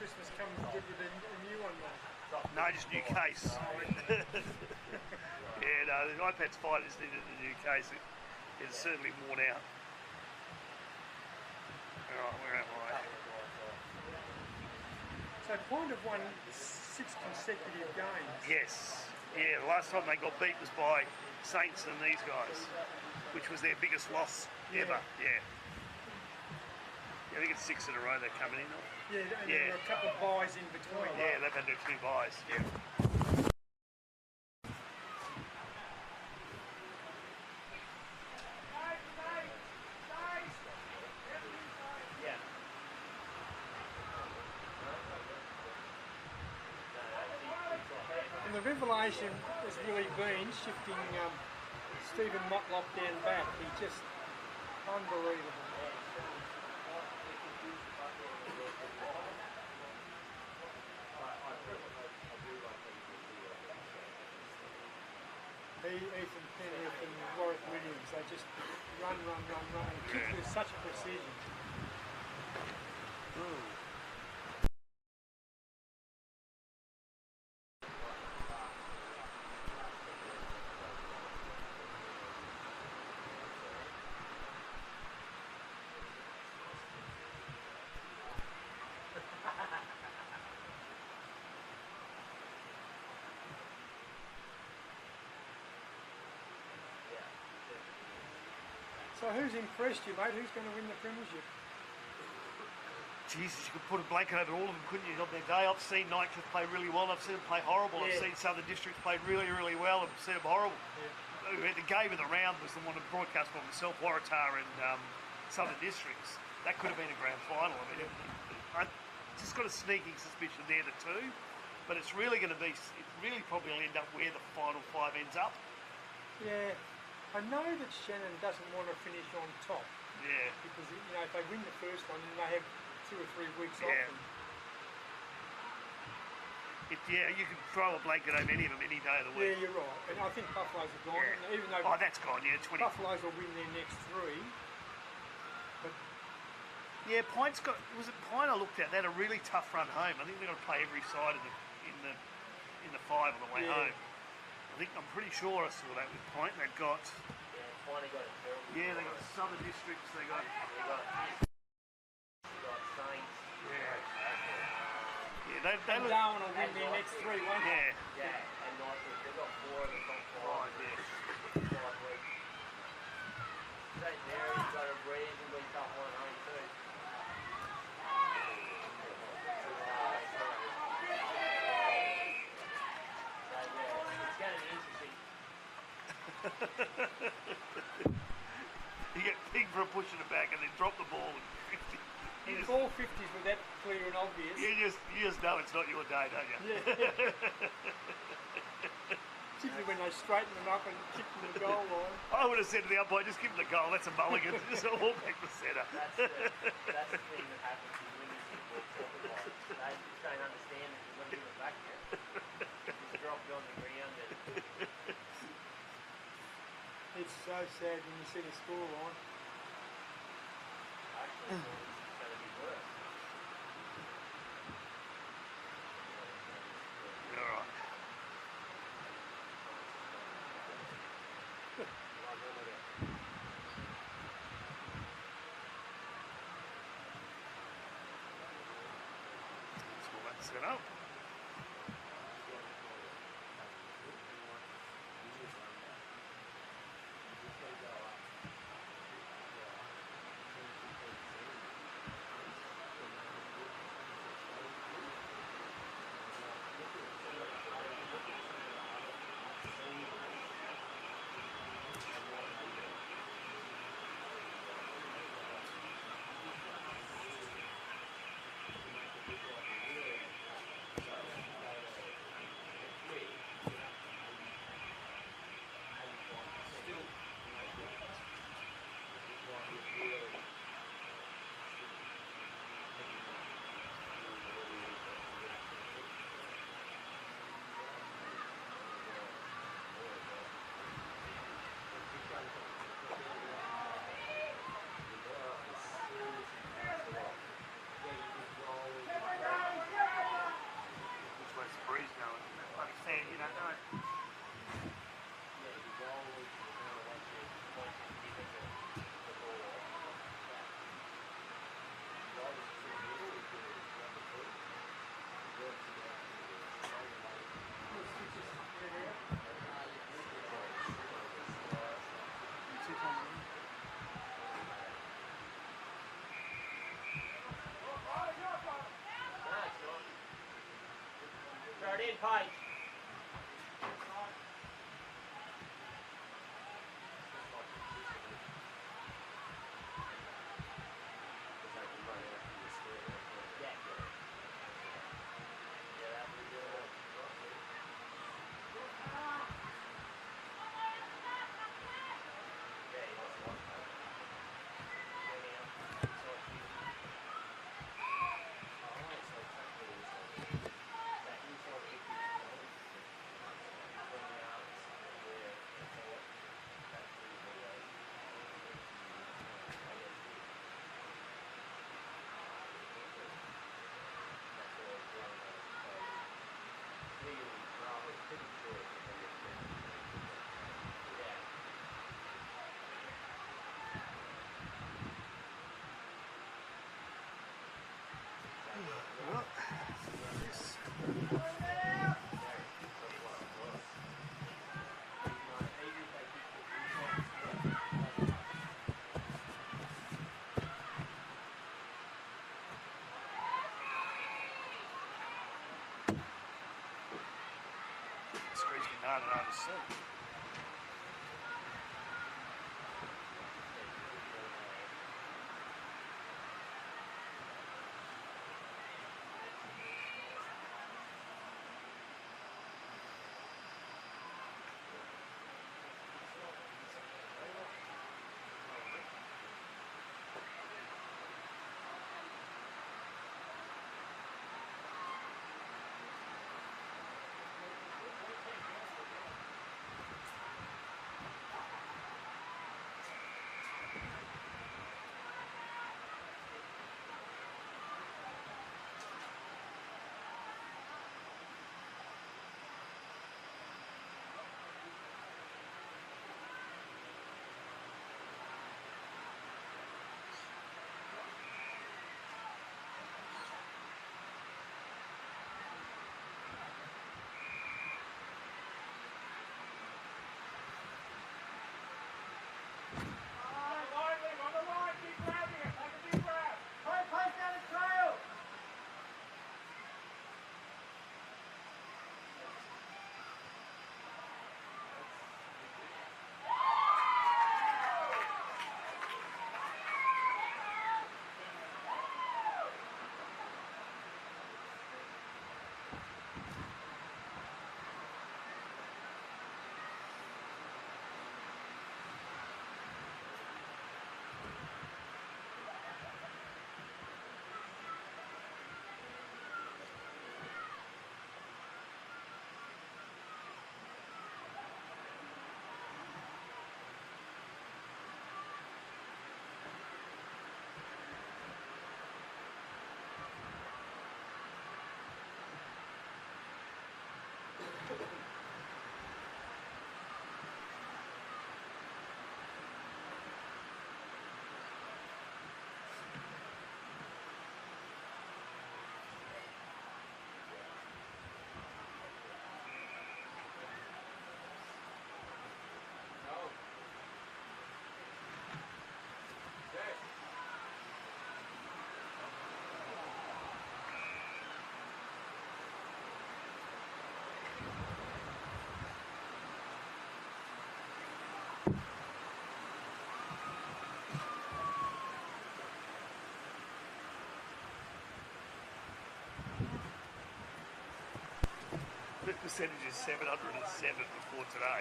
Christmas comes good with a new one, though? No, just new case. Yeah, no, the iPad's fine, just needed a new case. It's certainly worn out. Alright, where am I? So Point have won 6 consecutive games. Yes. Yeah, the last time they got beat was by Saints and these guys, which was their biggest loss ever. Yeah. I think it's 6 in a row they're coming in on. Yeah, and there were a couple of buys in between. Yeah, they've had their 2 buys. Yeah. And the revelation has really been shifting Stephen Motlop down back. He's just unbelievable. Ethan Penrith and Warwick Williams, they just run, and kick with such precision. So who's impressed you, mate? Who's going to win the premiership? Jesus, you could put a blanket over all of them, couldn't you, on their day? I've seen Nightcliff play really well. I've seen them play horrible. I've seen Southern Districts play really, really well. I've seen them horrible. The game of the round was the one that broadcast by myself, Waratah and Southern Districts. That could have been a grand final. I mean, I just got a sneaking suspicion they're the two, but it's really going to be, it really probably will end up where the final 5 ends up. Yeah. I know that Shannon doesn't want to finish on top. Yeah. Because, you know, if they win the first one, then they have 2 or 3 weeks off. Yeah, you can throw a blanket over any of them any day of the week. Yeah, you're right. And I think Buffalo's are gone. Yeah. Even though that's gone, yeah, 20. Buffalo's will win their next 3. But yeah, Pint's got, was it Pint I looked at? They had a really tough run home. I think they're going to play every side in the 5 on the way home. I'm pretty sure I saw that with Point. They've got. Yeah, they got Southern Districts. They got Saints. Yeah, they look. Darwin will win their next 3, won't they? Yeah. And Norbuilt, they've got 4 of the top 5. Right, yeah. St. Mary's got a reasonably tough one home too. You get pinged for pushing it back and then drop the ball. If all 50s were that clear and obvious. You just know it's not your day, don't you? Yeah. Particularly when they straighten them up and kick them to the goal line. I would have said to the umpire, just give them the goal, that's a mulligan. Just walk back to centre. That's the thing that happens in women's football. They just don't understand that you've got to give it back yet. Just drop it on the ground and... It's so sad when you see the scoreline. Actually, it's going to be worse. All right. That's all that's set up. Start in, Page. Screws me none and oversee. The percentage is 707 before today.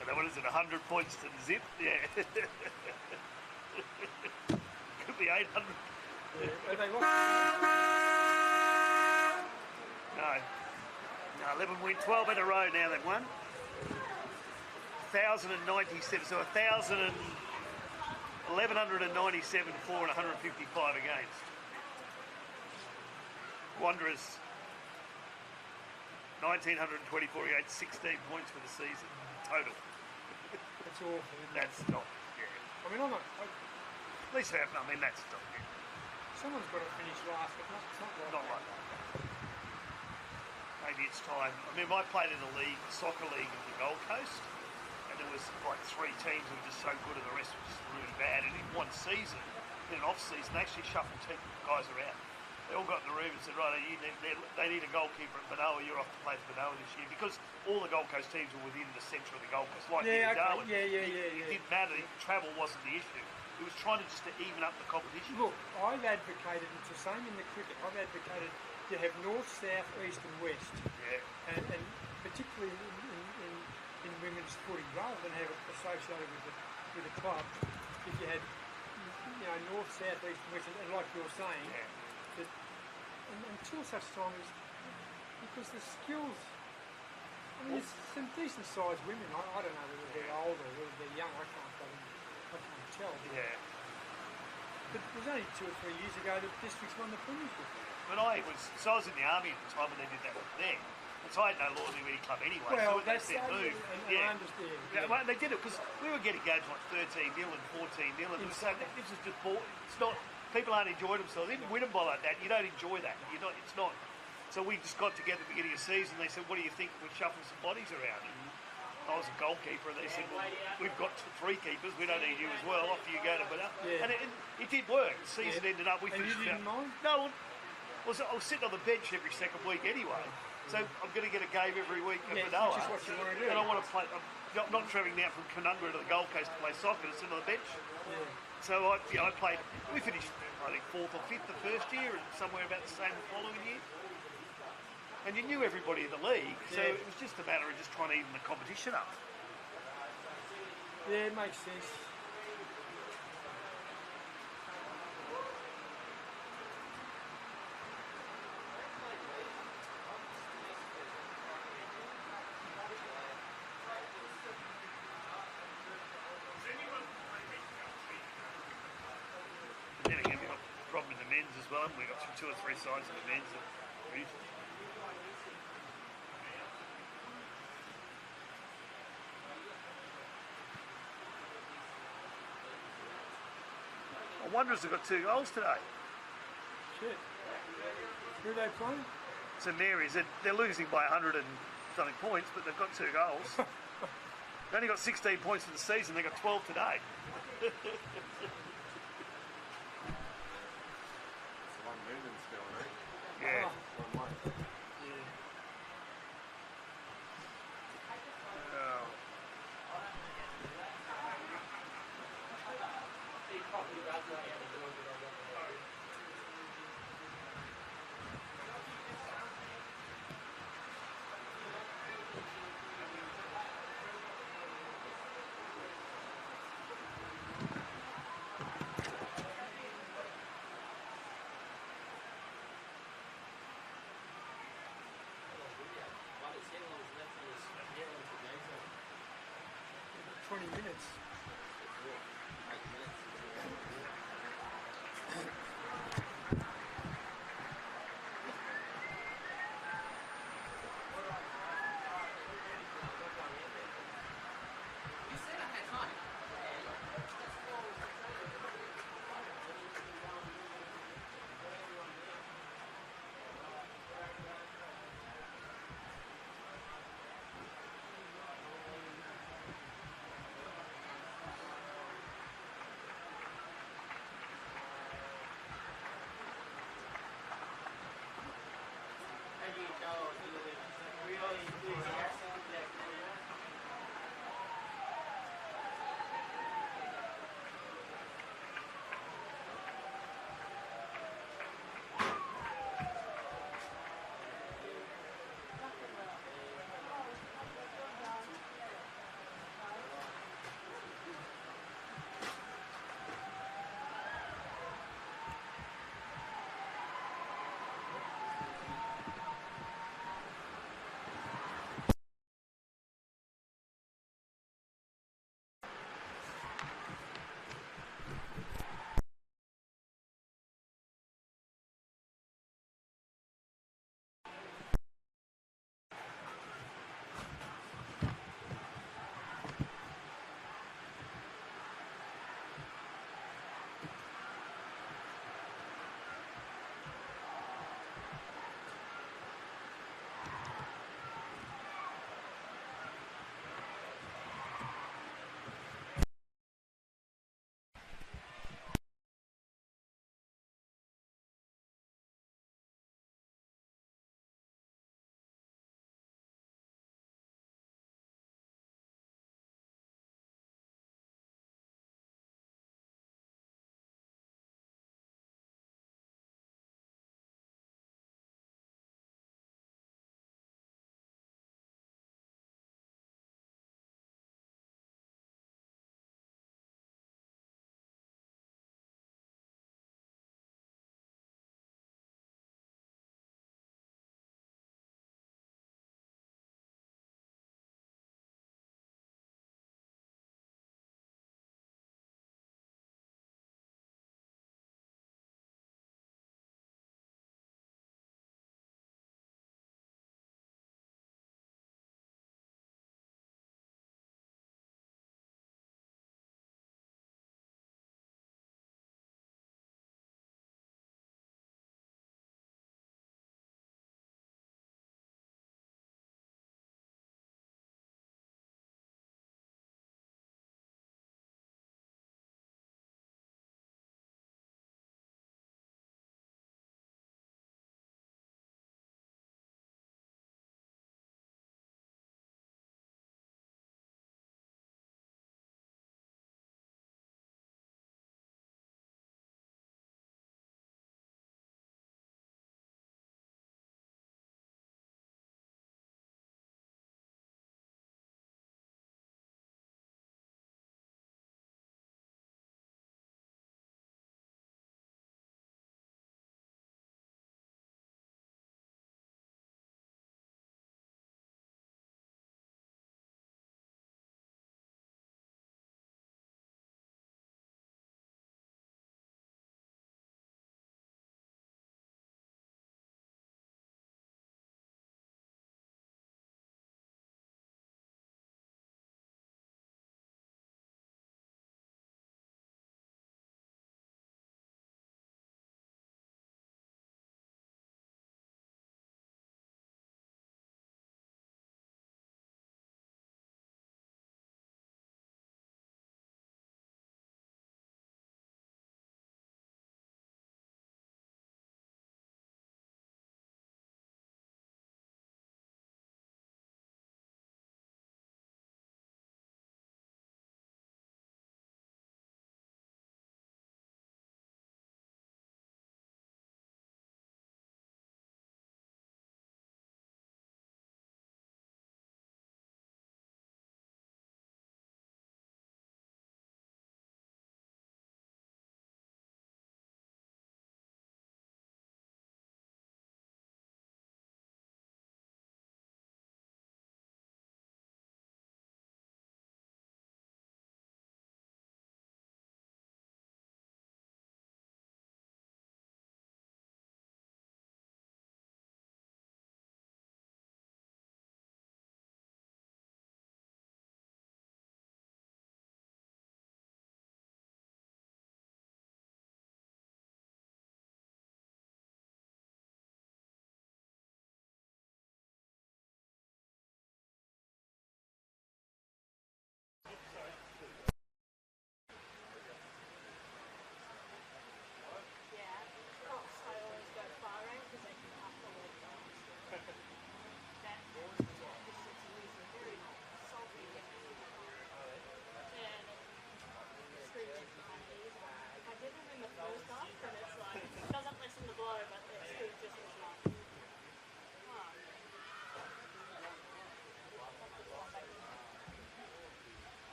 And then what is it, 100 points to the zip? Yeah. Could be 800. Have they lost? No. No, 11 win, 12 in a row now they've won. 1,097, so 1,197 for and 155 against. Wanderers 1,924 against, 16 points for the season total. That's awful, isn't it? That's not, yeah. I mean, I'm not... At least I mean, that's not, yeah. Someone's got to finish last, but it's not like Not that. like that. Maybe it's time. I mean, I played in the league, soccer league of the Gold Coast, and there was like 3 teams that were just so good and the rest were just really bad. And in one season, in an off season, they actually shuffled 10 guys around. They all got in the room and said, right, they need a goalkeeper at Manoa. You're off to play for Manoa this year, because all the Gold Coast teams were within the centre of the Gold Coast, like Yeah, okay. Darwin. Yeah. It didn't matter. Travel wasn't the issue. It was trying to just to even up the competition. Look, I've advocated, it's the same in the cricket, I've advocated to have north, south, east and west. Yeah. And particularly in women's footy, rather than have it associated with the club, if you had north, south, east and west, and like you're saying, that until such time as, because the skills, I mean, there's some decent sized women, I don't know whether they're old or whether they're young, I can't tell. Yeah. But it was only 2 or 3 years ago that districts won the premiership. But I was in the army at the time when they did that with them. And so I had no loyalty to any club anyway. Well, so that's their move. I understand. Yeah, well, they did it because we were getting games like 13-0 and 14-0. And so this is just boring. It's not. People aren't enjoying themselves. They didn't win them by like that. You don't enjoy that. You're not. It's not. So we just got together at the beginning of the season. They said, "What do you think? We're shuffling some bodies around." I was a goalkeeper, and they said, well, we've got 3 keepers, we don't need you as well, off you go to Manila. Yeah. And it did work. The season ended up, we and finished. You didn't mind? No, I was sitting on the bench every second week anyway, so I'm going to get a game every week at Manoa. Which is what you want to do. And I want to play, I'm not travelling now from Canunga to the Gold Coast to play soccer, to sit on the bench. Yeah. So I played, we finished, I think, 4th or 5th the first year, and somewhere about the same the following year. And you knew everybody in the league, so it was just a matter of just trying to even the competition up. Yeah, it makes sense. Then again, we've got a problem in the men's as well. We've got 2 or 3 sides of the men's that are usually. Wanderers have got 2 goals today. Shit. Who are they playing? St Mary's. They're losing by 100 and something points, but they've got 2 goals. They only got 16 points for the season. They got 12 today. It's one moving spell, right? Yeah. One month. Oh. Yeah. 20 minutes.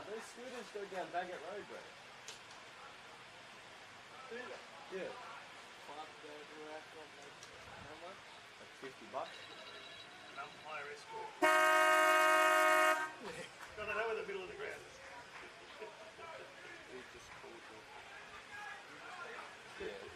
those scooters go down Bagot Road, bro. Do they? Yeah. How much? Like $50. An umpire escort. No, they know where the middle of the ground is. We just called them. Yeah.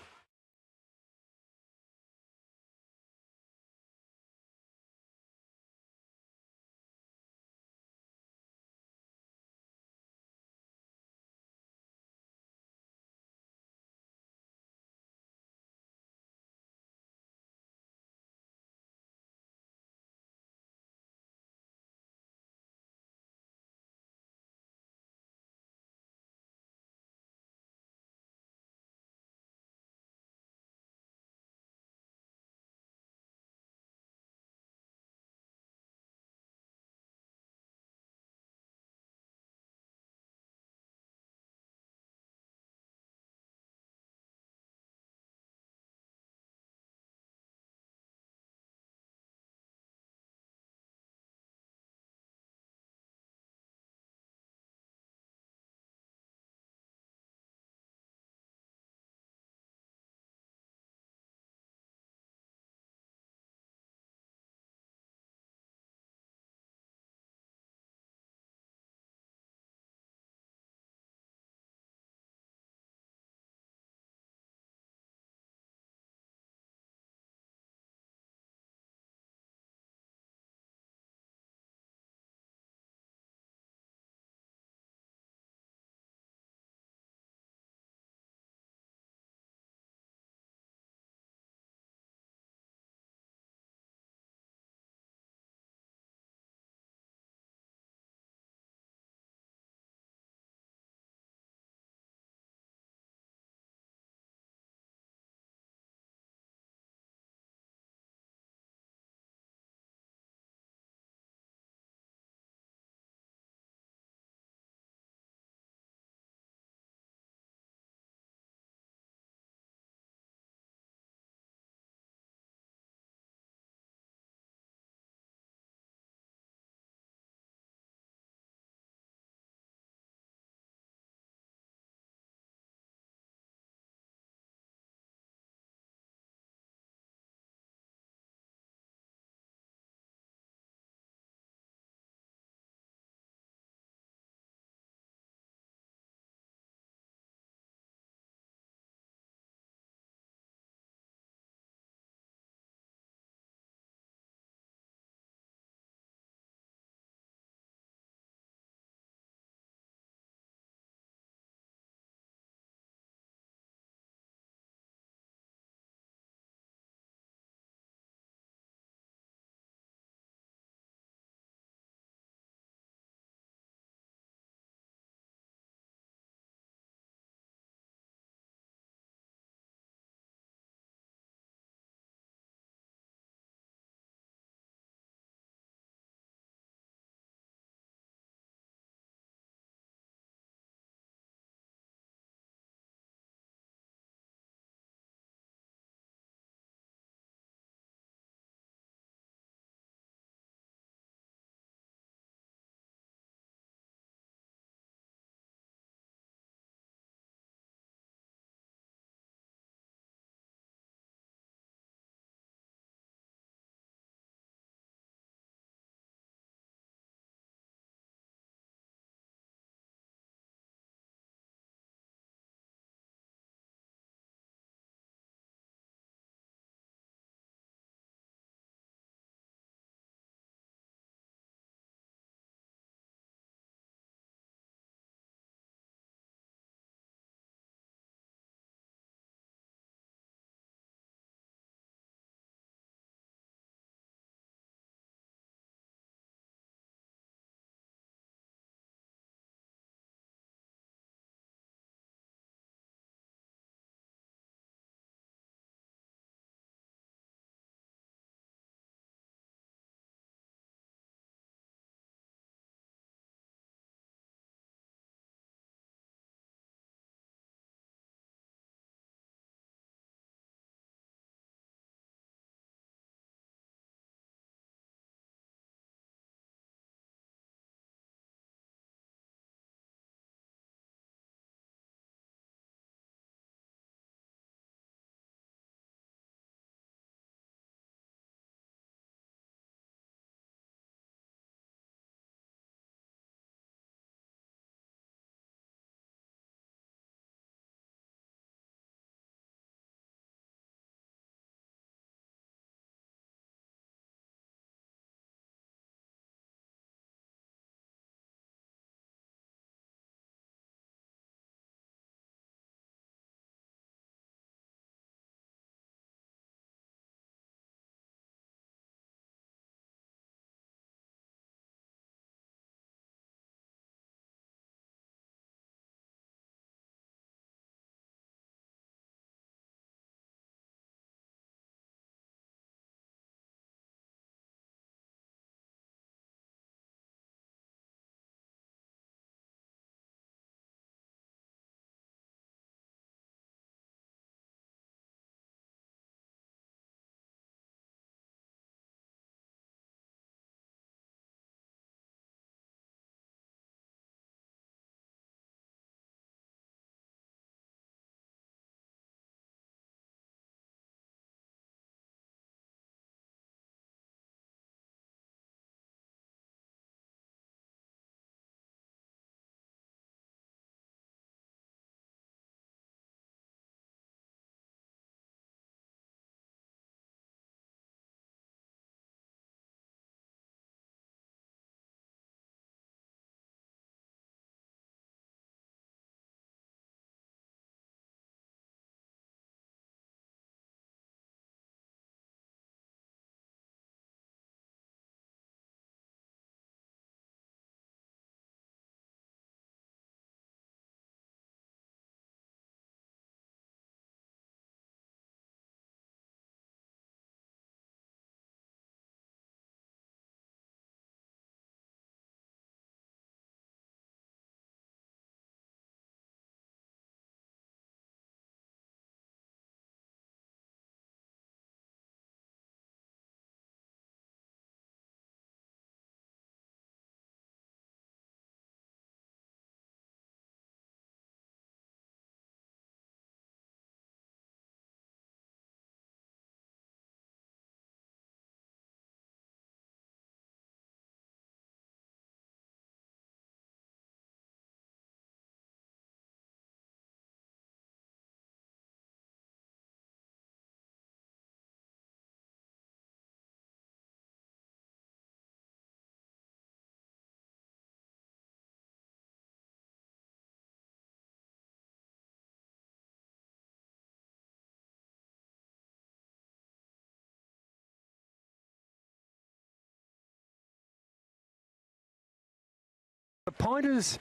The Pointers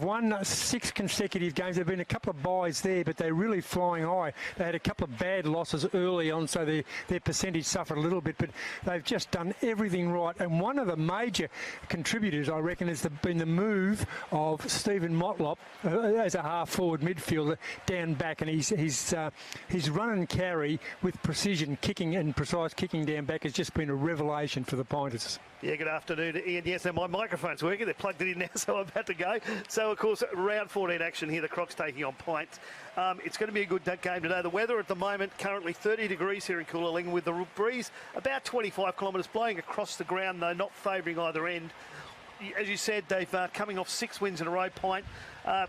won 6 consecutive games. There have been a couple of byes there, but they're really flying high. They had a couple of bad losses early on, so their percentage suffered a little bit, but they've just done everything right. And one of the major contributors, I reckon, has been the move of Stephen Motlop as a half-forward midfielder down back, and his run and carry with precision, kicking and precise kicking down back has just been a revelation for the Pointers. Yeah, good afternoon, Ian. Yes, and my microphone's working. They're plugged it in now, so I'm about to go. So, of course, round 14 action here. The Crocs taking on PINT. It's going to be a good game today. The weather at the moment, currently 30 degrees here in Coolalingga, with the breeze about 25 kilometres blowing across the ground, though not favouring either end. As you said, they've coming off 6 wins in a row, PINT.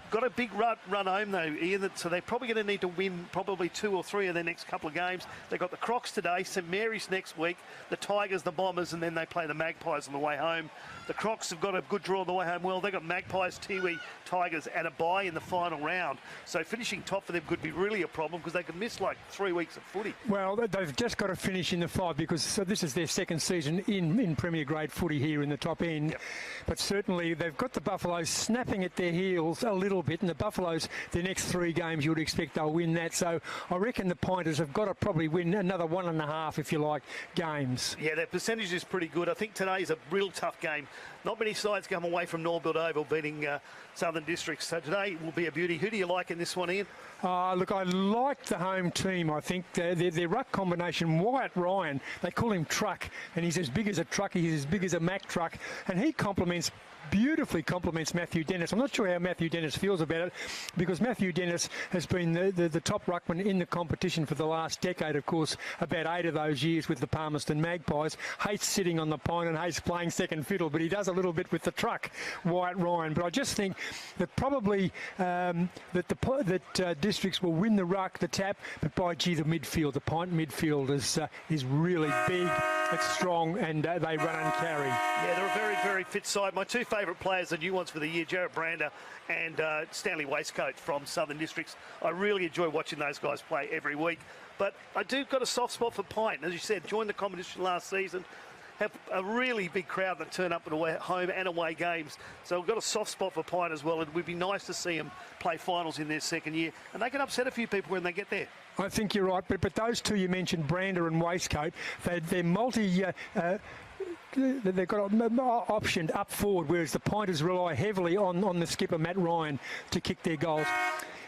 Got a big run home, though, Ian, so they're probably going to need to win probably 2 or 3 of their next couple of games. They've got the Crocs today, St Mary's next week, the Tigers, the Bombers, and then they play the Magpies on the way home. The Crocs have got a good draw on the way home. Well, they've got Magpies, Tiwi, Tigers, and a bye in the final round. So finishing top for them could be really a problem because they could miss like 3 weeks of footy. Well, they've just got to finish in the 5 because this is their second season in Premier Grade footy here in the top end. Yep. But certainly they've got the Buffaloes snapping at their heels a little bit, and the Buffaloes, their next 3 games, you would expect they'll win that. So I reckon the Pointers have got to probably win another 1.5, if you like, games. Yeah, their percentage is pretty good. I think today's a real tough game. Not many sides come away from Norbuilt Oval beating Southern Districts. So today will be a beauty. Who do you like in this one, Ian? Look, I like the home team. I think their ruck combination, Wyatt Ryan, they call him Truck, and he's as big as a truck, he's as big as a Mack truck, and he beautifully complements Matthew Dennis. I'm not sure how Matthew Dennis feels about it, because Matthew Dennis has been the top ruckman in the competition for the last decade, of course, about 8 of those years with the Palmerston Magpies. Hates sitting on the pine and hates playing second fiddle, but he does a little bit with the truck, Wyatt Ryan. But I just think that probably Districts will win the ruck, the tap, but by gee, the midfield, the PINT midfield is really big, it's strong, and they run and carry. Yeah, they're a very, very fit side. My 2 favourite players, the new ones for the year, Jarrett Brander and Stanley Waistcoat from Southern Districts. I really enjoy watching those guys play every week. But I do got a soft spot for PINT. As you said, joined the competition last season, have a really big crowd that turn up at home and away games. So we've got a soft spot for PINT as well. It would be nice to see them play finals in their second year. And they can upset a few people when they get there. I think you're right. But those 2 you mentioned, Brander and Waistcoat, they're multi... they've got optioned up forward, whereas the Pointers rely heavily on the skipper, Matt Ryan, to kick their goals.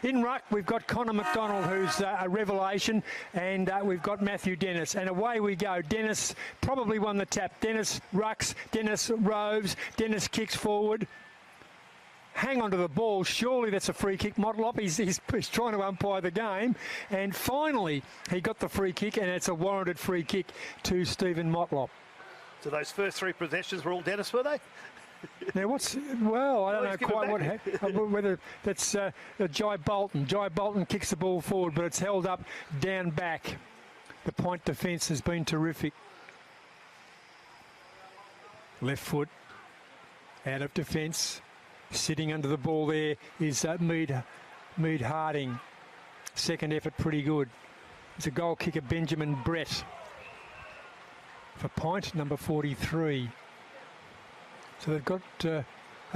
In ruck, we've got Connor McDonald, who's a revelation, and we've got Matthew Dennis. And away we go. Dennis probably won the tap. Dennis rucks, Dennis roves, Dennis kicks forward. Hang on to the ball. Surely that's a free kick. Motlop, he's trying to umpire the game. And finally, he got the free kick, and it's a warranted free kick to Stephen Motlop. So those first 3 possessions were all Dennis, were they? Now I don't know quite what happened, whether that's Jai Bolton. Jai Bolton kicks the ball forward, but it's held up down back. The PINT defence has been terrific. Left foot, out of defence. Sitting under the ball there is Mead Harding. Second effort pretty good. It's a goal kicker, Benjamin Brett. For PINT, number 43. So they've got a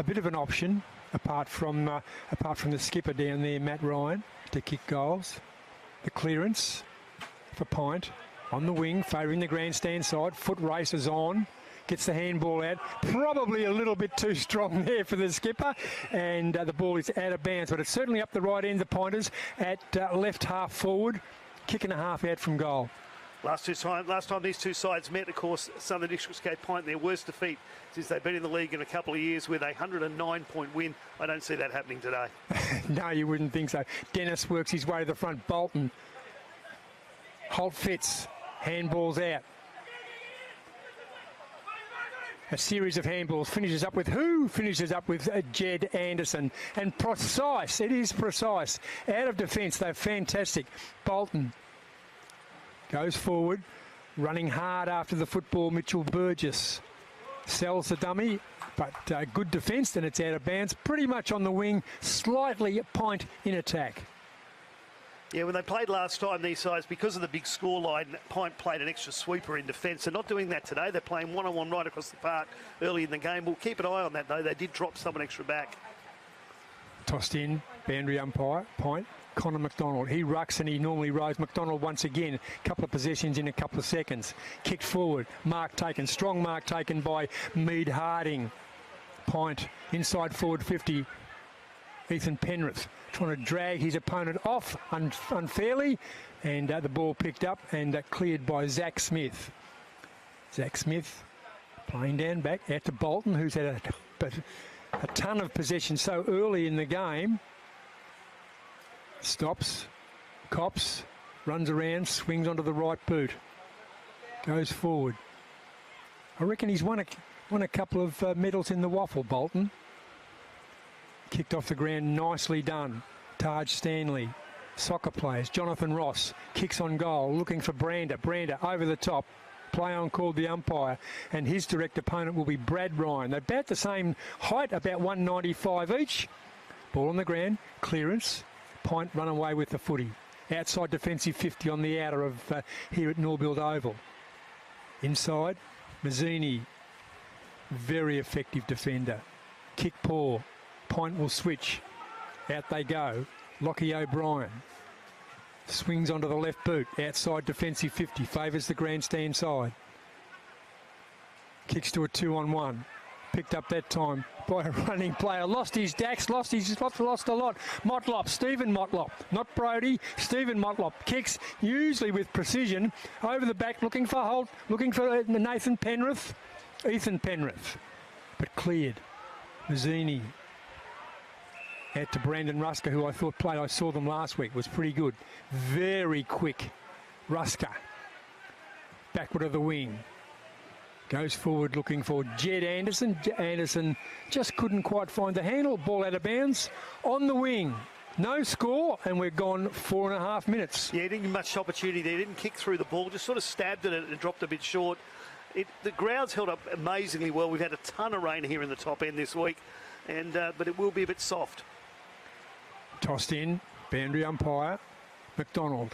bit of an option apart from the skipper down there, Matt Ryan, to kick goals. The clearance for PINT on the wing, favouring the grandstand side. Foot races on, gets the handball out. Probably a little bit too strong there for the skipper, and the ball is out of bounds. But it's certainly up the right end, the Pointers at left half forward, kicking a half out from goal. Last time these 2 sides met, of course, Southern Districts gave PINT their worst defeat since they've been in the league in a couple of years with a 109-point win. I don't see that happening today. No, you wouldn't think so. Dennis works his way to the front. Bolton. Holt fits. Handballs out. A series of handballs. Finishes up with who? Finishes up with Jed Anderson. And precise. It is precise. Out of defence, they're fantastic. Bolton goes forward, running hard after the football. Mitchell Burgess sells the dummy, but good defence, and it's out of bounds. Pretty much on the wing, slightly PINT in attack. Yeah, when they played last time, these sides, because of the big scoreline, PINT played an extra sweeper in defence. They're not doing that today. They're playing one-on-one right across the park early in the game. We'll keep an eye on that, though. They did drop someone extra back. Tossed in, boundary umpire, PINT, Connor McDonald. He rucks and he normally rows. McDonald once again, a couple of possessions in a couple of seconds. Kicked forward, mark taken, strong mark taken by Mead Harding. PINT inside forward 50. Ethan Penrith trying to drag his opponent off unfairly, and the ball picked up and cleared by Zach Smith. Zach Smith playing down back out to Bolton, who's had a ton of possession so early in the game. Stops, cops, runs around, swings onto the right boot, goes forward. I reckon he's won a couple of medals in the waffle, Bolton. Kicked off the ground, nicely done. Taj Stanley, soccer players. Jonathan Ross kicks on goal, looking for Brander. Brander over the top. Play on called the umpire, and his direct opponent will be Brad Ryan. They're about the same height, about 195 each. Ball on the ground, clearance. PINT run away with the footy. Outside defensive 50 on the outer of here at Norbuilt Oval. Inside, Mazzini, very effective defender. Kick paw. PINT will switch. Out they go. Lockie O'Brien swings onto the left boot. Outside defensive 50. Favours the grandstand side. Kicks to a 2-on-1. Picked up that time by a running player. Lost his Dax. Lost a lot. Motlop. Stephen Motlop. Not Brody. Stephen Motlop. Kicks usually with precision. Over the back looking for Holt. Looking for Nathan Penrith. Ethan Penrith. But cleared. Mazzini. Out to Brandon Rusker, who I thought played. I saw them last week. Was pretty good. Very quick. Rusker. Backward of the wing. Goes forward looking for Jed Anderson. Anderson just couldn't quite find the handle. Ball out of bounds. On the wing. No score, and we're gone 4.5 minutes. Yeah, he didn't give much opportunity there. He didn't kick through the ball. Just sort of stabbed at it and dropped a bit short. The ground's held up amazingly well. We've had a ton of rain here in the top end this week, and but it will be a bit soft. Tossed in, boundary umpire, McDonald.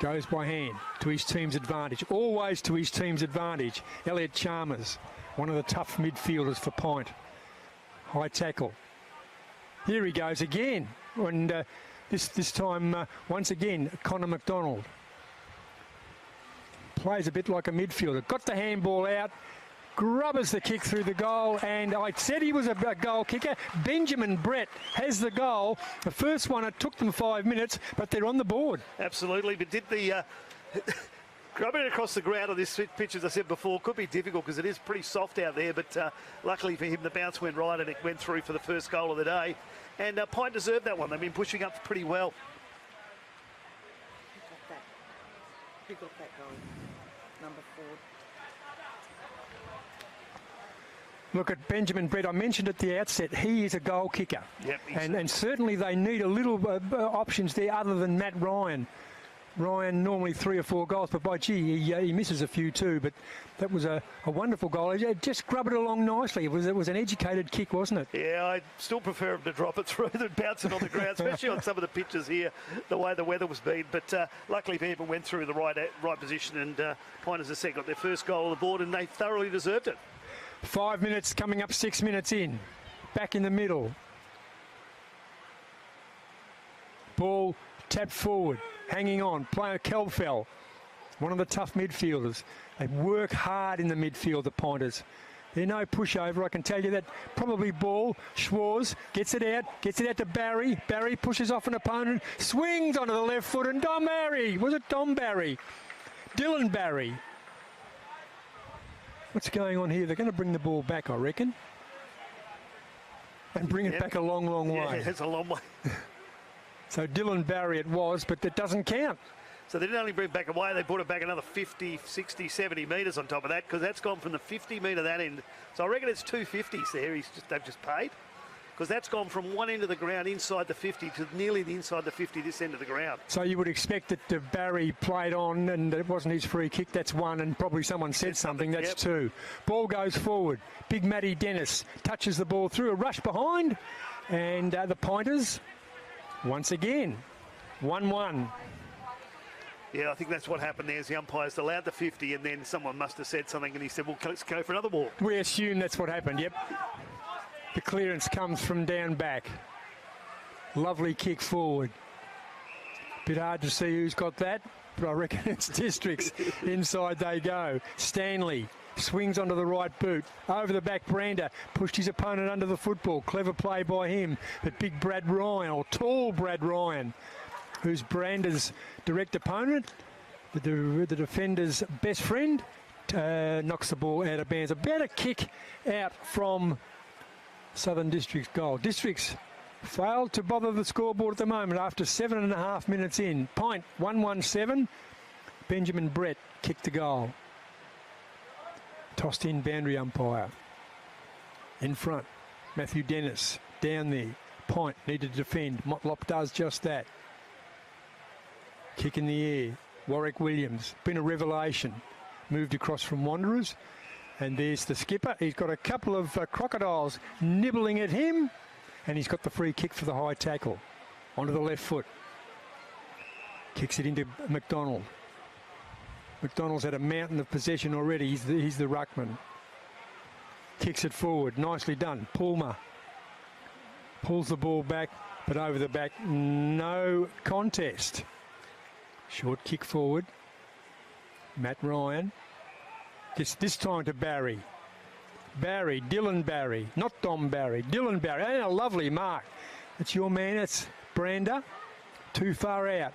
Goes by hand to his team's advantage. Always to his team's advantage. Elliot Chalmers, one of the tough midfielders for PINT. High tackle. Here he goes again. And this time, once again, Connor McDonald. Plays a bit like a midfielder. Got the handball out. Grubbers the kick through the goal, and I said he was a goal kicker. Benjamin Brett has the goal. The first one, it took them 5 minutes, but they're on the board. Absolutely, but did the grubbing it across the ground on this pitch, as I said before, could be difficult because it is pretty soft out there, but luckily for him, the bounce went right and it went through for the first goal of the day. And PINT deserved that one. They've been pushing up pretty well. Who got that goal? Number 4. Look at Benjamin Brett. I mentioned at the outset, he is a goal kicker. Yep, and certainly they need a little options there other than Matt Ryan. Ryan normally 3 or 4 goals, but by gee, he misses a few too. But that was a wonderful goal. It just grubbed it along nicely. It was an educated kick, wasn't it? Yeah, I still prefer him to drop it through than bounce it on the ground, especially on some of the pitches here, the way the weather was being. But luckily for him, it went through the right position, and PINT, as I said, got their first goal on the board, and they thoroughly deserved it. 5 minutes coming up, 6 minutes in. Back in the middle. Ball tapped forward, hanging on. Player Kelfell, one of the tough midfielders. They work hard in the midfield, the Pointers. They're no pushover, I can tell you that. Probably ball. Schwarz gets it out to Barry. Barry pushes off an opponent, swings onto the left foot, and Dom Barry. Was it Dom Barry? Dylan Barry. What's going on here? They're going to bring the ball back, I reckon. And bring it back a long, long way. Yeah, it's a long way. So Dylan Barry it was, but it doesn't count. So they didn't only bring it back away, they brought it back another 50, 60, 70 metres on top of that, because that's gone from the 50 metre that end. So I reckon it's 250s there they've just paid. Because that's gone from one end of the ground inside the 50 to nearly the inside the 50 this end of the ground. So you would expect that Barry played on and it wasn't his free kick. That's 1, and probably someone said something. That's yep. 2. Ball goes forward. Big Matty Dennis touches the ball through. A rush behind. And the Pointers, once again, 1-1. Yeah, I think that's what happened there. Is the umpires allowed the 50, and then someone must have said something, and he said, "Well, let's go for another ball." We assume that's what happened, yep. The clearance comes from down back. Lovely kick forward. Bit hard to see who's got that, but I reckon it's Districts. Inside they go. Stanley swings onto the right boot. Over the back, Brander pushed his opponent under the football. Clever play by him. But big Brad Ryan, or tall Brad Ryan, who's Brander's direct opponent, the defender's best friend, knocks the ball out of bounds. A better kick out from Southern Districts goal. Districts failed to bother the scoreboard at the moment after 7.5 minutes in. PINT 117. Benjamin Brett kicked the goal. Tossed in boundary umpire. In front, Matthew Dennis down there. PINT needed to defend. Motlop does just that. Kick in the air. Warwick Williams, been a revelation. Moved across from Wanderers. And there's the skipper. He's got a couple of crocodiles nibbling at him. And he's got the free kick for the high tackle. Onto the left foot. Kicks it into McDonald. McDonald's had a mountain of possession already. He's the ruckman. Kicks it forward. Nicely done. Palmer pulls the ball back, but over the back. No contest. Short kick forward. Matt Ryan. This time to Barry. Barry, Dylan Barry, not Dom Barry, Dylan Barry. And a lovely mark. It's your man, it's Brander. Too far out.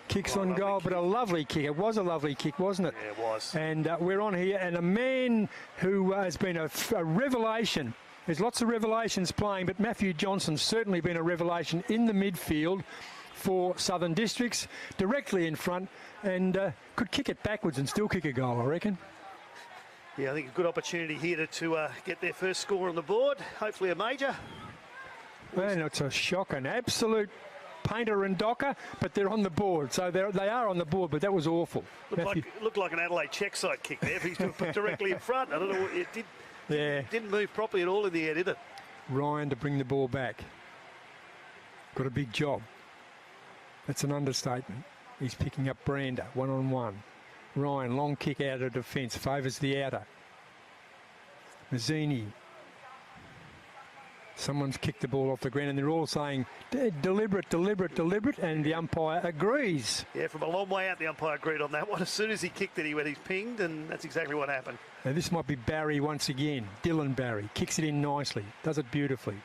Kicks on goal, but a lovely kick. It was a lovely kick, wasn't it? Yeah, it was. And we're on here, and a man who has been a revelation. There's lots of revelations playing, but Matthew Johnson's certainly been a revelation in the midfield for Southern Districts, directly in front, and could kick it backwards and still kick a goal, I reckon. Yeah, I think a good opportunity here to get their first score on the board. Hopefully a major. And it's a shock, an absolute painter and docker, but they're on the board. So they are on the board, but that was awful. Looked like an Adelaide check side kick there. He's put directly in front. I don't know what it did. Yeah. Didn't move properly at all in the air, did it? Ryan to bring the ball back. Got a big job. That's an understatement. He's picking up Brander, one-on-one. Ryan, long kick out of defence, favours the outer. Mazzini. Someone's kicked the ball off the ground, and they're all saying, deliberate, deliberate, deliberate, and the umpire agrees. Yeah, from a long way out, the umpire agreed on that one. As soon as he kicked it, he went, he's pinged, and that's exactly what happened. Now, this might be Barry once again. Dylan Barry kicks it in nicely, does it beautifully.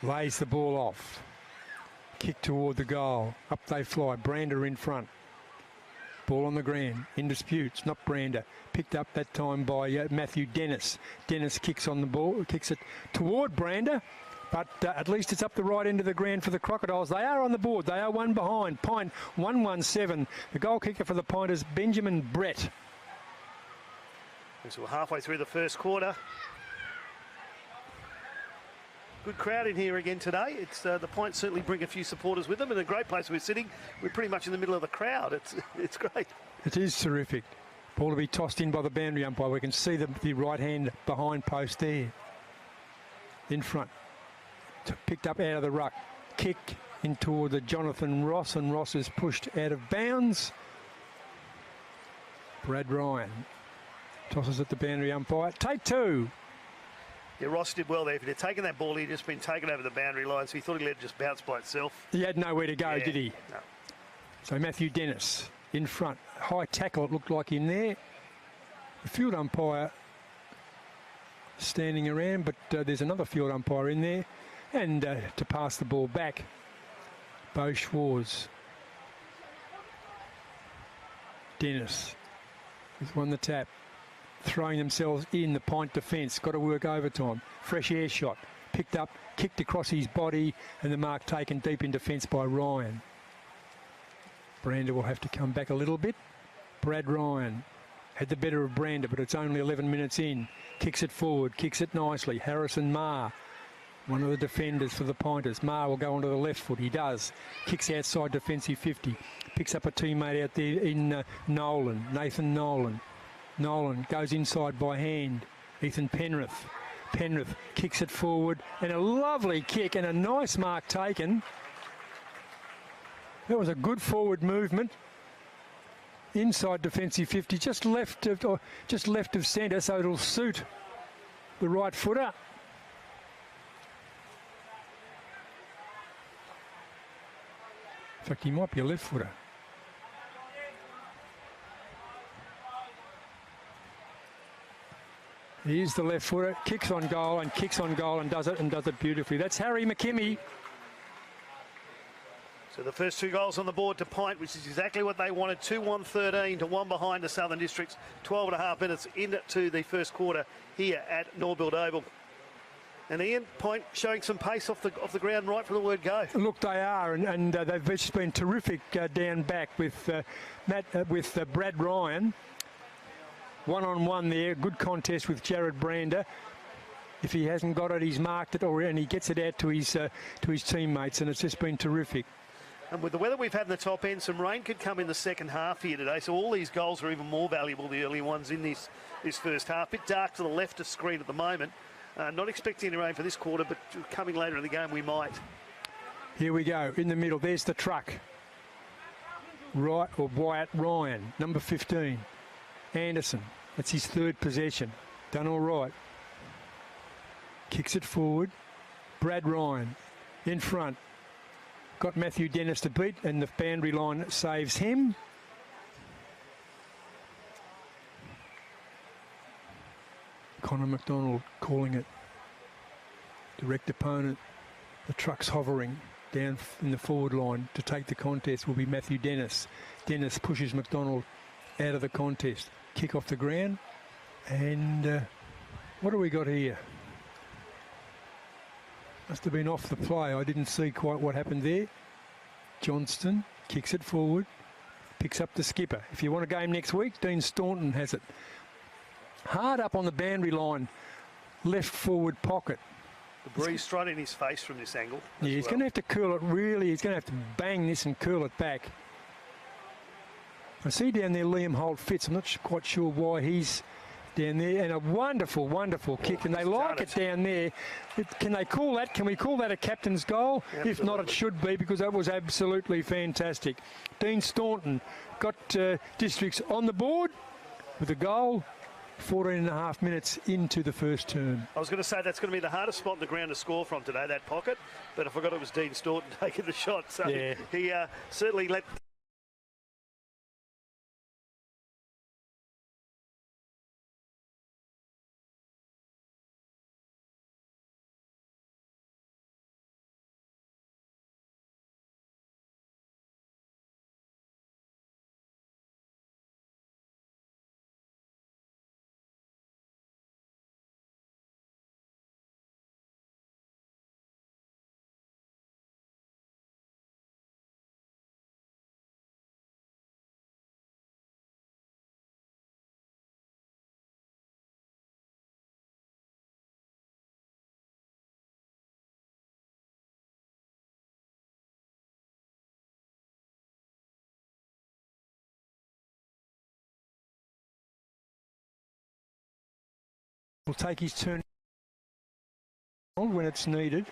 Lays the ball off. Kick toward the goal. Up they fly. Brander in front. Ball on the ground, in disputes, not Brander. Picked up that time by Matthew Dennis. Dennis kicks on the ball, kicks it toward Brander, but at least it's up the right end of the ground for the Crocodiles. They are on the board, they are one behind. PINT 117. The goal kicker for the Pointers, Benjamin Brett. So we're halfway through the first quarter. Good crowd in here again today. It's the Points certainly bring a few supporters with them, and a great place we're sitting. We're pretty much in the middle of the crowd. It's great. It is terrific. Ball to be tossed in by the boundary umpire. We can see the right hand behind post there. In front. Picked up out of the ruck. Kick in toward the Jonathan Ross, and Ross is pushed out of bounds. Brad Ryan tosses at the boundary umpire. Take two. Yeah, Ross did well there. If he'd have taken that ball, he'd just been taken over the boundary line, so he thought he'd let it just bounce by itself. He had nowhere to go, did he? No. So Matthew Dennis in front. High tackle, it looked like in there. The field umpire standing around, but there's another field umpire in there. And to pass the ball back, Bo Schwarz. Dennis has won the tap. Throwing themselves in the PINT defence. Got to work overtime. Fresh air shot. Picked up, kicked across his body, and the mark taken deep in defence by Ryan. Brander will have to come back a little bit. Brad Ryan had the better of Brander, but it's only 11 minutes in. Kicks it forward, kicks it nicely. Harrison Marr, one of the defenders for the Pointers. Marr will go onto the left foot. He does. Kicks outside defensive 50. Picks up a teammate out there in Nolan, Nathan Nolan. Nolan goes inside by hand. Ethan Penrith. Penrith kicks it forward, and a lovely kick and a nice mark taken. That was a good forward movement. Inside defensive 50, just left of centre, so it'll suit the right footer. In fact, he might be a left footer. Here's the left footer, kicks on goal and does it beautifully. That's Harry McKimmie. So the first 2 goals on the board to PINT, which is exactly what they wanted. 2-1-13 to 1 behind the Southern Districts. 12.5 minutes into the first quarter here at Norbuilt Oval. And Ian, PINT showing some pace off the ground right from the word go. Look, they are, and they've just been terrific down back with Brad Ryan. 1-on-1 there, good contest with Jared Brander. If he hasn't got it, he's marked it, and he gets it out to his teammates, and it's just been terrific. And with the weather we've had in the top end, some rain could come in the second half here today, so all these goals are even more valuable, the early ones in this first half. Bit dark to the left of screen at the moment. Not expecting any rain for this quarter, but coming later in the game we might. Here we go, in the middle, there's the truck. Right, or Wyatt Ryan, number 15. Anderson, that's his 3rd possession. Done all right. Kicks it forward. Brad Ryan in front. Got Matthew Dennis to beat, and the boundary line saves him. Connor McDonald calling it. Direct opponent. The truck's hovering down in the forward line to take the contest will be Matthew Dennis. Dennis pushes McDonald out of the contest. Kick off the ground. And what do we got here? Must have been off the play. I didn't see quite what happened there. Johnston kicks it forward. Picks up the skipper. If you want a game next week, Dean Staunton has it. Hard up on the boundary line. Left forward pocket. The breeze straight in his face from this angle. Yeah, he's going to have to curl it really. He's going to have to bang this and curl it back. I see down there Liam Holt Fitz. I'm not quite sure why he's down there. And a wonderful, wonderful kick. And they like it down there. Can they call that? Can we call that a captain's goal? Absolutely. If not, it should be, because that was absolutely fantastic. Dean Staunton got Districts on the board with a goal. 14.5 minutes into the first term. I was going to say that's going to be the hardest spot in the ground to score from today, that pocket. But I forgot it was Dean Staunton taking the shot. So yeah. He certainly let... Will take his turn when it's needed.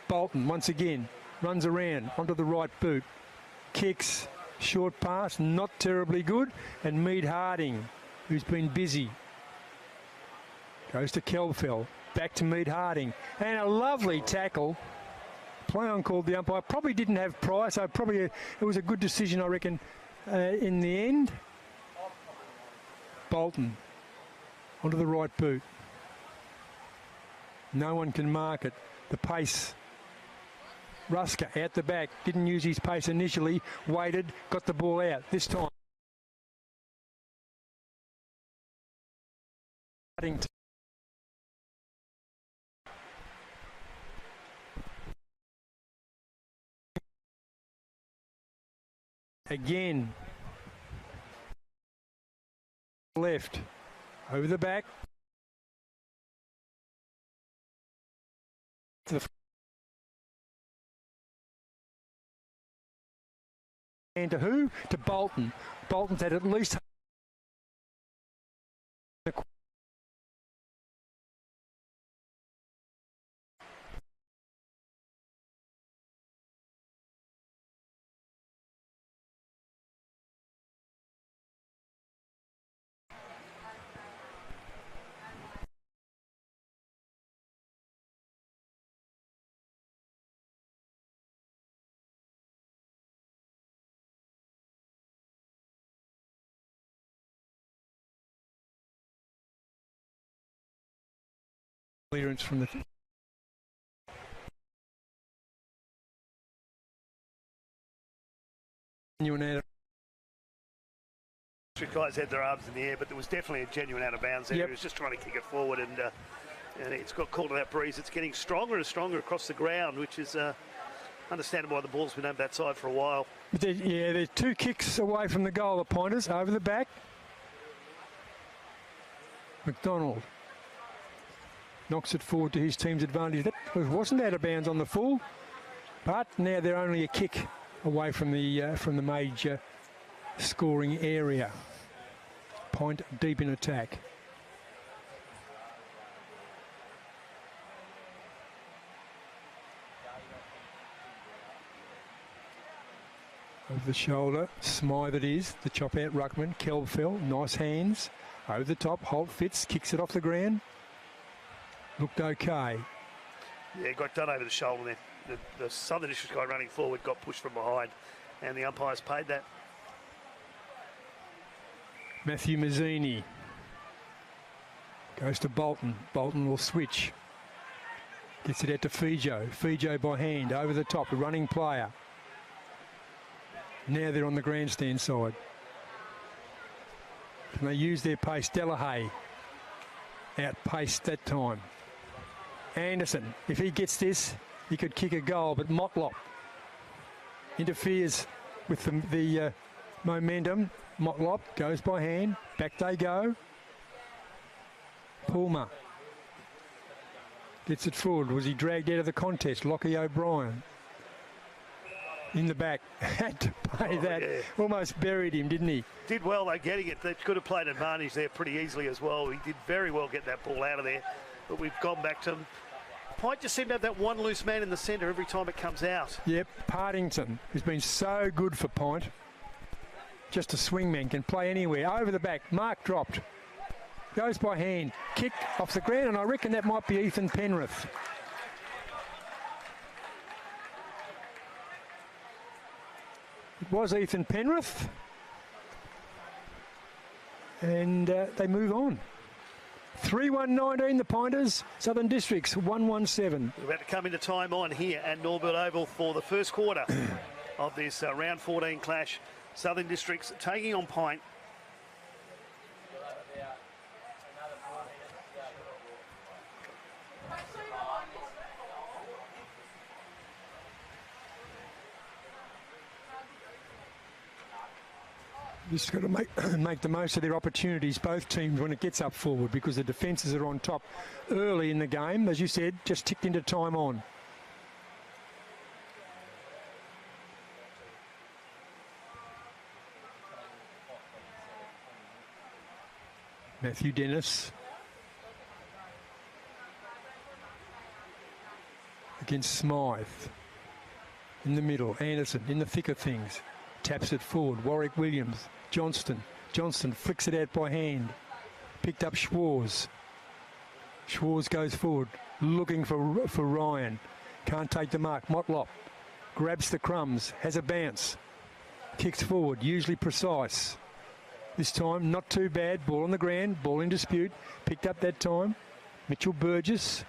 Bolton once again runs around onto the right boot, kicks, short pass, not terribly good, and Mead Harding, who's been busy, goes to Kelfell, back to Mead Harding, and a lovely tackle. Play on called the umpire. Probably didn't have Price, so probably it was a good decision, I reckon, in the end. Bolton onto the right boot. No one can mark it. The pace. Rusker out the back. Didn't use his pace initially. Waited. Got the ball out. This time. Again. Left. Over the back. To the and to who? To Bolton. Bolton's had at least clearance from the Guys had their arms in the air, but there was definitely a genuine out of bounds there. Yep. He was just trying to kick it forward, and it's got caught in that breeze. It's getting stronger and stronger across the ground, which is understandable why the ball's been over that side for a while. But they're 2 kicks away from the goal, the Pointers, over the back. McDonald knocks it forward to his team's advantage. That wasn't out of bounds on the full, but now they're only a kick away from the major scoring area. Point deep in attack. Over the shoulder, Smythe it is, the chop out ruckman, Kelfell, nice hands. Over the top, Holt Fitz, kicks it off the ground. Looked okay. Yeah, got done over the shoulder there. The Southern District guy running forward got pushed from behind, and the umpires paid that. Matthew Mazzini goes to Bolton. Bolton will switch. Gets it out to Fijo. Fijo by hand, over the top, a running player. Now they're on the grandstand side. Can they use their pace? Delahaye outpaced that time. Anderson, if he gets this, he could kick a goal, but Motlop interferes with the momentum. Motlop goes by hand. Back they go. Pulmer gets it forward. Was he dragged out of the contest? Lockie O'Brien in the back. Had to pay that. Yeah. Almost buried him, didn't he? Did well though getting it. They could have played advantage there pretty easily as well. He did very well get that ball out of there, but we've gone back to him. Point just seemed to have that one loose man in the centre every time it comes out. Yep, Partington, who's been so good for Point. Just a swingman, can play anywhere. Over the back, Mark dropped. Goes by hand, kick off the ground, and I reckon that might be Ethan Penrith. It was Ethan Penrith. And they move on. 3-1-19 the Pointers, Southern Districts 1-1-7. We're about to come into time on here at Norbuilt Oval for the first quarter of this round 14 clash. Southern Districts taking on Point. Just got to make the most of their opportunities, both teams, when it gets up forward, because the defences are on top early in the game. As you said, just ticked into time on. Matthew Dennis against Smythe. In the middle, Anderson in the thick of things. Taps it forward, Warwick Williams. Johnston flicks it out by hand. Picked up Schwarz. Schwarz goes forward, looking for Ryan. Can't take the mark. Motlop grabs the crumbs, has a bounce. Kicks forward, usually precise. This time, not too bad. Ball on the ground, ball in dispute. Picked up that time. Mitchell Burgess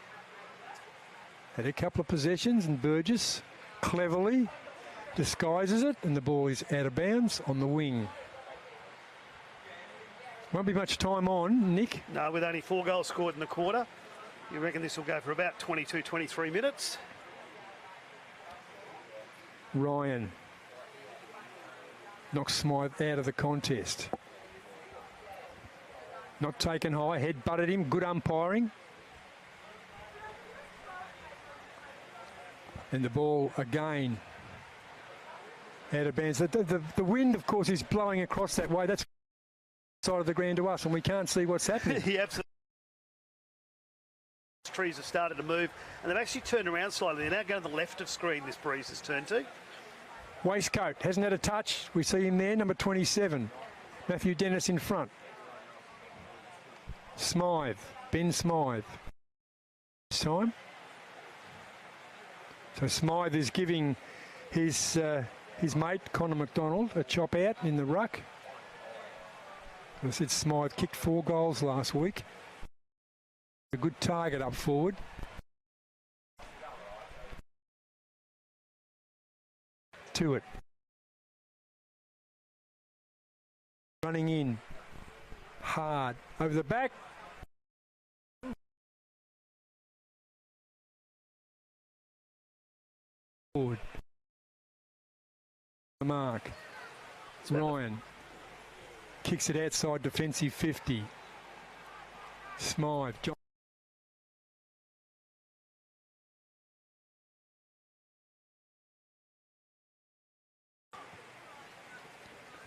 had a couple of possessions, and Burgess cleverly disguises it, and the ball is out of bounds on the wing. Won't be much time on, Nick. No, with only 4 goals scored in the quarter. You reckon this will go for about 22, 23 minutes? Ryan knocks Smythe out of the contest. Not taken high, head butted him, good umpiring. And the ball again out of bounds. The wind, of course, is blowing across that way. That's side of the ground to us, and we can't see what's happening. Yeah, absolutely. Trees have started to move, and they've actually turned around slightly. They're now going to the left of screen, this breeze has turned to. Waistcoat hasn't had a touch. We see him there, number 27. Matthew Dennis in front. Smythe, Ben Smythe. This time. So Smythe is giving his mate, Connor McDonald, a chop out in the ruck. I said Smythe kicked 4 goals last week. A good target up forward. To it. Running in. Hard. Over the back. Forward. The mark. Ryan. Kicks it outside defensive 50. Smythe.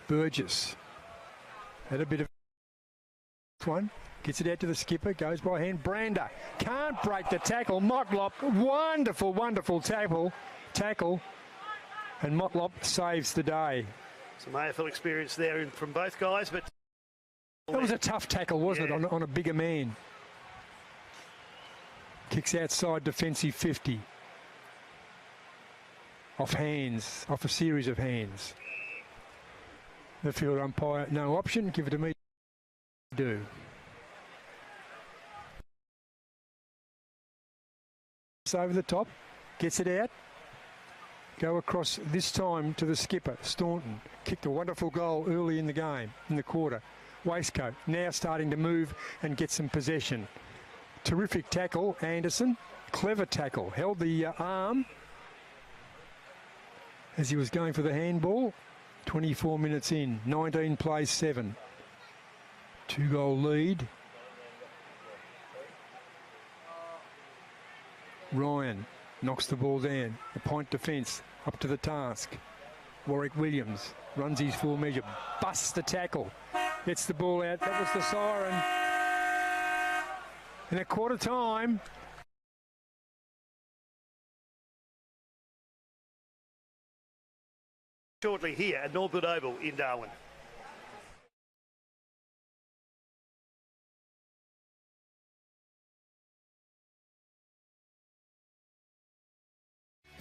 Burgess. Had a bit of one. Gets it out to the skipper. Goes by hand. Brander. Can't break the tackle. Motlop. Wonderful, wonderful tackle. And Motlop saves the day. Some AFL experience there from both guys, but that was a tough tackle, wasn't it, on a bigger man? Kicks outside defensive 50. Off hands, off a series of hands. The field umpire, no option, give it to me. Do. It's over the top, gets it out. Go across this time to the skipper, Staunton. Kicked a wonderful goal early in the game, in the quarter. Waistcoat now starting to move and get some possession. Terrific tackle, Anderson. Clever tackle. Held the arm as he was going for the handball. 24 minutes in, 19 plays 7. 2-goal lead. Ryan knocks the ball down. The point defence up to the task. Warwick Williams runs his full measure, busts the tackle, gets the ball out. That was the siren. And at quarter time, shortly here at Norbuilt Oval in Darwin.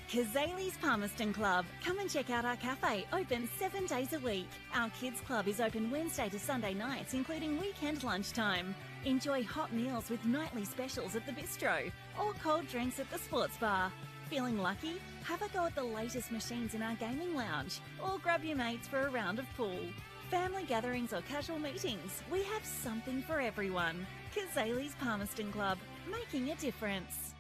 Kazali's Palmerston Club. Come and check out our cafe, open 7 days a week. Our kids club is open Wednesday to Sunday nights, including weekend lunchtime. Enjoy hot meals with nightly specials at the bistro or cold drinks at the sports bar. Feeling lucky? Have a go at the latest machines in our gaming lounge or grab your mates for a round of pool. Family gatherings or casual meetings, we have something for everyone. Kazali's Palmerston Club, making a difference.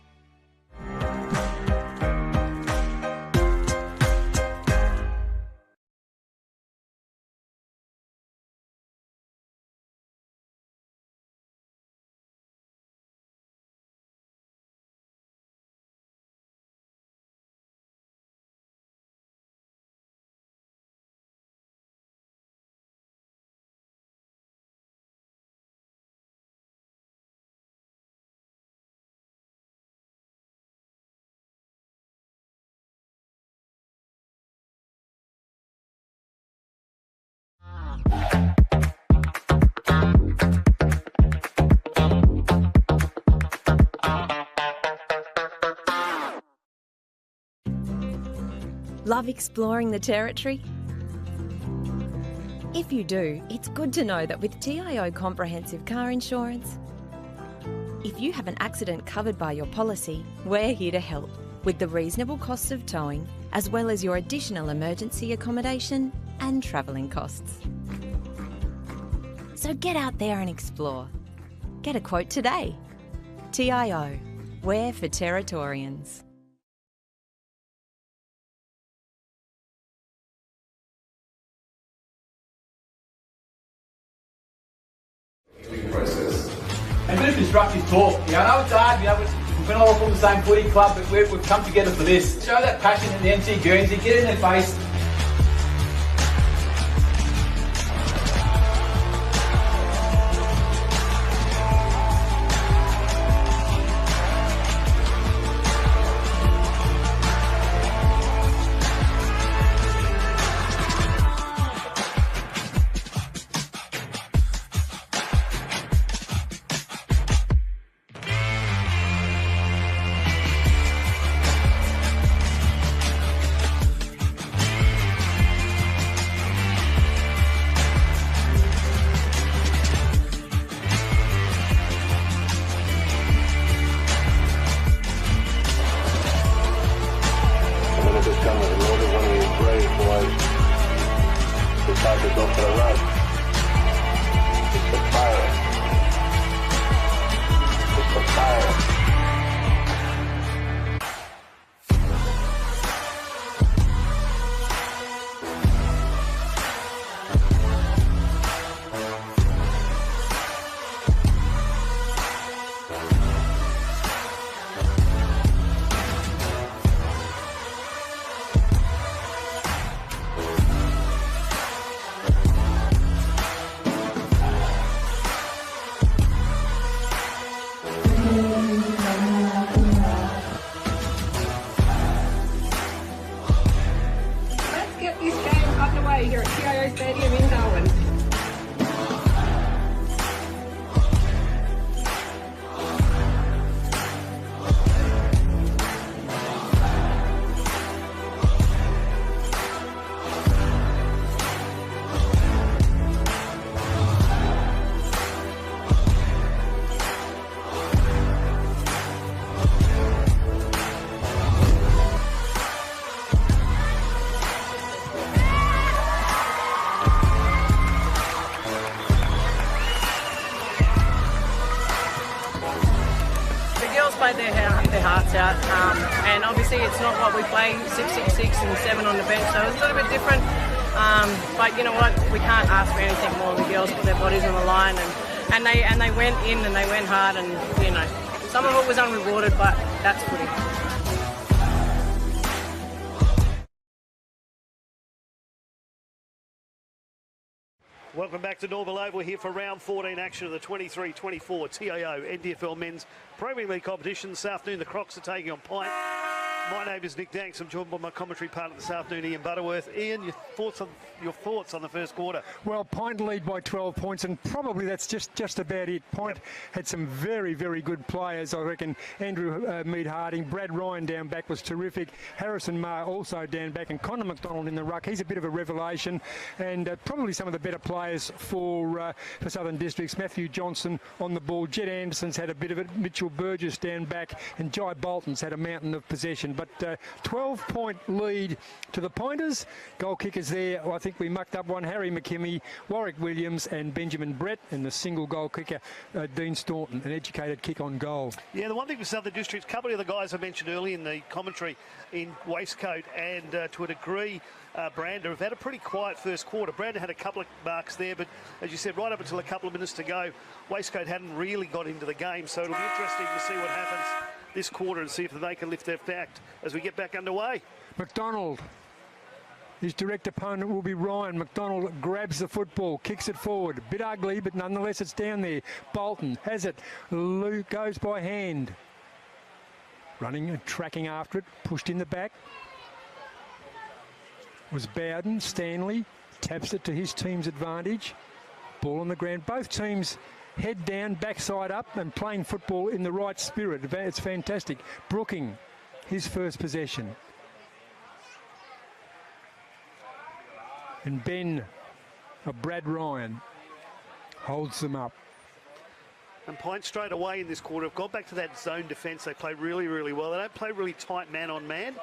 Love exploring the territory? If you do, it's good to know that with TIO Comprehensive Car Insurance, if you have an accident covered by your policy, we're here to help with the reasonable costs of towing, as well as your additional emergency accommodation and travelling costs. So get out there and explore. Get a quote today. TIO, we're for Territorians. Process. And a bit of constructive talk. You know, I know it's hard, you know, we've been all from the same footy club, but we've come together for this. Show that passion in the MC Guernsey, get in their face. get this game underway here at TIO Stadium in Darwin. Played their hearts out, and obviously it's not what we play 6-6-6 and 7 on the bench, so it was a little bit different. But you know what, we can't ask for anything more. The girls put their bodies on the line, and they went in and they went hard, and you know, some of it was unrewarded, but that's footy. Welcome back to Norbuilt Oval here for round 14 action of the 23-24 TIO NTFL Men's Premier League competition. This afternoon, the Crocs are taking on PINT. My name is Nick Danks. I'm joined by my commentary partner this afternoon, Ian Butterworth. Ian, your thoughts on the first quarter? Well, PINT lead by 12 points, and probably that's just about it. PINT had some very, very good players. I reckon Andrew Mead-Harding, Brad Ryan down back was terrific. Harrison Marr also down back, and Connor McDonald in the ruck. He's a bit of a revelation, and probably some of the better players for Southern Districts. Matthew Johnson on the ball. Jed Anderson's had a bit of it. Mitchell Burgess down back, and Jai Bolton's had a mountain of possession. But 12-point lead to the Pointers. Goal kickers there, I think we mucked up one. Harry McKimmie, Warwick Williams and Benjamin Brett, and the single goal kicker, Dean Staunton, an educated kick on goal. Yeah, the one thing with Southern Districts, a couple of the guys I mentioned earlier in the commentary in Waistcoat and to a degree Brander have had a pretty quiet first quarter. Brander had a couple of marks there, but as you said, right up until a couple of minutes to go, Waistcoat hadn't really got into the game, so it'll be interesting to see what happens this quarter and see if they can lift their act as we get back underway. McDonald, his direct opponent will be Ryan. McDonald grabs the football, kicks it forward. A bit ugly, but nonetheless it's down there. Bolton has it. Luke goes by hand. Running and tracking after it, pushed in the back. Was Bowden. Stanley taps it to his team's advantage. Ball on the ground. Both teams head down, backside up, and playing football in the right spirit. It's fantastic. Brooking, his first possession. And Ben, Brad Ryan, holds them up. And PINT straight away in this quarter have gone back to that zone defence. They play really, really well. They don't play really tight man on man,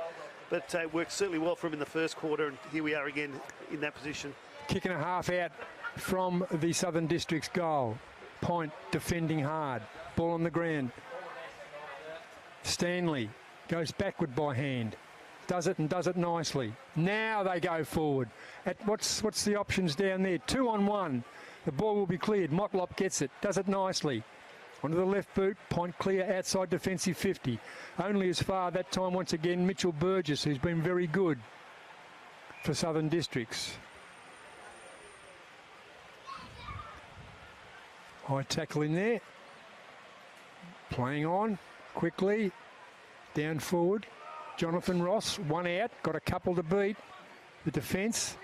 but it worked certainly well for them in the first quarter, and here we are again in that position. Kick and a half out from the Southern Districts goal. PINT defending hard. Ball on the ground. Stanley goes backward by hand. Does it and does it nicely. Now they go forward. What's the options down there? 2-on-1. The ball will be cleared. Motlop gets it. Does it nicely. Onto the left boot. PINT clear outside defensive 50. Only as far that time once again Mitchell Burgess, who's been very good for Southern Districts. High tackle in there. Playing on quickly. Down forward. Jonathan Ross, one out. Got a couple to beat. The defence.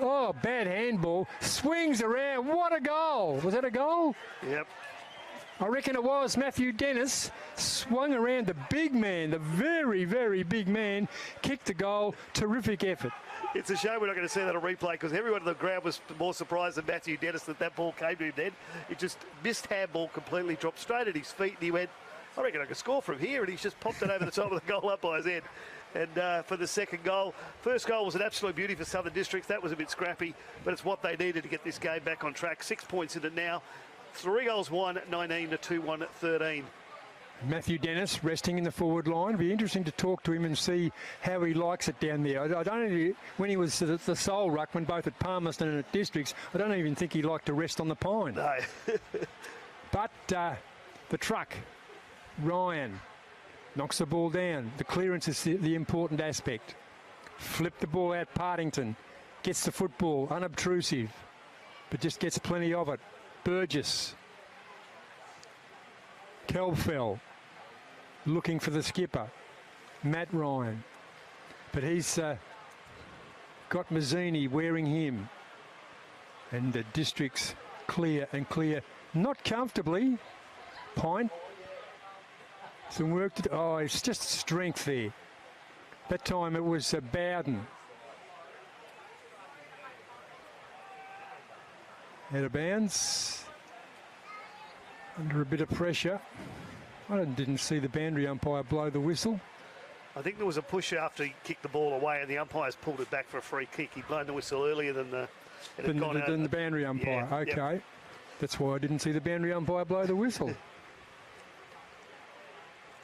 Oh, bad handball. Swings around. What a goal. Was that a goal? Yep. I reckon it was. Matthew Dennis swung around the big man, the very, very big man, kicked the goal. Terrific effort. It's a shame we're not going to see that on replay because everyone on the ground was more surprised than Matthew Dennis that ball came to him then. It just missed handball completely, dropped straight at his feet, and he went, I reckon I could score from here, and he's just popped it over the top of the goal up by his head. And for the second goal, first goal was an absolute beauty for Southern Districts. That was a bit scrappy, but it's what they needed to get this game back on track. 6 points in it now. 3 goals won, 19 to 2-1, 13. Matthew Dennis resting in the forward line. It'll be interesting to talk to him and see how he likes it down there. I don't know, when he was the sole ruckman, both at Palmerston and at Districts, I don't even think he liked to rest on the pine. No. But the truck, Ryan, knocks the ball down. The clearance is the important aspect. Flip the ball out, Partington. Gets the football, unobtrusive, but just gets plenty of it. Burgess. Kelfell looking for the skipper, Matt Ryan. But he's got Mazzini wearing him. And the District's clear and clear. Not comfortably. PINT. Some work to do. Oh, it's just strength there. That time it was Bowden. Out of bounds. Under a bit of pressure. I didn't see the boundary umpire blow the whistle. I think there was a push after he kicked the ball away and the umpires pulled it back for a free kick. He'd blown the whistle earlier than the boundary umpire. Yeah, okay. yep. That's why I didn't see the boundary umpire blow the whistle.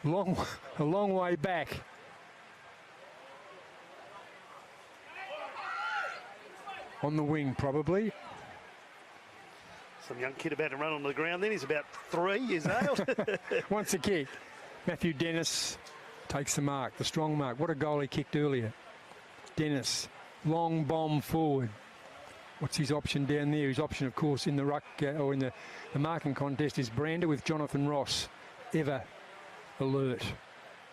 A long way back. On the wing, probably. Some young kid about to run onto the ground then. He's about 3 years old. Wants a kick. Matthew Dennis takes the mark, the strong mark. What a goal he kicked earlier. Dennis, long bomb forward. What's his option down there? His option, of course, in the ruck or in the marking contest is Brander with Jonathan Ross, ever alert.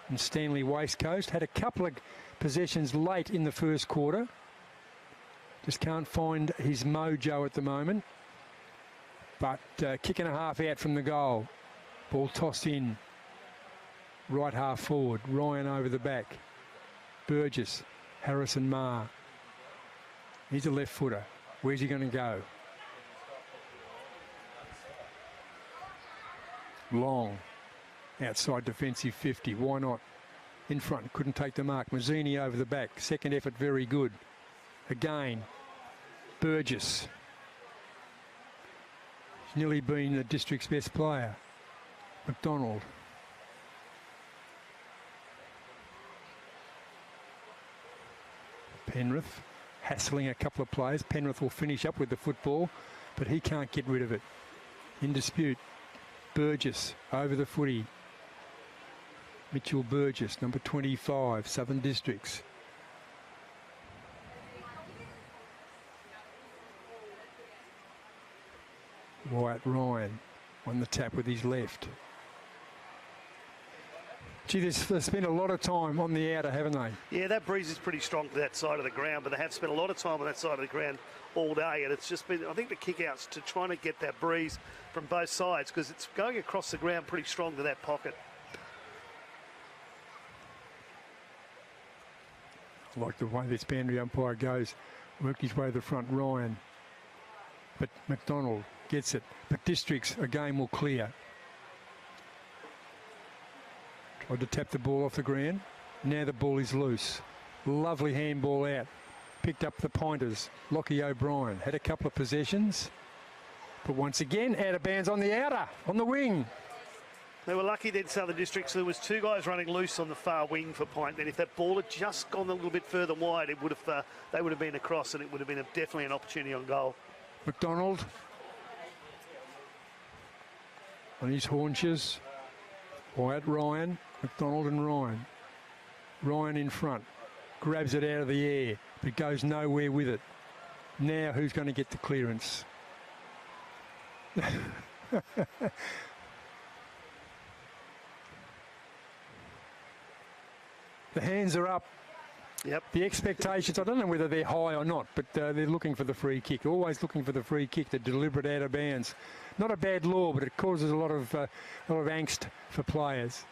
And Stanley Waistcoast had a couple of possessions late in the first quarter. Just can't find his mojo at the moment. But kick and a half out from the goal. Ball tossed in. Right half forward. Ryan over the back. Burgess. Harrison Marr. He's a left footer. Where's he going to go? Long. Outside defensive 50. Why not? In front. Couldn't take the mark. Mazzini over the back. Second effort very good. Again. Burgess. He's nearly been the District's best player. McDonald. Penrith hassling a couple of players. Penrith will finish up with the football, but he can't get rid of it. In dispute. Burgess over the footy. Mitchell Burgess, number 25, Southern Districts. Wyatt Ryan on the tap with his left. Gee, they've spent a lot of time on the outer, haven't they? Yeah, that breeze is pretty strong to that side of the ground, but they have spent a lot of time on that side of the ground all day, and it's just been, I think, the kick-outs to trying to get that breeze from both sides, because it's going across the ground pretty strong to that pocket. I like the way this boundary umpire goes. Work his way to the front, Ryan. But McDonald gets it. But Districts, a game will clear. Tried to tap the ball off the ground. Now the ball is loose. Lovely handball out. Picked up the pointers. Lockie O'Brien had a couple of possessions. But once again, out of bounds on the outer, on the wing. They were lucky then, Southern Districts. There was 2 guys running loose on the far wing for PINT. Then if that ball had just gone a little bit further wide, it would have they would have been across, and it would have been definitely an opportunity on goal. McDonald on his haunches. Wyatt Ryan, McDonald and Ryan. Ryan in front. Grabs it out of the air, but goes nowhere with it. Now who's going to get the clearance? The hands are up. Yep. The expectations, I don't know whether they're high or not, but they're looking for the free kick. Always looking for the free kick, the deliberate out of bounds. Not a bad law, but it causes a lot of angst for players.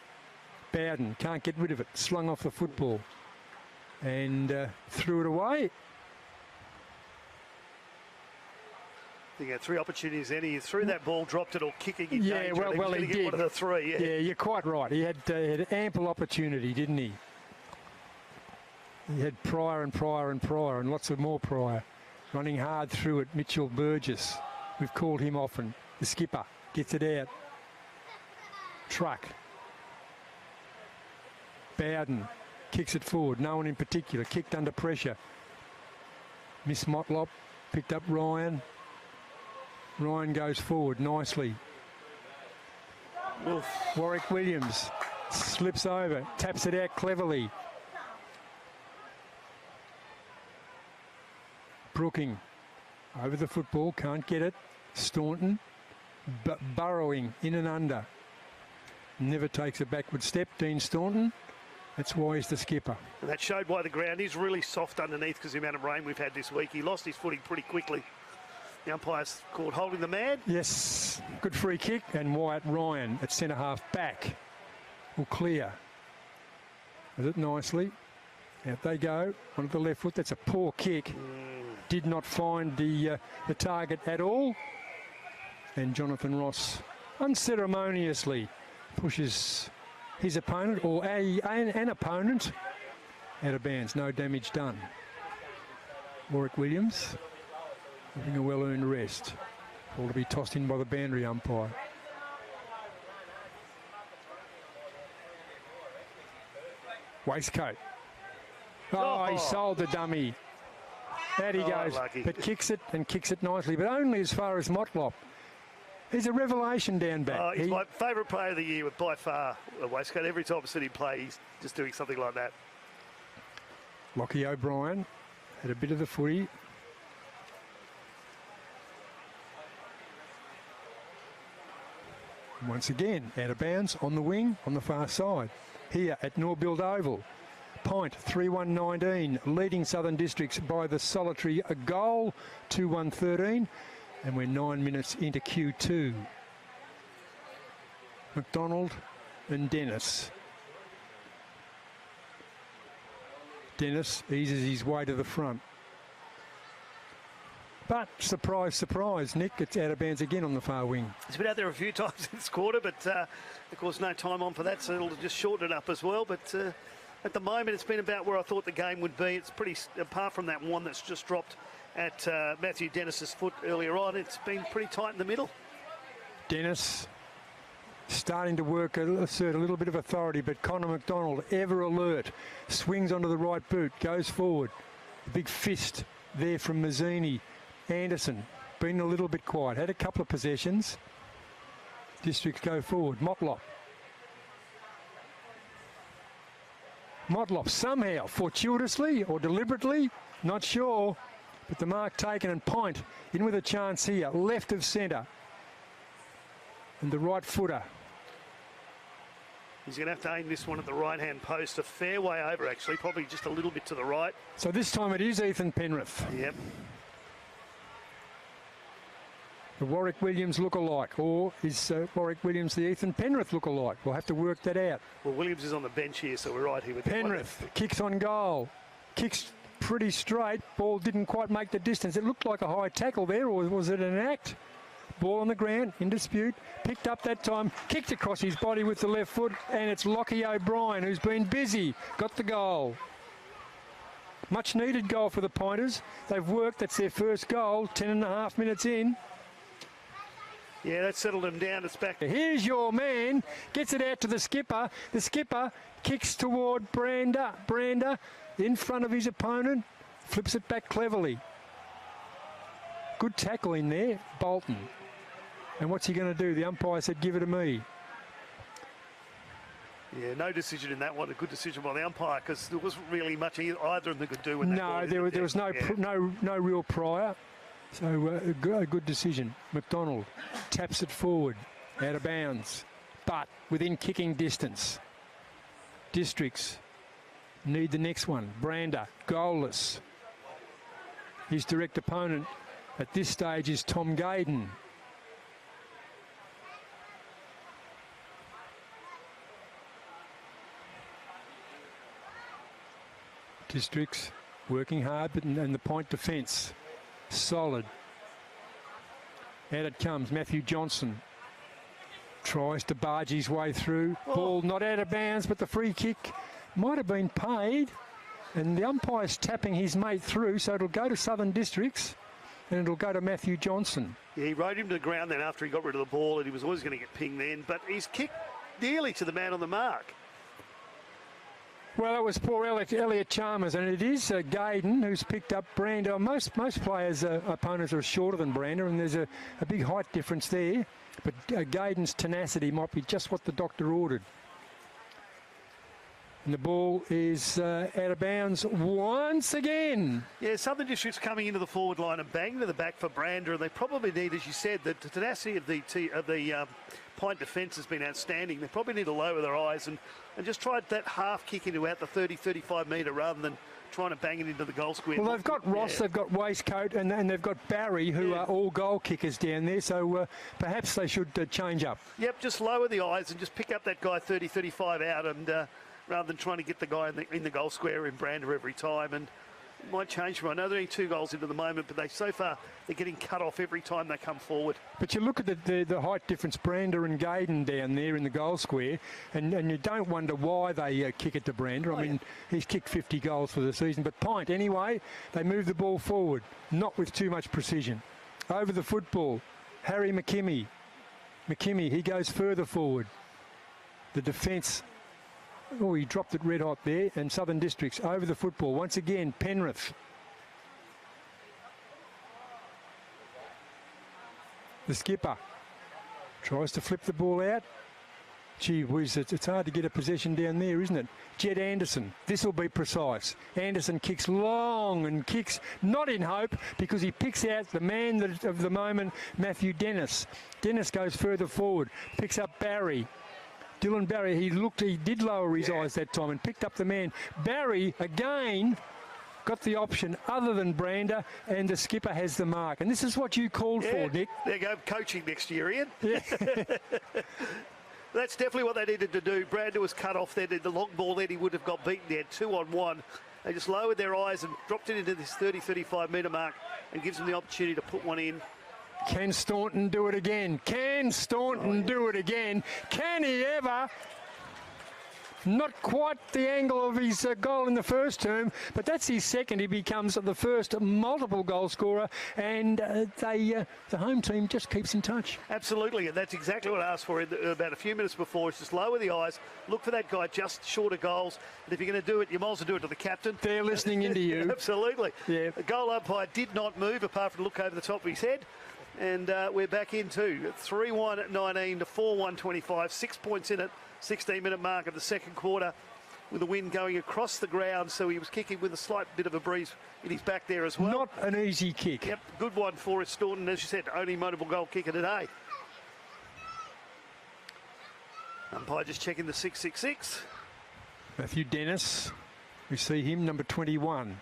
Bowden can't get rid of it. Slung off the football and threw it away. He had 3 opportunities then. He threw that ball, dropped it, or kicking in Yeah, danger. well, he did. One of the 3. Yeah, you're quite right. He had ample opportunity, didn't he? He had Pryor and lots of more Pryor. Running hard through it, Mitchell Burgess. We've called him often. The skipper gets it out. Truck. Bowden kicks it forward. No one in particular. Kicked under pressure. Miss Motlop picked up Ryan. Ryan goes forward nicely. Oof. Warwick Williams slips over, taps it out cleverly. Brooking over the football, can't get it. Staunton burrowing in and under. Never takes a backward step. Dean Staunton That's why he's the skipper. And that showed by the ground. He's really soft underneath because the amount of rain we've had this week. He lost his footing pretty quickly. The umpire's called holding the man. Yes, good free kick, and Wyatt Ryan at centre half back will clear. Does it nicely. Out they go, onto the left foot. That's a poor kick. Did not find the target at all. And Jonathan Ross unceremoniously pushes his opponent, or an opponent, out of bounds. No damage done. Warwick Williams having a well-earned rest. Ball to be tossed in by the boundary umpire. Waistcoat. Oh, he sold the dummy. Out he goes. Lucky. But kicks it, and kicks it nicely, but only as far as Motlop. He's a revelation down back. He's my favourite player of the year, by far, Waistcoat. Every time I've seen him play, he's just doing something like that. Lockie O'Brien had a bit of the footy. Once again, out of bounds, on the wing, on the far side. Here at Norbuilt Oval. PINT 3-1-19, leading Southern Districts by the solitary goal, 2-1-13. And we're 9 minutes into Q2. McDonald and Dennis. Dennis eases his way to the front. But, surprise, surprise, Nick, it's out of bounds again on the far wing. He's been out there a few times this quarter, but of course no time on for that, so it'll just shorten it up as well. But at the moment, it's been about where I thought the game would be. It's pretty, apart from that one that's just dropped at Matthew Dennis's foot earlier on, it's been pretty tight in the middle. Dennis starting to assert a little bit of authority, but Connor McDonald, ever alert, swings onto the right boot, goes forward. A big fist there from Mazzini. Anderson, been a little bit quiet, had a couple of possessions. Districts go forward. Motlop. Motlop somehow, fortuitously or deliberately, not sure, but the mark taken, and PINT in with a chance here, left of centre. And the right footer. He's going to have to aim this one at the right-hand post, a fair way over actually, probably just a little bit to the right. So this time it is Ethan Penrith. Yep. The Warwick Williams look-alike, or is Warwick Williams the Ethan Penrith look-alike? We'll have to work that out. Well, Williams is on the bench here, so we're right here with Penrith kicks on goal, kicks pretty straight. Ball didn't quite make the distance. It looked like a high tackle there, or was it an act? Ball on the ground, in dispute. Picked up that time, kicked across his body with the left foot, and it's Lockie O'Brien who's been busy. Got the goal. Much needed goal for the Pointers. They've worked. That's their first goal. 10.5 minutes in. Yeah, that settled him down. It's back. Here's your man. Gets it out to the skipper. The skipper kicks toward Brander. Brander in front of his opponent. Flips it back cleverly. Good tackle in there. Bolton. And what's he going to do? The umpire said, give it to me. Yeah, no decision in that one. A good decision by the umpire, because there wasn't really much either of them could do with that. No, there was no real prior. So a good decision. McDonald taps it forward, out of bounds, but within kicking distance. Districts need the next one. Brander, goalless. His direct opponent at this stage is Tom Gayden. Districts working hard, but and the point defence. Solid. Out it comes. Matthew Johnson tries to barge his way through. Ball not out of bounds, but the free kick might have been paid. And the umpire's tapping his mate through, so it'll go to Southern Districts and it'll go to Matthew Johnson. Yeah, he rode him to the ground then after he got rid of the ball, and he was always going to get pinged then, but he's kicked nearly to the man on the mark. Well, it was poor Elliot Chalmers, and it is Gayden who's picked up Brander. Most players' opponents are shorter than Brander, and there's a big height difference there. But Gayden's tenacity might be just what the doctor ordered. And the ball is out of bounds once again. Yeah, Southern District's coming into the forward line and bang to the back for Brander, and they probably need, as you said, the tenacity of the PINT defence has been outstanding. They probably need to lower their eyes and just try that half kick into out the 30-35 metre rather than trying to bang it into the goal square. Well, they've got Ross, they've got Waistcoat, and they've got Barry, who are all goal kickers down there, so perhaps they should change up. Yep, just lower the eyes and just pick up that guy 30-35 out, and rather than trying to get the guy in the goal square in Brander every time. And it might change from, I know they're only 2 goals into the moment, but so far they're getting cut off every time they come forward. But you look at the height difference, Brander and Gaydon down there in the goal square, and you don't wonder why they kick it to Brander. I mean, he's kicked 50 goals for the season. But PINT, anyway, they move the ball forward, not with too much precision. Over the football, Harry McKimmie. McKimmie, he goes further forward. The defence, oh, he dropped it red hot there. And Southern Districts over the football. Once again, Penrith. The skipper tries to flip the ball out. Gee whiz, it's hard to get a possession down there, isn't it? Jed Anderson, this will be precise. Anderson kicks long and kicks not in hope because he picks out the man of the moment, Matthew Dennis. Dennis goes further forward, picks up Barry. Dylan Barry, he did lower his eyes that time and picked up the man. Barry, again, got the option other than Brander, and the skipper has the mark. And this is what you called for, Nick. There you go, coaching next year, Ian. Yeah. That's definitely what they needed to do. Brander was cut off there. The long ball then he would have got beaten there, 2-on-1. They just lowered their eyes and dropped it into this 30-35 metre mark and gives them the opportunity to put one in. Can Staunton do it again? Can Staunton do it again? Can he ever? Not quite the angle of his goal in the first term, but that's his second. He becomes the first multiple goal scorer, and the home team just keeps in touch. Absolutely, and that's exactly what I asked for about a few minutes before. It's just lower the eyes, look for that guy just short of goals, and if you're going to do it, you might as well do it to the captain. They're listening into you. Absolutely. Yeah. The goal umpire did not move apart from look over the top of his head. And we're back into 3-1-19 to 4-1-25, 6 points in it, 16-minute mark of the second quarter, with the wind going across the ground, so he was kicking with a slight bit of a breeze in his back there as well. Not an easy kick. Yep, good one for Staunton, as you said, only multiple goal kicker today. Umpire just checking the 666. Matthew Dennis, we see him, number 21.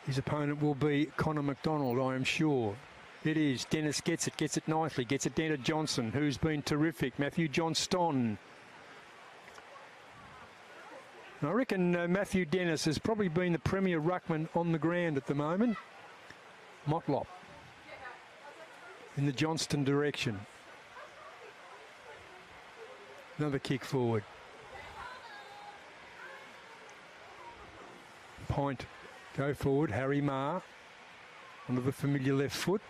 His opponent will be Connor McDonald, I am sure. It is. Dennis gets it nicely. Gets it down to Johnson, who's been terrific. Matthew Johnston. I reckon Matthew Dennis has probably been the premier ruckman on the ground at the moment. Motlop in the Johnston direction. Another kick forward. PINT go forward. Harry Marr onto the familiar left foot.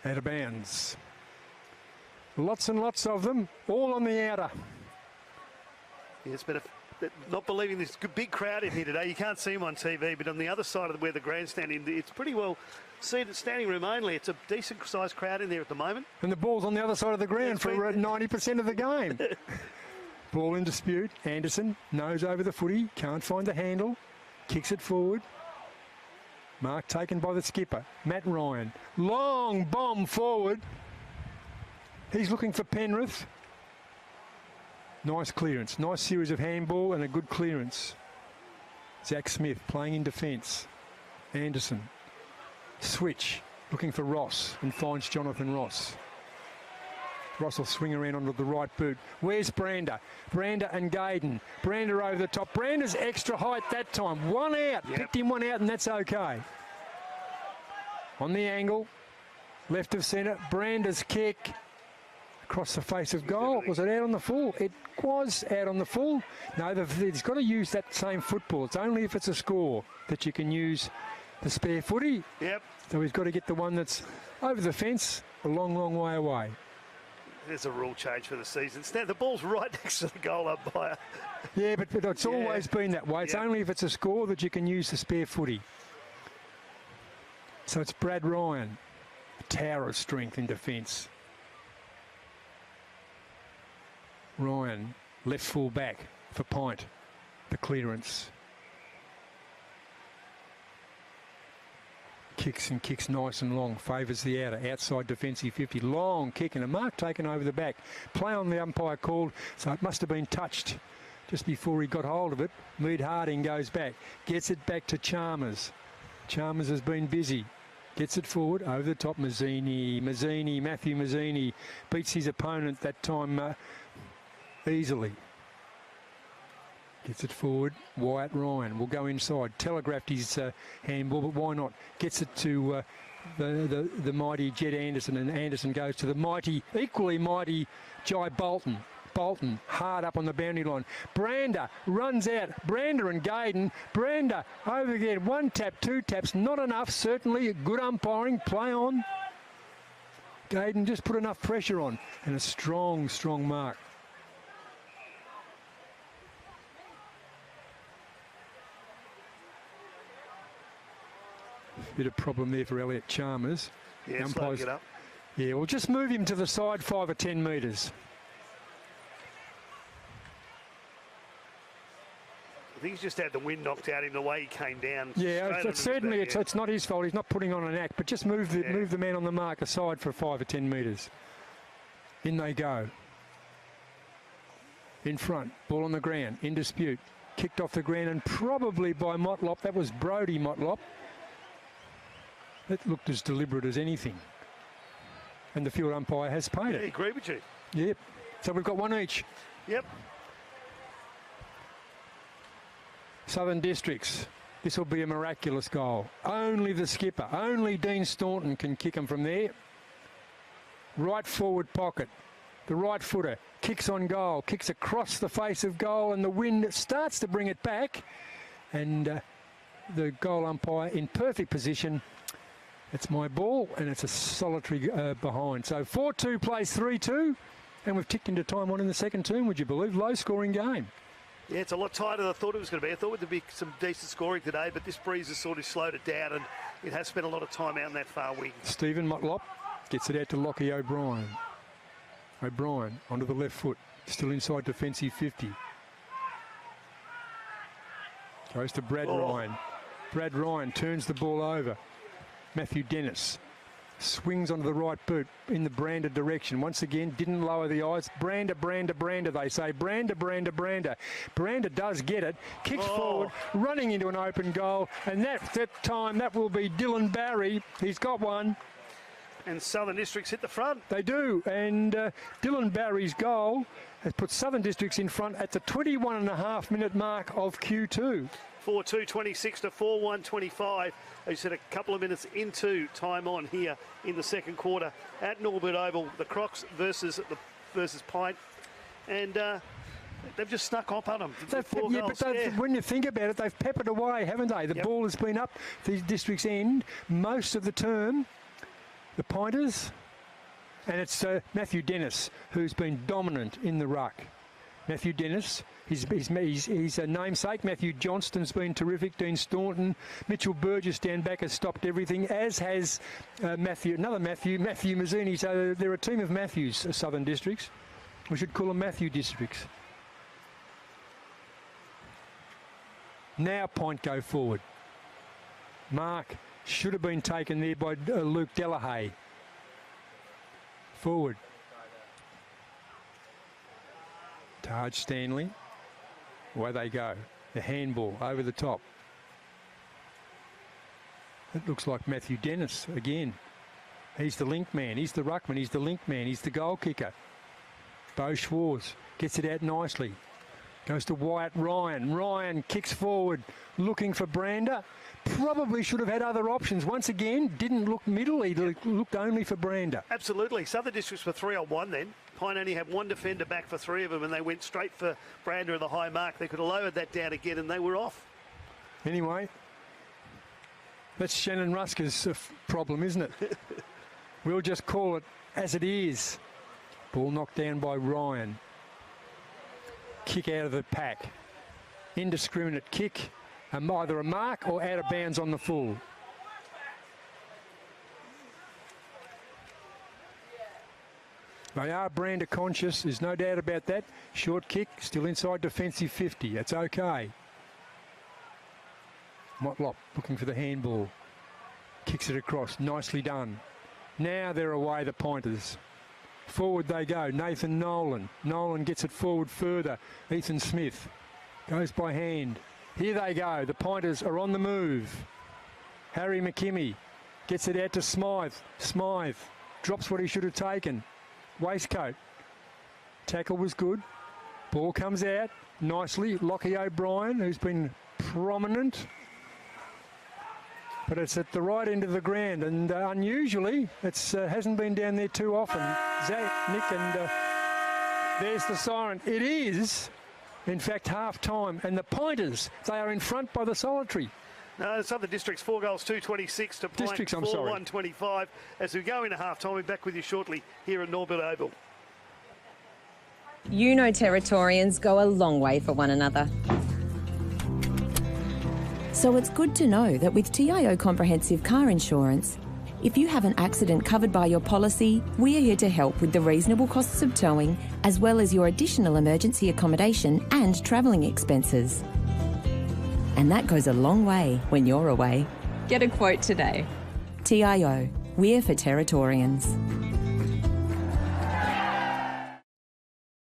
Out of bounds. Lots and lots of them, all on the outer. Yeah, it's been not believing this big crowd in here today. You can't see them on TV, but on the other side of where the grandstand is, it's pretty well seated, standing room only. It's a decent-sized crowd in there at the moment. And the ball's on the other side of the ground for 90% of the game. Ball in dispute. Anderson, nose over the footy, can't find the handle, kicks it forward. Mark taken by the skipper, Matt Ryan. Long bomb forward. He's looking for Penrith. Nice clearance. Nice series of handball and a good clearance. Zach Smith playing in defence. Anderson. Switch. Looking for Ross and finds Jonathan Ross. Ross will swing around onto the right boot. Where's Brander? Brander and Gaydon. Brander over the top. Brander's extra height that time. One out. Yep. Picked him one out, and that's okay. On the angle. Left of centre. Brander's kick. Across the face of goal. Was it out on the full? It was out on the full. No, he's got to use that same football. It's only if it's a score that you can use the spare footy. Yep. So he's got to get the one that's over the fence a long, long way away. There's a rule change for the season. Now the ball's right next to the goal umpire. Yeah, but it's always been that way. It's only if it's a score that you can use the spare footy. So it's Brad Ryan, a tower of strength in defence. Ryan Left full back for PINT. The clearance. Kicks and kicks nice and long. Favours the outer. Outside defensive 50. Long kick and a mark taken over the back. Play on the umpire called, so it must have been touched just before he got hold of it. Mead Harding goes back. Gets it back to Chalmers. Chalmers has been busy. Gets it forward, over the top, Matthew Mazzini beats his opponent that time easily. Gets it forward, Wyatt Ryan will go inside. Telegraphed his handball, but why not? Gets it to the mighty Jed Anderson, and Anderson goes to the mighty, equally mighty Jai Bolton. Bolton hard up on the boundary line. Brander runs out. Brander and Gaydon. Brander over again. 1 tap, 2 taps. Not enough, certainly. Good umpiring. Play on. Gaydon just put enough pressure on. And a strong, strong mark. Bit of problem there for Elliot Chalmers. Yeah, slowing it up. Yeah, we'll just move him to the side 5 or 10 metres. I think he's just had the wind knocked out him the way he came down. Yeah, certainly it's not his fault. He's not putting on an act, but just move the man on the mark aside for 5 or 10 metres. In they go. In front, ball on the ground, in dispute. Kicked off the ground and probably by Motlop. That was Brodie Motlop. That looked as deliberate as anything. And the field umpire has paid it. I agree with you. Yep. So we've got 1 each. Yep. Southern Districts. This will be a miraculous goal. Only the skipper, only Dean Staunton can kick him from there. Right forward pocket. The right footer kicks on goal, kicks across the face of goal, and the wind starts to bring it back. And the goal umpire in perfect position. It's my ball, and it's a solitary behind. So 4-2 plays 3-2, and we've ticked into time 1 in the second term, would you believe? Low-scoring game. Yeah, it's a lot tighter than I thought it was going to be. I thought there'd be some decent scoring today, but this breeze has sort of slowed it down, and it has spent a lot of time out in that far wing. Stephen Motlop gets it out to Lockie O'Brien. O'Brien onto the left foot, still inside defensive 50. Goes to Brad Ryan. Brad Ryan turns the ball over. Matthew Dennis swings onto the right boot in the Brander direction. Once again, didn't lower the eyes. Brander, they say. Brander. Brander does get it. Kicks forward, running into an open goal. And that time, that will be Dylan Barry. He's got one. And Southern Districts hit the front. They do. And Dylan Barry's goal has put Southern Districts in front at the 21.5-minute mark of Q2. 4-2, 26 to 4-1, 25. As you said, a couple of minutes into time on here in the second quarter at Norbuilt Oval. The Crocs versus PINT. And they've just snuck up on them. When you think about it, they've peppered away, haven't they? The ball has been up the district's end most of the term. The Pinters. And it's Matthew Dennis who's been dominant in the ruck. Matthew Dennis, his namesake, Matthew Johnston's been terrific. Dean Staunton, Mitchell Burgess down back has stopped everything, as has Matthew Mazzini. So they're a team of Matthews, Southern Districts. We should call them Matthew Districts. Now PINT go forward. Mark should have been taken there by Luke Delahaye. Forward. Taj Stanley. Away they go. The handball over the top. It looks like Matthew Dennis again. He's the link man. He's the ruckman. He's the link man. He's the goal kicker. Bo Schwartz gets it out nicely. Goes to Wyatt Ryan. Ryan kicks forward, looking for Brander. Probably should have had other options. Once again, didn't look middle. He looked only for Brander. Absolutely. Southern Districts were 3-on-1 then. PINT only had one defender back for 3 of them, and they went straight for Brander at the high mark. They could have lowered that down again, and they were off. Anyway, that's Shannon Rusker's problem, isn't it? We'll just call it as it is. Ball knocked down by Ryan. Kick out of the pack. Indiscriminate kick. Either a mark or out of bounds on the full. They are brander conscious, there's no doubt about that. Short kick, still inside defensive 50, that's okay. Motlop looking for the handball. Kicks it across, nicely done. Now they're away, the Pointers. Forward they go, Nathan Nolan. Nolan gets it forward further. Ethan Smith goes by hand. Here they go, the Pointers are on the move. Harry McKimmie gets it out to Smythe. Smythe drops what he should have taken. Waistcoat. Tackle was good. Ball comes out nicely. Lockie O'Brien, who's been prominent. But it's at the right end of the ground, and unusually, it hasn't been down there too often. Zach, Nick, and there's the siren. It is, in fact, half-time, and the Pointers, they are in front by the solitary. No, it's other districts, 4 goals, 226 to Point, 4-125. As we go into half-time, we'll be back with you shortly here at Norbuilt Oval. You know Territorians go a long way for one another. So it's good to know that with TIO Comprehensive Car Insurance, if you have an accident covered by your policy, we are here to help with the reasonable costs of towing, as well as your additional emergency accommodation and travelling expenses. And that goes a long way when you're away. Get a quote today. TIO, we're for Territorians.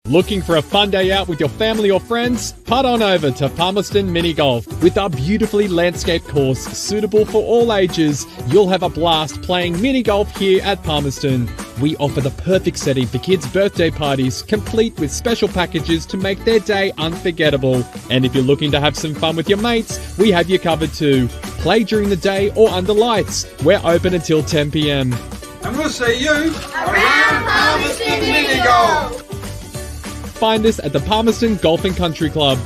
Looking for a fun day out with your family or friends? Putt on over to Palmerston Mini Golf. With our beautifully landscaped course suitable for all ages, you'll have a blast playing mini golf here at Palmerston. We offer the perfect setting for kids' birthday parties, complete with special packages to make their day unforgettable. And if you're looking to have some fun with your mates, we have you covered too. Play during the day or under lights. We're open until 10 p.m. And we'll see you around Palmerston Mini Golf. Find us at the Palmerston Golf and Country Club.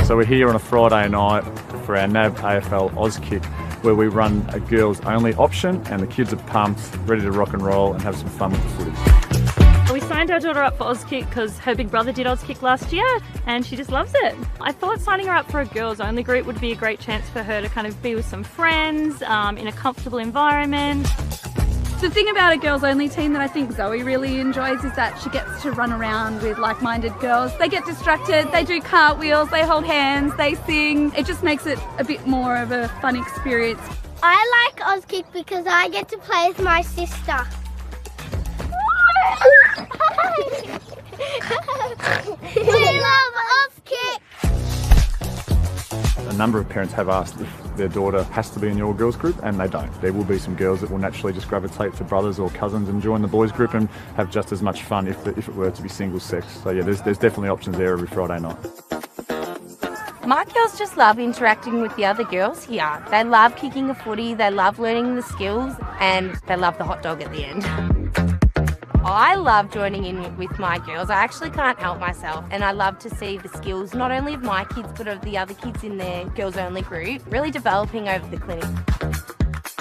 So we're here on a Friday night for our NAB AFL Auskick, where we run a girls only option and the kids are pumped, ready to rock and roll and have some fun with the footy. We signed our daughter up for Auskick because her big brother did Auskick last year and she just loves it. I thought signing her up for a girls only group would be a great chance for her to kind of be with some friends in a comfortable environment. The thing about a girls only team that I think Zoe really enjoys is that she gets to run around with like-minded girls. They get distracted, they do cartwheels, they hold hands, they sing. It just makes it a bit more of a fun experience. I like Auskick because I get to play with my sister. We love Auskick! A number of parents have asked if their daughter has to be in your girls group, and they don't. There will be some girls that will naturally just gravitate to brothers or cousins and join the boys group and have just as much fun if it were to be single sex. So yeah, there's definitely options there every Friday night. My girls just love interacting with the other girls here. They love kicking a footy, they love learning the skills, and they love the hot dog at the end. I love joining in with my girls. I actually can't help myself, and I love to see the skills not only of my kids but of the other kids in their girls only group really developing over the clinic.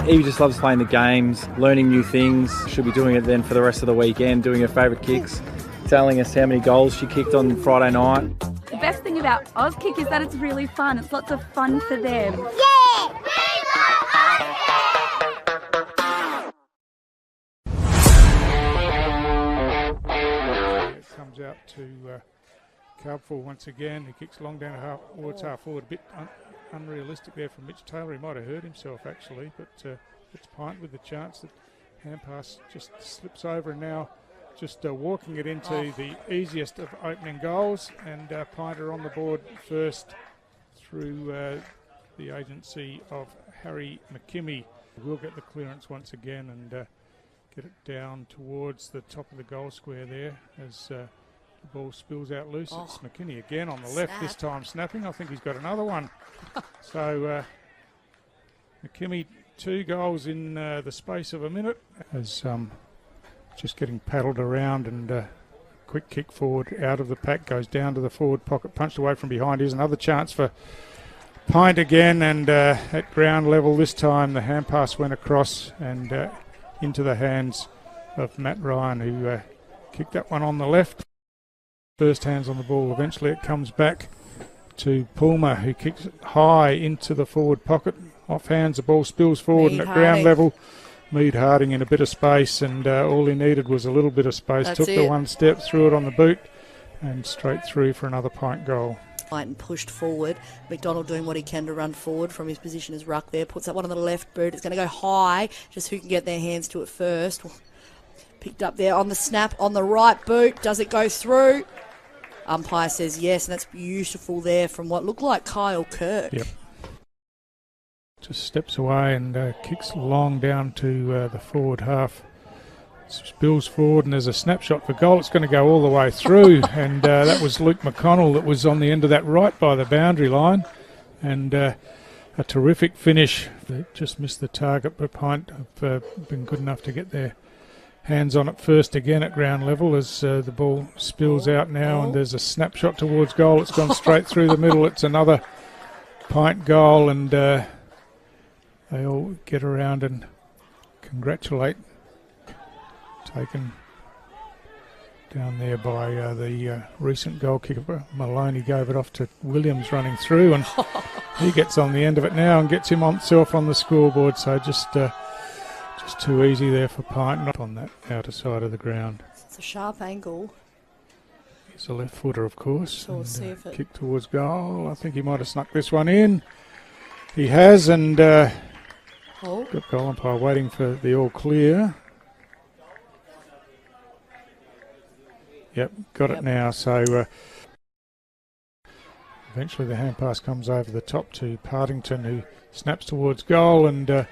Evie just loves playing the games, learning new things. She'll be doing it then for the rest of the weekend, doing her favourite kicks, telling us how many goals she kicked on Friday night. The best thing about Auskick is that it's really fun. It's lots of fun for them. Yeah! Comes out to Carbful once again. He kicks long down towards half forward. A bit unrealistic there from Mitch Taylor. He might have hurt himself actually, but it's Pint with the chance that hand pass just slips over, and now just walking it into the easiest of opening goals, and Pint are on the board first through the agency of Harry McKimmie. We'll get the clearance once again and get it down towards the top of the goal square there as the ball spills out loose. It's McKinney again on the left, this time snapping. I think he's got another one. So McKimmie 2 goals in the space of a minute as just getting paddled around, and quick kick forward out of the pack, goes down to the forward pocket, punched away from behind. Here's another chance for Pint again, and at ground level this time the hand pass went across, and into the hands of Matt Ryan, who kicked that one on the left. First hands on the ball. Eventually it comes back to Palmer, who kicks it high into the forward pocket. Off hands, the ball spills forward, and at ground level, Mead Harding in a bit of space, and all he needed was a little bit of space. That's Took it. the one step, threw it on the boot, and straight through for another pint goal. And pushed forward. McDonald doing what he can to run forward from his position as ruck there. Puts that one on the left boot. It's going to go high. Just who can get their hands to it first. Picked up there on the snap on the right boot. Does it go through? Umpire says yes, and that's beautiful there from what looked like Kyle Kirk. Yep. Just steps away and kicks long down to the forward half. Spills forward, and there's a snapshot for goal. It's going to go all the way through, and that was Luke McConnell that was on the end of that right by the boundary line, and a terrific finish. They just missed the target, but Pint have been good enough to get their hands on it first again at ground level as the ball spills out now, and there's a snapshot towards goal. It's gone straight through the middle. It's another Pint goal, and they all get around and congratulate. Taken down there by the recent goal kicker. Maloney gave it off to Williams running through, and he gets on the end of it now and gets himself on the scoreboard. So just too easy there for Pint, not on that outer side of the ground. It's a sharp angle. He's a left footer, of course. So we'll see if it... Kick towards goal. I think he might have snuck this one in. He has, and got goal umpire waiting for the all clear. Yep, got it now. So eventually the hand pass comes over the top to Partington, who snaps towards goal and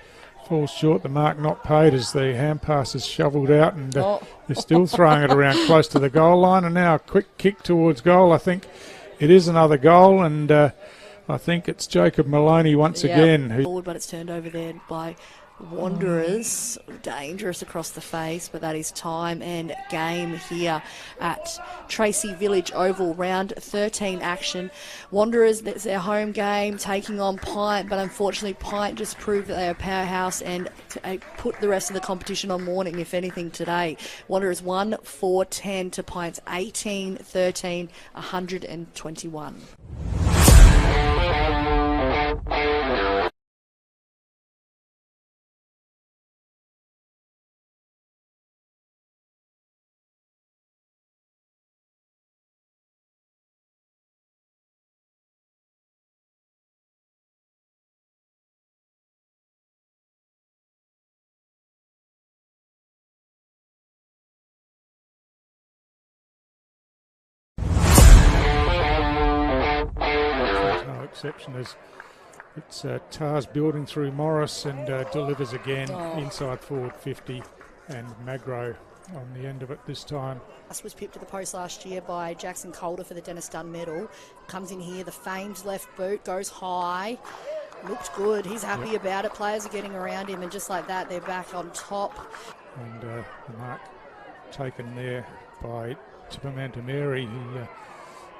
falls short. The mark not paid as the hand pass is shovelled out, and they're still throwing it around close to the goal line. And now a quick kick towards goal. I think it is another goal, and I think it's Jacob Maloney once again. Forward, but it's turned over there by Wanderers. Dangerous across the face, but that is time and game here at Tracy Village Oval. Round 13 action. Wanderers, that's their home game, taking on Pint, but unfortunately Pint just proved that they're a powerhouse and put the rest of the competition on warning, if anything, today. Wanderers 1-4-10 to Pint's 18-13, 121. Exception as it's Tars building through Morris and delivers again inside forward 50, and Magro on the end of it this time. This was pipped to the post last year by Jackson Calder for the Dennis Dunn medal. Comes in here, the famed left boot goes high. Looked good. He's happy about it. Players are getting around him, and just like that, they're back on top. And the mark taken there by Tippermantameri, who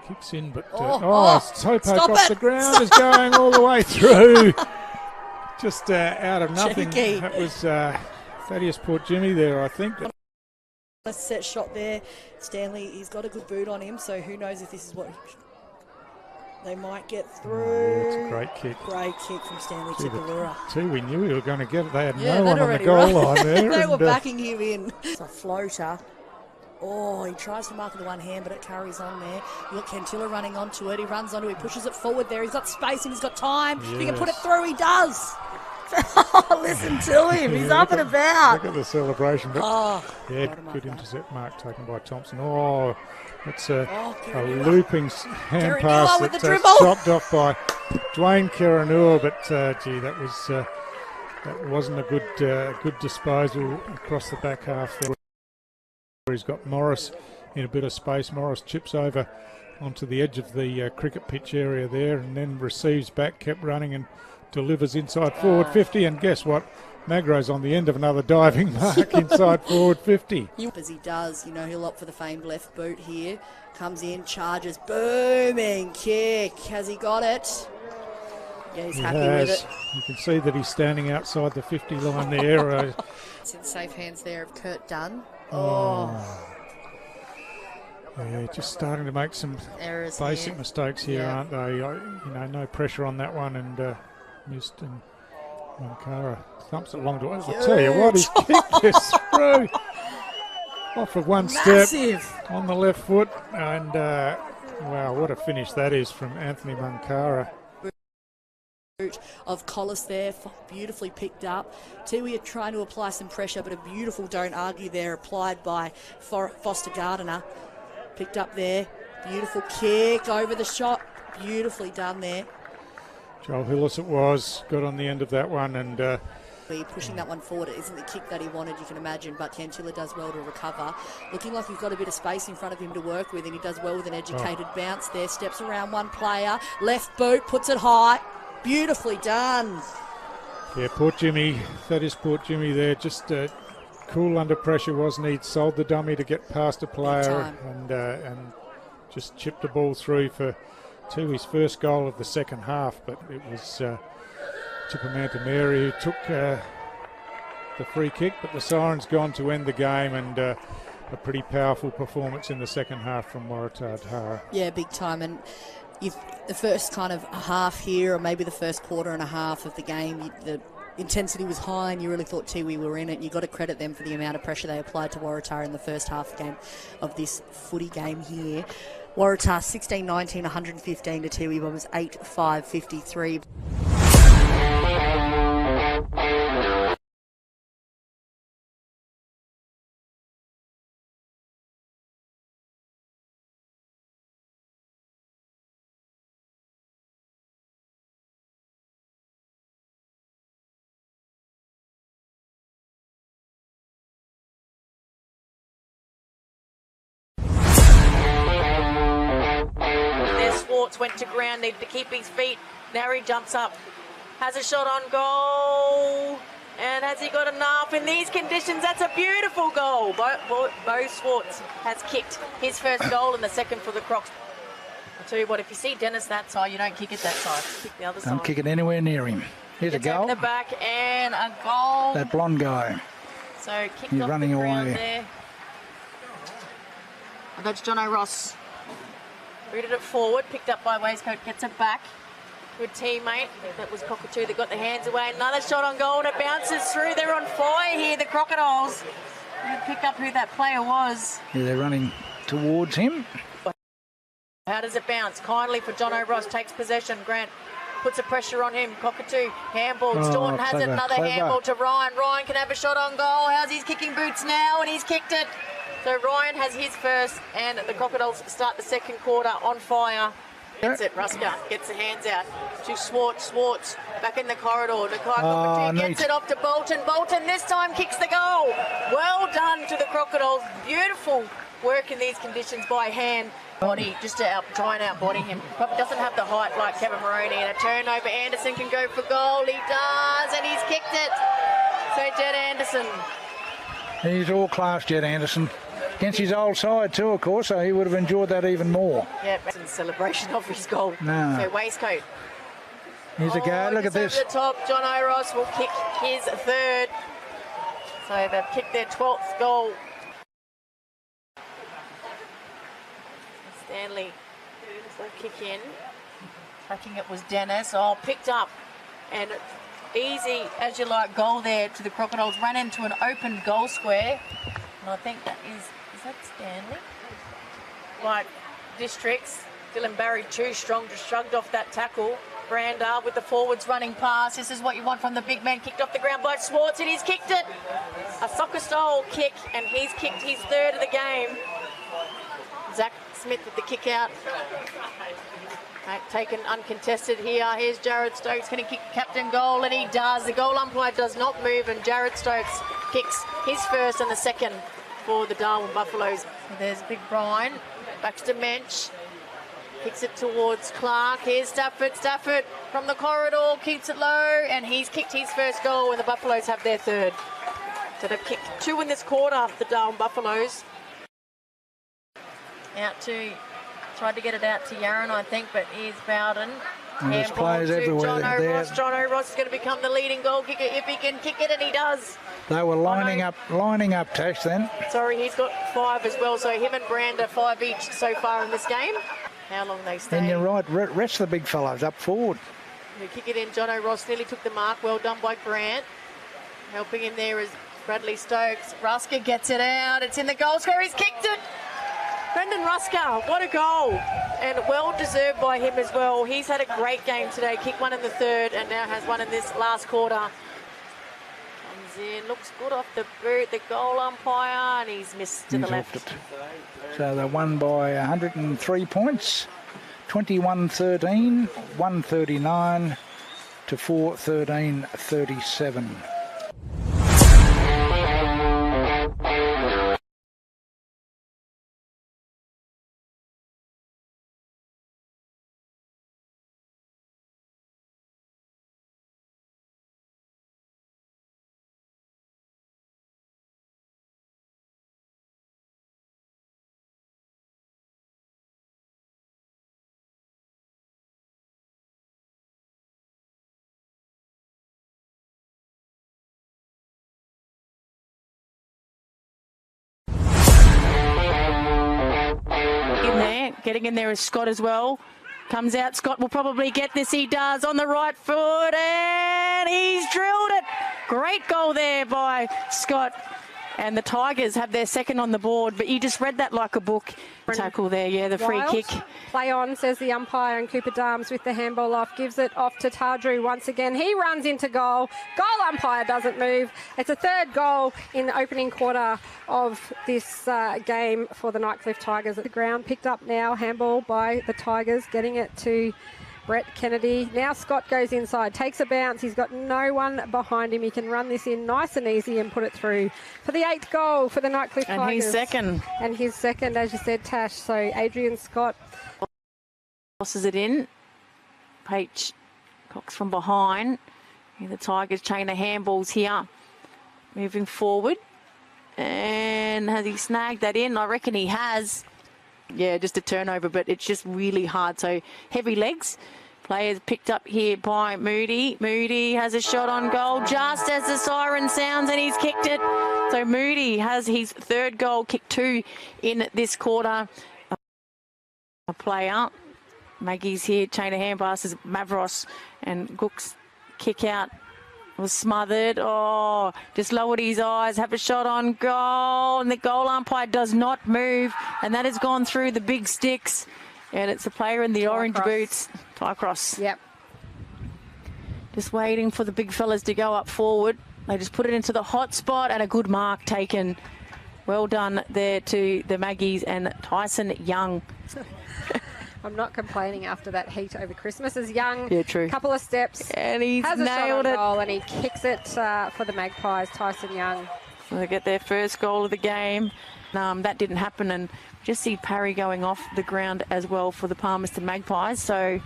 kicks in, but Topo off the ground is going all the way through. Just out of nothing. Cheeky. That was Thaddeus Port Jimmy there, I think. A set shot there. Stanley, he's got a good boot on him, so who knows if this is what they might get through. It's a great kick. Great kick from Stanley Tipalura. We knew we were going to get it. They had no one on the goal line there. They were backing him in. It's a floater. Oh, he tries to mark it with one hand, but it carries on there. You got Kentilla running onto it. He runs onto it. He pushes it forward there. He's got space and he's got time. Yes. He can put it through. He does. Listen to him. He's up and about. Look at the celebration. But good intercept mark taken by Thompson. Oh, it's a looping hand pass that's chopped off by Dwayne Karanua. But, gee, that wasn't a good disposal across the back half there. He's got Morris in a bit of space. Morris chips over onto the edge of the cricket pitch area there, and then receives back, kept running and delivers inside forward 50. And guess what? Magro's on the end of another diving mark inside forward 50. As he does, he'll opt for the famed left boot here. Comes in, charges, booming kick. Has he got it? Yeah, he's He happy has. with it. You can see that he's standing outside the 50 line there. It's in safe hands there of Kurt Dunn. Yeah, just starting to make some Errors basic here. mistakes here, Yeah. aren't they? No pressure on that one, and missed, and Mankara thumps it long to it. I'll tell you what, he's kicked this through. Off of one Massive. step on the left foot, and wow, what a finish that is from Anthony Mankara. Of Collis there, beautifully picked up. Tiwi are trying to apply some pressure, but a beautiful don't argue there applied by Foster Gardiner. Picked up there, beautiful kick over the shot, beautifully done there. Joel Hillis it was, got on the end of that one, and pushing that one forward. It isn't the kick that he wanted, you can imagine, but Cantilla does well to recover. Looking like he's got a bit of space in front of him to work with, and he does well with an educated bounce there. Steps around one player, left boot, puts it high. Beautifully done. yeah, poor Jimmy. That is poor Jimmy there. Just cool under pressure, wasn't he? Sold the dummy to get past a player, and just chipped the ball through for Tui's first goal of the second half. But it was Chipamanta Mary who took the free kick, but the siren's gone to end the game, and a pretty powerful performance in the second half from Waratah Tara. Yeah, big time. And the first kind of half here, or maybe the first quarter and a half of the game, the intensity was high, and you really thought Tiwi were in it. You got to credit them for the amount of pressure they applied to Waratah in the first half game of this footy game here. Waratah 16-19, 115 to Tiwi Bombers 8-5-53. Swartz went to ground, needed to keep his feet. Now he jumps up, has a shot on goal, and has he got enough in these conditions? That's a beautiful goal. Bo Swartz has kicked his first goal and the second for the Crocs. I'll tell you what, if you see Dennis that side, you don't kick it that side. Kick the other side. Don't kick it anywhere near him. Here's a goal. In the back and a goal. That blonde guy. So kicked He's off running the ground away. there. And that's Jono Ross. Rooted it forward, picked up by Waistcoat, gets it back. Good teammate. I think that was Cockatoo that got the hands away. Another shot on goal and it bounces through. They're on fire here, the Crocodiles. You pick up who that player was. Yeah, they're running towards him. How does it bounce? Kindly for Jono Ross, takes possession. Grant puts a pressure on him. Cockatoo, handball. Staunton has it. Another handball to Ryan. Ryan can have a shot on goal. How's his kicking boots now? And he's kicked it. So Ryan has his first, and the Crocodiles start the second quarter on fire. That's it. Ruska gets the hands out to Swartz. Swartz back in the corridor. Nakai gets it off to Bolton. Bolton this time kicks the goal. Well done to the Crocodiles. Beautiful work in these conditions by hand. Body just to try and outbody him. Probably doesn't have the height like Kevin Moroney. And a turnover. Anderson can go for goal. He does, and he's kicked it. So Jed Anderson. He's all class, Jed Anderson. Against his old side too, of course, so he would have enjoyed that even more. Yeah, in celebration of his goal. No. So Waistcoat. Here's a go, look at this. Over the top, John O'Ross will kick his third. So they've kicked their 12th goal. Stanley will kick in. Tracking it was Dennis. Oh, picked up. And easy, as you like, goal there to the Crocodiles. Ran into an open goal square. And I think that is that Stanley? Like Districts, Dylan Barry too strong, just shrugged off that tackle. Brander with the forwards running past. This is what you want from the big man. Kicked off the ground by Swartz, and he's kicked it. A soccer style kick, and he's kicked his third of the game. Zach Smith with the kick out. Taken uncontested here. Here's Jared Stokes going to kick captain goal, and he does. The goal umpire does not move, and Jared Stokes kicks his first and the second for the Darwin Buffaloes. There's Big Brian. Baxter Mensch kicks it towards Clark. Here's Stafford. Stafford from the corridor keeps it low, and he's kicked his first goal, and the Buffaloes have their third. So they've kicked two in this quarter, the Darwin Buffaloes. Out to... Tried to get it out to Yaron, I think, but here's Bowden. And there's Handball players to everywhere Jono there. Ross. Jono Ross is going to become the leading goal kicker if he can kick it, and he does. They were lining up, Tash, then. Sorry, he's got 5 as well, so him and Brand are 5 each so far in this game. How long they stay. And you're right, rest of the big fellows up forward. Who kick it in. Jono Ross nearly took the mark. Well done by Grant. Helping him there is Bradley Stokes. Rusker gets it out. It's in the goal square. He's kicked it. Brendan Rusker, what a goal. And well deserved by him as well. He's had a great game today. Kicked one in the third and now has one in this last quarter. Comes in, looks good off the boot. The goal umpire, and he's missed to the left. Off it. So they won by 103 points. 21-13, 139 to 4-13-37. Getting in there is Scott as well. Comes out. Scott will probably get this. He does on the right foot, and he's drilled it. Great goal there by Scott. And the Tigers have their second on the board, but you just read that like a book. Tackle there, yeah, the free kick. Play on, says the umpire, and Cooper Darms with the handball off, gives it off to Tardrew once again. He runs into goal. Goal umpire doesn't move. It's a third goal in the opening quarter of this game for the Nightcliff Tigers. At the ground, picked up now, handball by the Tigers, getting it to Brett Kennedy. Now Scott goes inside, takes a bounce. He's got no one behind him. He can run this in nice and easy and put it through for the 8th goal for the Nightcliff Tigers. And his second. And his second, as you said, Tash. So Adrian Scott tosses it in. Paige Cox from behind. The Tigers chain of handballs here. Moving forward. And has he snagged that in? I reckon he has. Yeah, just a turnover, but it's just really hard. So heavy legs. Players picked up here by Moody. Moody has a shot on goal just as the siren sounds, and he's kicked it. So Moody has his third goal, kicked 2 in this quarter. A player. Maggie's here, chain of hand passes, Mavros, and Gook's kick out was smothered. Oh, just lowered his eyes, have a shot on goal, and the goal umpire does not move, and that has gone through the big sticks, and it's a player in the orange boots. Tie cross. Yep. Just waiting for the big fellas to go up forward. They just put it into the hot spot, and a good mark taken. Well done there to the Maggies and Tyson Young. I'm not complaining after that heat over Christmas. As Young, yeah, true. Couple of steps, and he's has a nailed shot on it. goal, and he kicks it for the Magpies. Tyson Young. So they get their first goal of the game. That didn't happen, and just see Parry going off the ground as well for the Palmerston Magpies. So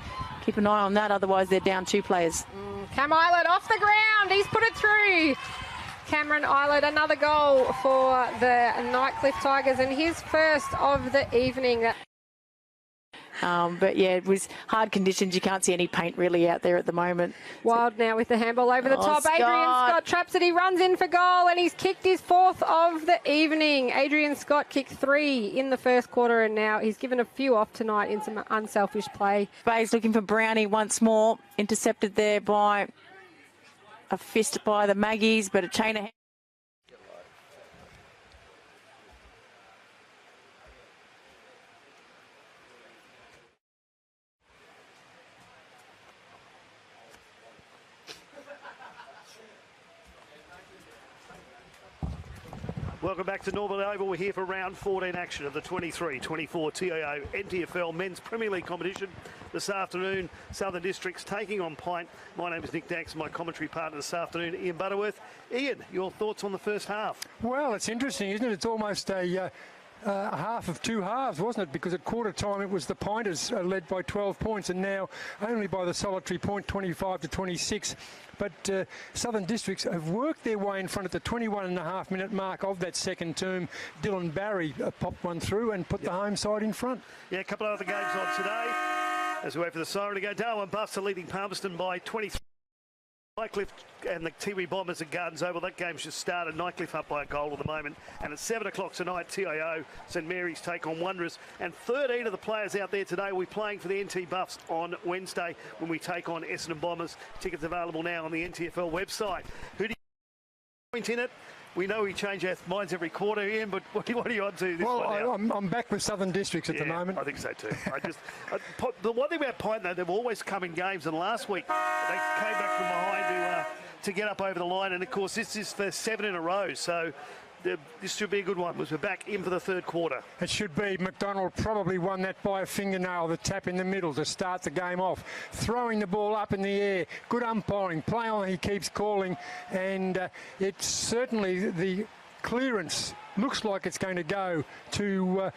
keep an eye on that. Otherwise, they're down 2 players. Cam Islet off the ground. He's put it through. Cameron Islet, another goal for the Nightcliff Tigers, and his first of the evening. But yeah, it was hard conditions. You can't see any paint really out there at the moment. Wild now with the handball over the top. Scott. Adrian Scott traps it. He runs in for goal, and he's kicked his 4th of the evening. Adrian Scott kicked 3 in the first quarter, and now he's given a few off tonight in some unselfish play. Bayes looking for Brownie once more. Intercepted there by a fist by the Maggies, but a chain of hand. Welcome back to Norbuilt Oval. We're here for round 14 action of the 23-24 TIO NTFL Men's Premier League competition. This afternoon, Southern Districts taking on PINT. My name is Nick Dax, my commentary partner this afternoon, Ian Butterworth. Ian, your thoughts on the first half? Well, it's interesting, isn't it? It's almost a half of 2 halves, wasn't it? Because at quarter time it was the Pinters led by 12 points, and now only by the solitary point, 25-26. But Southern Districts have worked their way in front at the 21.5-minute mark of that second term. Dylan Barry popped one through and put the home side in front. Yeah, a couple of other games on today. As we wait for the siren to go, Darwin Buffs are leading Palmerston by 23. Nightcliff and the Tiwi Bombers at Gardens Oval. That game's just started. Nightcliff up by a goal at the moment. And at 7 o'clock tonight, TIO St Mary's take on Wanderers. And 13 of the players out there today will be playing for the NT Buffs on Wednesday when we take on Essendon Bombers. Tickets available now on the NTFL website. Who do you point in it? We know we change our minds every quarter, Ian, but what are you on to this one now? I'm back with Southern Districts at the moment. I think so too. The one thing about PINT, though, they've always come in games, and last week they came back from behind to get up over the line, and of course this is for 7 in a row, so this should be a good one, as we're back in for the third quarter. It should be. McDonald probably won that by a fingernail, the tap in the middle to start the game off. Throwing the ball up in the air. Good umpiring. Play on, he keeps calling. And it's certainly the clearance looks like it's going to go to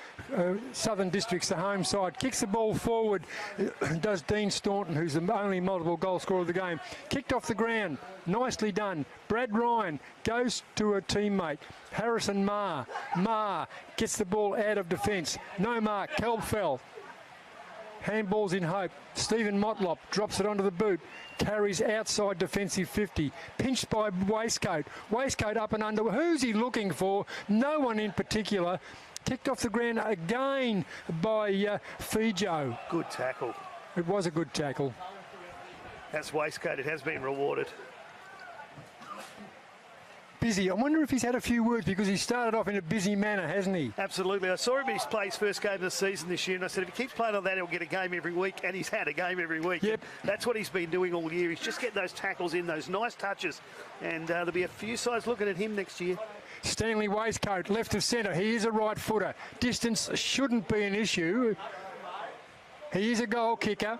Southern Districts, the home side. Kicks the ball forward, does Dean Staunton, who's the only multiple goal scorer of the game. Kicked off the ground, nicely done. Brad Ryan goes to a teammate. Harrison Marr gets the ball out of defence. No mark, Kelbfell. Handballs in hope. Stephen Motlop drops it onto the boot. Carries outside defensive 50. Pinched by Waistcoat. Waistcoat up and under. Who's he looking for? No one in particular. Kicked off the ground again by Fijo. Good tackle. It was a good tackle. That's Waistcoat. It has been rewarded. Busy. I wonder if he's had a few words because he started off in a busy manner, hasn't he? Absolutely. I saw him in his play his first game of the season this year, and I said if he keeps playing on that, he'll get a game every week, and he's had a game every week. Yep. That's what he's been doing all year. He's just getting those tackles in, those nice touches, and there'll be a few sides looking at him next year. Stanley Waistcoat, left of centre. He is a right footer. Distance shouldn't be an issue. He is a goal kicker.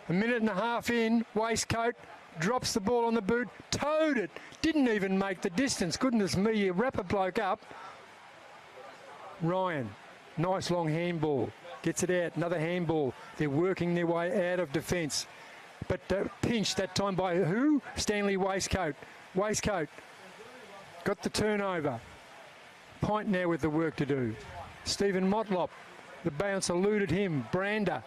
A minute and a half in, Waistcoat drops the ball on the boot, towed it, didn't even make the distance. Goodness me, you wrap a bloke up. Ryan, nice long handball, gets it out, another handball. They're working their way out of defence. But pinched that time by who? Stanley Waistcoat. Waistcoat got the turnover. PINT now with the work to do. Stephen Motlop, the bounce eluded him. Brander.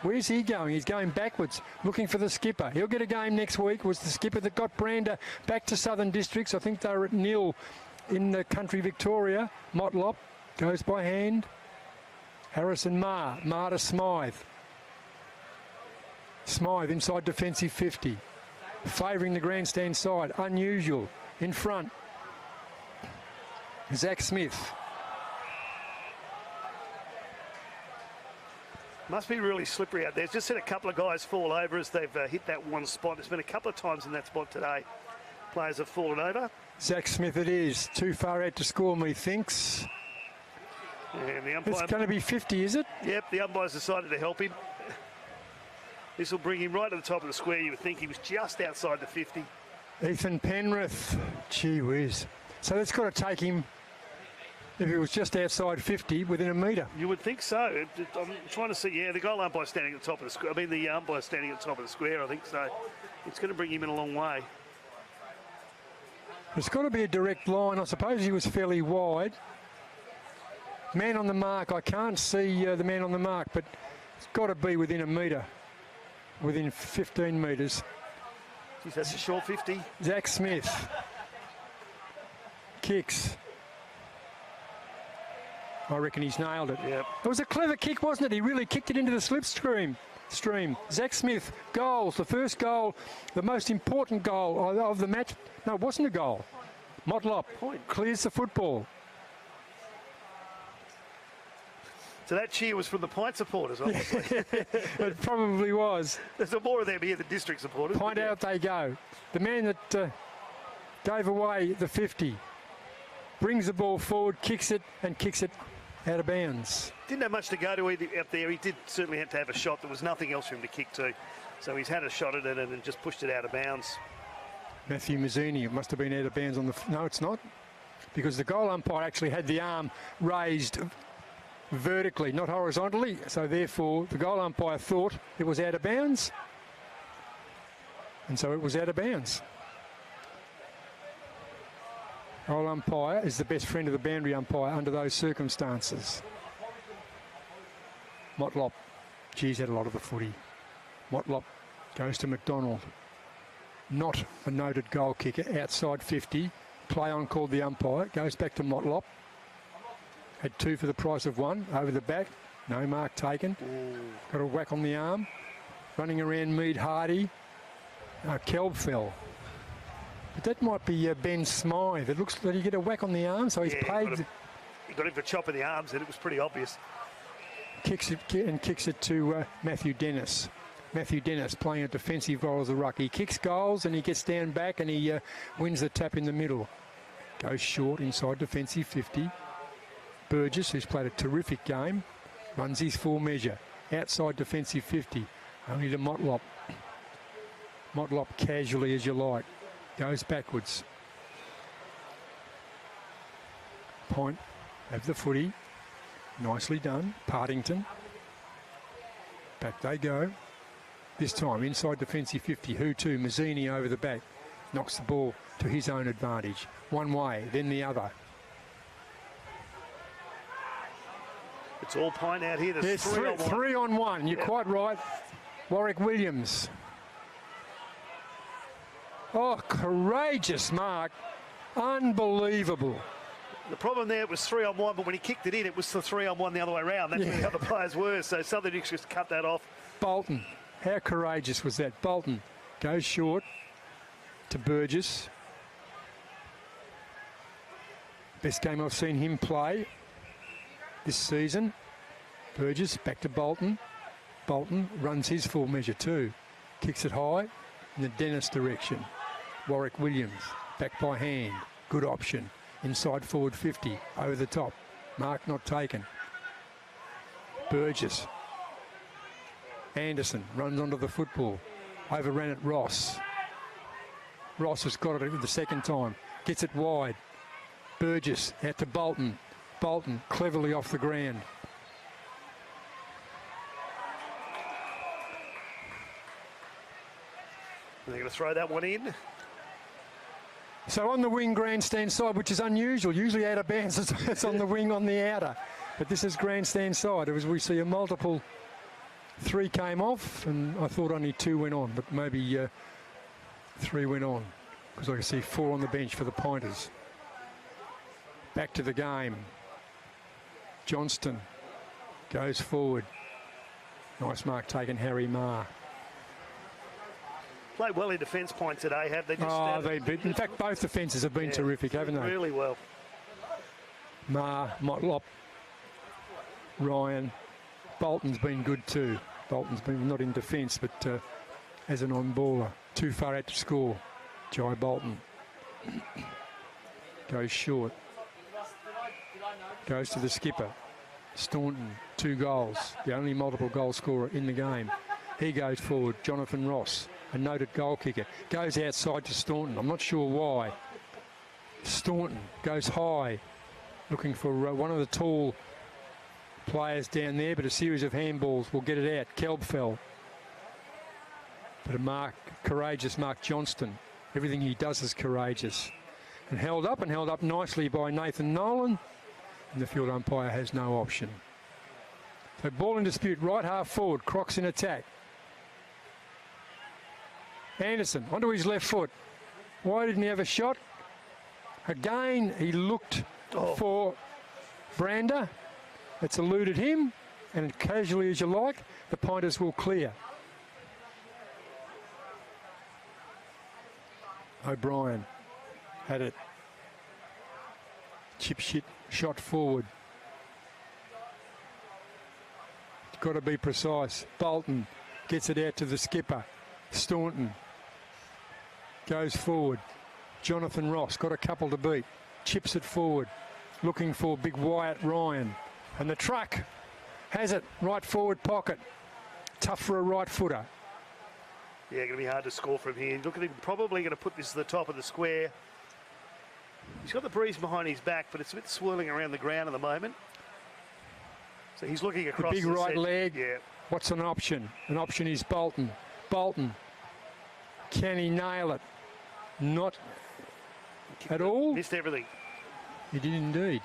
Where's he going? He's going backwards, looking for the skipper. He'll get a game next week. Was the skipper that got Brander back to Southern Districts. I think they were at nil in the country Victoria. Motlop goes by hand. Harrison Marr to Smythe. Smythe inside defensive 50. Favouring the grandstand side. Unusual. In front. Zach Smith. Must be really slippery out there. Just seen a couple of guys fall over as they've hit that one spot. It's been a couple of times in that spot today. Players have fallen over. Zach Smith it is. Too far out to score, methinks. And the umpire... It's going to be 50, is it? Yep, the umpire's decided to help him. This will bring him right to the top of the square. You would think he was just outside the 50. Ethan Penrith. Gee whiz. So that's got to take him, if he was just outside 50, within a metre. You would think so. I'm trying to see, yeah, the goal umpire standing at the top of the square. I mean, the umpire standing at the top of the square, I think so. It's going to bring him in a long way. It's got to be a direct line. I suppose he was fairly wide. Man on the mark. I can't see the man on the mark, but it's got to be within a metre, within 15 metres. Geez, that's a short 50. Zach Smith. Kicks. I reckon he's nailed it. Yep. It was a clever kick, wasn't it? He really kicked it into the slipstream. Zach Smith, goals. The first goal, the most important goal of the match. No, it wasn't a goal. Motlop clears the football. So that cheer was from the PINT supporters, obviously. It probably was. There's more of them here than district supporters. PINT out they go. The man that gave away the 50 brings the ball forward, kicks it out of bounds. Didn't have much to go to up there. He did certainly have to have a shot. There was nothing else for him to kick to. So he's had a shot at it and just pushed it out of bounds. Matthew Mazzini, it must have been out of bounds on the... No, it's not. Because the goal umpire actually had the arm raised vertically, not horizontally. So therefore, the goal umpire thought it was out of bounds. And so it was out of bounds. Goal umpire is the best friend of the boundary umpire under those circumstances. Motlop G's had a lot of the footy. Motlop goes to McDonald. Not a noted goal kicker, outside 50. Play on called the umpire. Goes back to Motlop. Had 2 for the price of 1. Over the back. No mark taken. Got a whack on the arm. Running around Mead Hardy. Kelb fell. But that might be Ben Smythe. It looks like he get a whack on the arm, so he's paid. He got him for chopping the arms, and it was pretty obvious. Kicks it to Matthew Dennis. Matthew Dennis playing a defensive role as a ruck. He kicks goals and he gets down back and he wins the tap in the middle. Goes short inside defensive 50. Burgess, who's played a terrific game, runs his full measure. Outside defensive 50. Only to Motlop. Motlop casually as you like. Goes backwards. Point of the footy. Nicely done. Partington. Back they go. This time inside defensive 50. Who to? Mazzini over the back. Knocks the ball to his own advantage. One way, then the other. It's all Pint out here. There's 3 on 1. You're quite right. Warwick Williams. Oh, courageous mark. Unbelievable. The problem there, it was 3 on 1, but when he kicked it in, it was the 3 on 1 the other way around. That's where the other players were, so Southern Nicks just cut that off. Bolton. How courageous was that? Bolton goes short to Burgess. Best game I've seen him play this season. Burgess back to Bolton. Bolton runs his full measure too. Kicks it high in the Dennis direction. Warwick Williams back by hand. Good option. Inside forward 50. Over the top. Mark not taken. Burgess. Anderson runs onto the football. Overran it Ross. Ross has got it the second time. Gets it wide. Burgess out to Bolton. Bolton cleverly off the ground. They're going to throw that one in. So on the wing grandstand side, which is unusual. Usually out of bounds, it's on the wing on the outer. But this is grandstand side. As we see a multiple 3 came off, and I thought only 2 went on, but maybe 3 went on, because I can see 4 on the bench for the Pointers. Back to the game. Johnston goes forward. Nice mark taken, Harry Marr. Played well in defence Point today, have they? In fact, both defences have been terrific, haven't they? Really well. Marr, Motlop, Ryan. Bolton's been good too. Bolton's been not in defence, but as an on-baller. Too far out to score. Jai Bolton. Goes short. Goes to the skipper. Staunton, 2 goals. The only multiple goal scorer in the game. He goes forward. Jonathan Ross, a noted goal kicker. Goes outside to Staunton. I'm not sure why. Staunton goes high. Looking for one of the tall players down there, but a series of handballs will get it out. Kelb fell. But a courageous Mark Johnston. Everything he does is courageous. And held up nicely by Nathan Nolan. And the field umpire has no option. So ball in dispute, right half forward. Crocs in attack. Anderson onto his left foot. Why didn't he have a shot? Again, he looked for Brander. It's eluded him, and casually as you like, the Pointers will clear. O'Brien had it. Chip shot forward. Got to be precise. Bolton gets it out to the skipper. Staunton goes forward. Jonathan Ross got a couple to beat. Chips it forward. Looking for big Wyatt Ryan. And the truck has it. Right forward pocket. Tough for a right footer. Yeah, going to be hard to score from here. Look at him, probably going to put this to the top of the square. He's got the breeze behind his back, but it's a bit swirling around the ground at the moment. So he's looking across the big right leg. Yeah. What's an option? An option is Bolton. Bolton. Can he nail it? Not at all. Missed everything. He did indeed.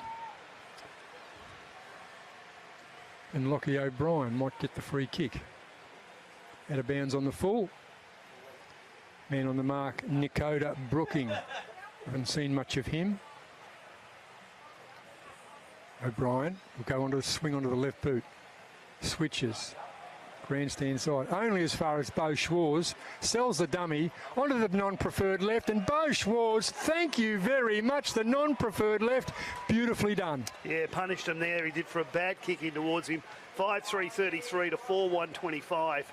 And Lockie O'Brien might get the free kick. Out of bounds on the full. Man on the mark, Nicoda Brooking. Haven't seen much of him. O'Brien will go onto the swing onto the left boot. Switches. Grandstand side. Only as far as Beau Schwarz. Sells the dummy onto the non-preferred left. And Beau Schwarz, thank you very much. The non-preferred left. Beautifully done. Yeah, punished him there. He did for a bad kick in towards him. 5-3-33 to 4-1-25.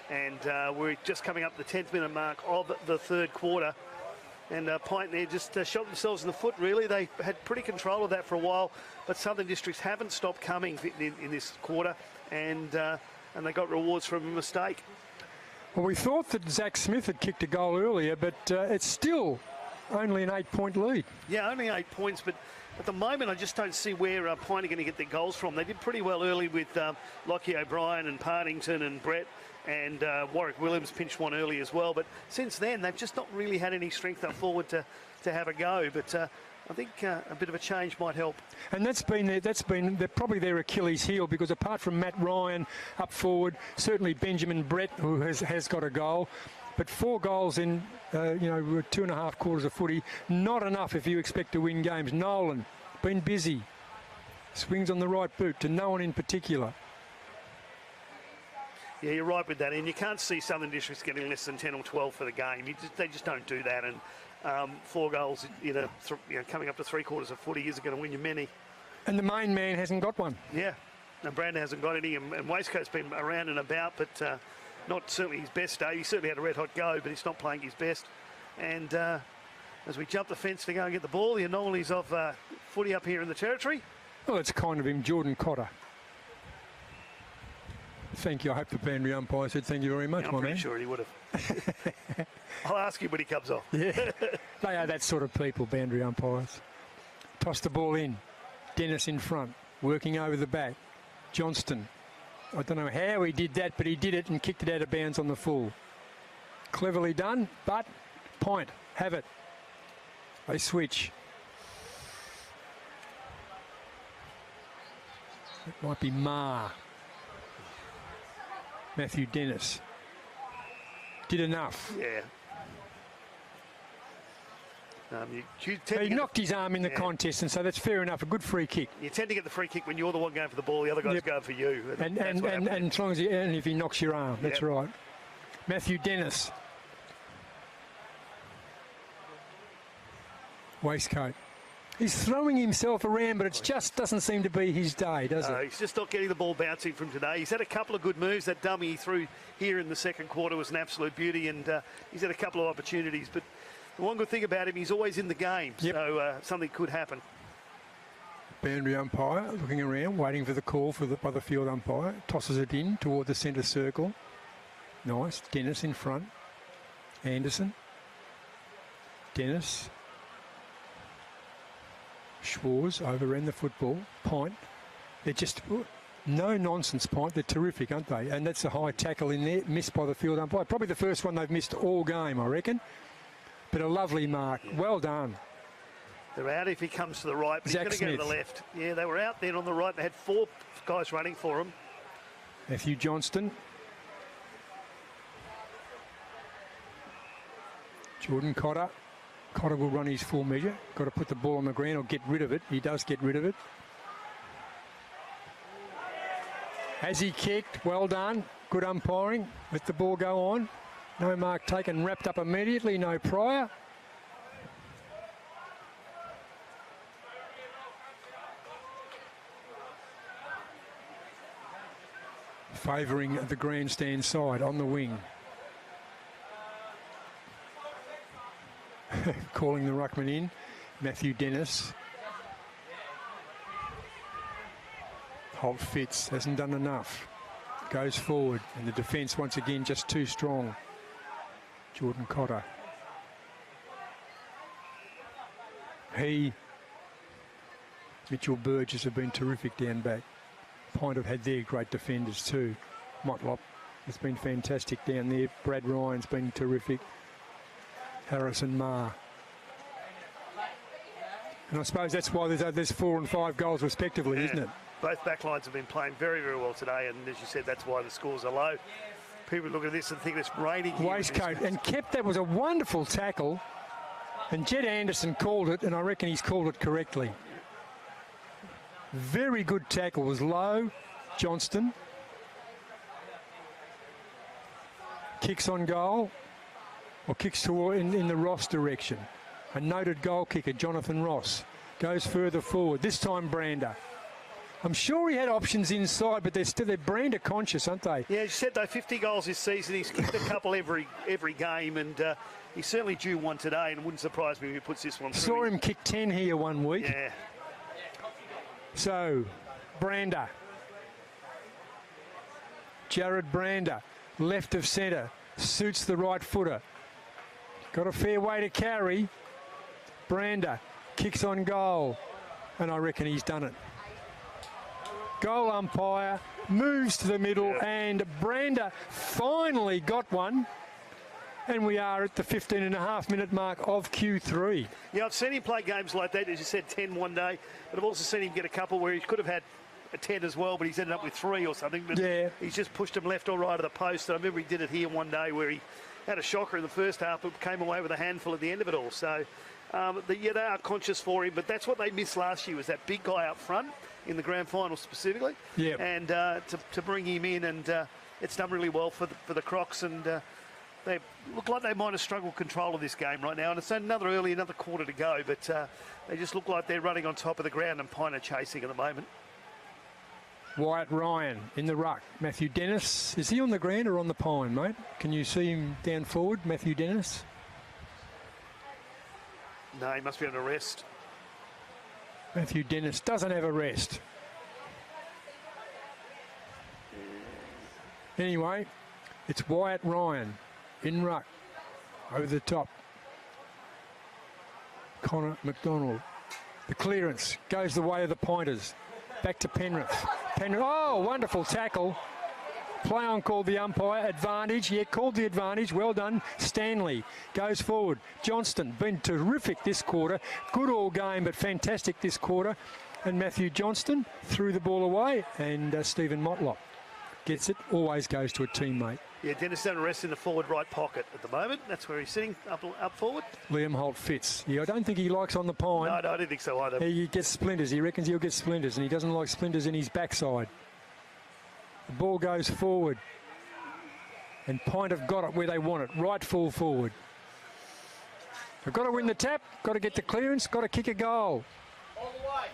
And we're just coming up the 10th minute mark of the third quarter. And PINT there just shot themselves in the foot, really. They had pretty control of that for a while, but Southern Districts haven't stopped coming in this quarter, and they got rewards from a mistake. Well, we thought that Zach Smith had kicked a goal earlier, but it's still only an 8-point lead. Yeah, only 8 points, but at the moment I just don't see where PINT are going to get their goals from. They did pretty well early with Lockie O'Brien and Partington and Brett. And Warwick Williams pinched one early as well. But since then, they've just not really had any strength up forward to have a go. But I think a bit of a change might help. And that's been probably their Achilles heel, because apart from Matt Ryan up forward, certainly Benjamin Brett, who has got a goal. But 4 goals in 2.5 quarters of footy, not enough if you expect to win games. Nolan, been busy. Swings on the right boot to no one in particular. Yeah, you're right with that, and you can't see Southern Districts getting less than 10 or 12 for the game. They just don't do that, and 4 goals coming up to 3 quarters of footy isn't going to win you many. And the main man hasn't got one. Yeah, and Brandon hasn't got any, and Waistcoat's been around and about, but not certainly his best day. He certainly had a red-hot go, but he's not playing his best. And as we jump the fence to go and get the ball, the anomalies of footy up here in the territory. Well, it's kind of him, Jordan Cotter. Thank you. I hope the boundary umpire said thank you very much, I'm my pretty man. sure he would have. I'll ask him when he comes off. Yeah, they are that sort of people, boundary umpires. Toss the ball in. Dennis in front, working over the back. Johnston. I don't know how he did that, but he did it and kicked it out of bounds on the full. Cleverly done, but PINT have it. They switch. It might be Ma. Matthew Dennis did enough. Yeah. He knocked his arm in the contest, and so that's fair enough. A good free kick. You tend to get the free kick when you're the one going for the ball. The other guy's going for you. And as long as if he knocks your arm, that's right. Matthew Dennis. Waistcoat. He's throwing himself around, but it just doesn't seem to be his day, does it? He's just not getting the ball bouncing from today. He's had a couple of good moves. That dummy he threw here in the second quarter was an absolute beauty, and he's had a couple of opportunities. But the one good thing about him, he's always in the game, so something could happen. Boundary umpire looking around, waiting for the call by the field umpire. Tosses it in toward the centre circle. Nice. Dennis in front. Anderson. Dennis. Schwarz overran the football. PINT. They're just no nonsense, PINT. They're terrific, aren't they? And that's a high tackle in there, missed by the field umpire. Probably the first one they've missed all game, I reckon. But a lovely mark. Well done. They're out if he comes to the right, but Zach he's going to go to the left. Yeah, they were out there on the right. They had 4 guys running for him. Matthew Johnston. Jordan Cotter. Cotter will run his full measure. Got to put the ball on the ground or get rid of it. He does get rid of it. As he kicked, well done. Good umpiring. Let the ball go on. No mark taken, wrapped up immediately. No prior. Favouring the grandstand side on the wing. Calling the ruckman in. Matthew Dennis. Holt Fitz hasn't done enough. Goes forward, and the defence once again just too strong. Jordan Cotter. Mitchell Burgess have been terrific down back. PINT have had their great defenders too. Motlop has been fantastic down there. Brad Ryan's been terrific. Harrison Marr. And I suppose that's why there's 4 and 5 goals respectively, isn't it? Both backlines have been playing very, very well today, and as you said, that's why the scores are low. People look at this and think it's raining here. Waistcoat, and kept, that was a wonderful tackle, and Jed Anderson called it, and I reckon he's called it correctly. Very good tackle, was low. Johnston. Kicks on goal, or kicks toward in the Ross direction. A noted goal kicker, Jonathan Ross, goes further forward. This time Brander. I'm sure he had options inside, but they're Brander conscious, aren't they? Yeah, he said though 50 goals this season. He's kicked a couple every game, and he's certainly due one today, and it wouldn't surprise me if he puts this one through. Saw him kick 10 here one week. Yeah. So, Brander. Jared Brander, left of centre, suits the right footer. Got a fair way to carry. Brander kicks on goal, and I reckon he's done it. Goal umpire moves to the middle, and Brander finally got one. And we are at the 15.5-minute mark of Q3. Yeah, I've seen him play games like that, as you said, 10 one day. But I've also seen him get a couple where he could have had a 10 as well, but he's ended up with 3 or something. But yeah, he's just pushed him left or right of the post. And I remember he did it here one day where he had a shocker in the first half, but came away with a handful at the end of it all. So, they are conscious for him, but that's what they missed last year, was that big guy up front in the grand final specifically. Yeah. And to bring him in, and it's done really well for the Crocs, and they look like they might have struggled control of this game right now. And it's another quarter to go, but they just look like they're running on top of the ground, and Pine are chasing at the moment. Wyatt Ryan in the ruck. Matthew Dennis, is he on the ground or on the pine, mate? Can you see him down forward, Matthew Dennis? No, he must be on a rest. Matthew Dennis doesn't have a rest. Anyway, it's Wyatt Ryan in ruck, over the top. Connor McDonald. The clearance goes the way of the pointers. Back to Penrith. Oh, wonderful tackle. Play on called the umpire. Advantage. Yeah, called the advantage. Well done. Stanley goes forward. Johnston, been terrific this quarter. Good all game, but fantastic this quarter. And Matthew Johnston threw the ball away. And Stephen Motlop gets it. Always goes to a teammate. Yeah, Dennis down rest in the forward right pocket at the moment. That's where he's sitting, up forward. Liam Holt Fitz. Yeah, I don't think he likes on the pine. No, I don't think so either. He gets splinters. He reckons he'll get splinters, and he doesn't like splinters in his backside. The ball goes forward. And Pint have got it where they want it. Right full forward. They've got to win the tap, got to get the clearance, got to kick a goal. All the way.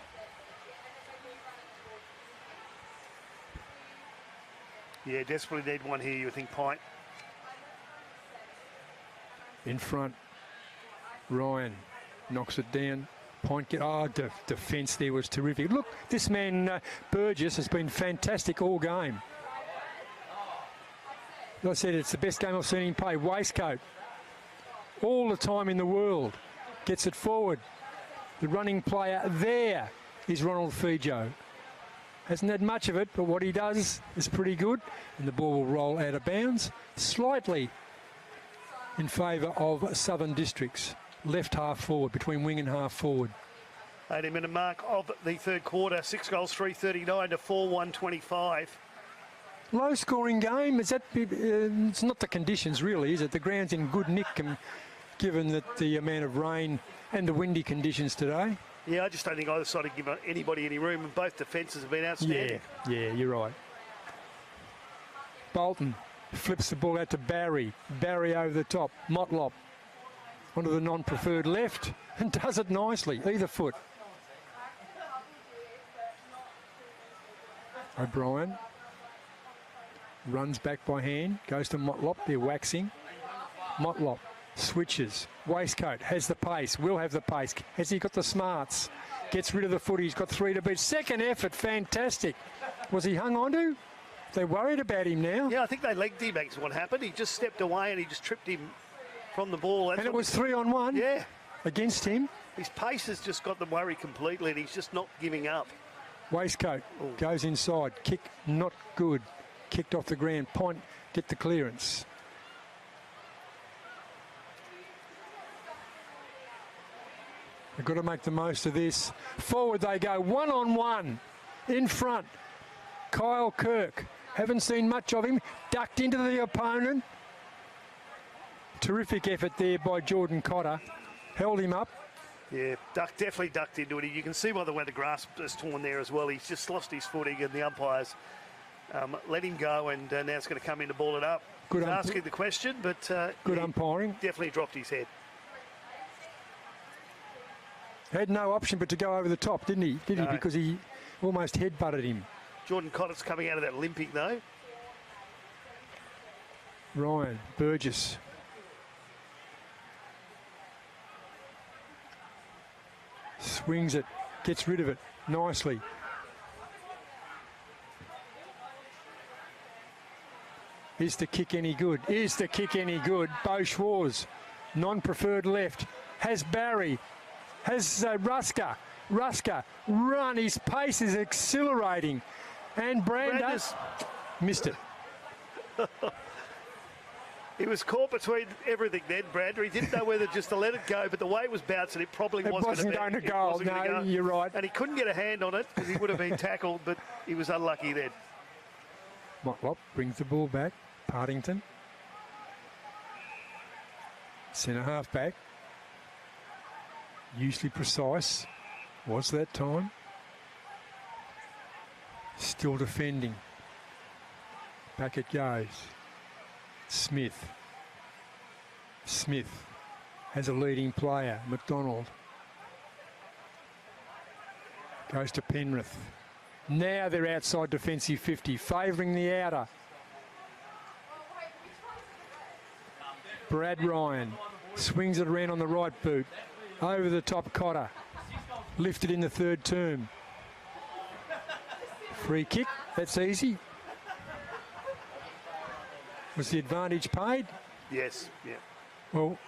Yeah, desperately need one here, you would think, Pint. In front, Ryan knocks it down. Pint defence there was terrific. Look, this man Burgess has been fantastic all game. As I said, it's the best game I've seen him play. Waistcoat, all the time in the world, gets it forward. The running player there is Ronald Fijo. Hasn't had much of it, but what he does is pretty good. And the ball will roll out of bounds, slightly in favour of Southern Districts. Left half forward, between wing and half forward. 80-minute mark of the third quarter. 6 goals, 339 to 4-1-25. Low scoring game. Is that? It's not the conditions really, is it? The ground's in good nick, given that the amount of rain and the windy conditions today. Yeah, I just don't think either side have given anybody any room, and both defences have been outstanding. Yeah, you're right. Bolton flips the ball out to Barry. Barry over the top. Motlop onto the non-preferred left and does it nicely. Either foot. O'Brien runs back by hand. Goes to Motlop. They're waxing. Motlop switches. Waistcoat has the pace. Will have the pace. Has he got the smarts? Gets rid of the foot. He's got 3 to beat. Second effort. Fantastic. Was he hung on to? They're worried about him now. Yeah, I think they legged him. That's what happened. He just stepped away and he just tripped him from the ball. And it was 3-on-1. Yeah. Against him. His pace has just got them worried completely, and he's just not giving up. Waistcoat goes inside. Kick not good. Kicked off the ground. Pint get the clearance. They've got to make the most of this. Forward they go, 1-on-1. In front, Kyle Kirk. Haven't seen much of him. Ducked into the opponent. Terrific effort there by Jordan Cotter. Held him up. Yeah, definitely ducked into it. You can see by the way the grass is torn there as well. He's just lost his footing, and the umpires let him go, and now it's going to come in to ball it up. Good He's asking the question, but good umpiring. Definitely dropped his head. Had no option but to go over the top, didn't he? Did he? Because he almost head-butted him. Jordan Cotter's coming out of that limping, though. Ryan Burgess. Swings it, gets rid of it nicely. Is the kick any good? Is the kick any good? Beau Schwarz, non-preferred left, has Barry, has Rusker. Rusker, run, his pace is accelerating. And Branders missed it. He was caught between everything then, Brander. He didn't know whether just to let it go, but the way it was bouncing, it probably wasn't going to go. No, you're right. And he couldn't get a hand on it because he would have been tackled, but he was unlucky then. Motlop brings the ball back. Partington. Centre half back. Usually precise. Was that time. Still defending. Back it goes. Smith. Smith has a leading player, McDonald. Goes to Penrith. Now they're outside defensive 50, favouring the outer. Brad Ryan swings it around on the right boot. Over the top Cotter. Lifted in the third term. Free kick, that's easy. Was the advantage paid? Yes, yeah. Well,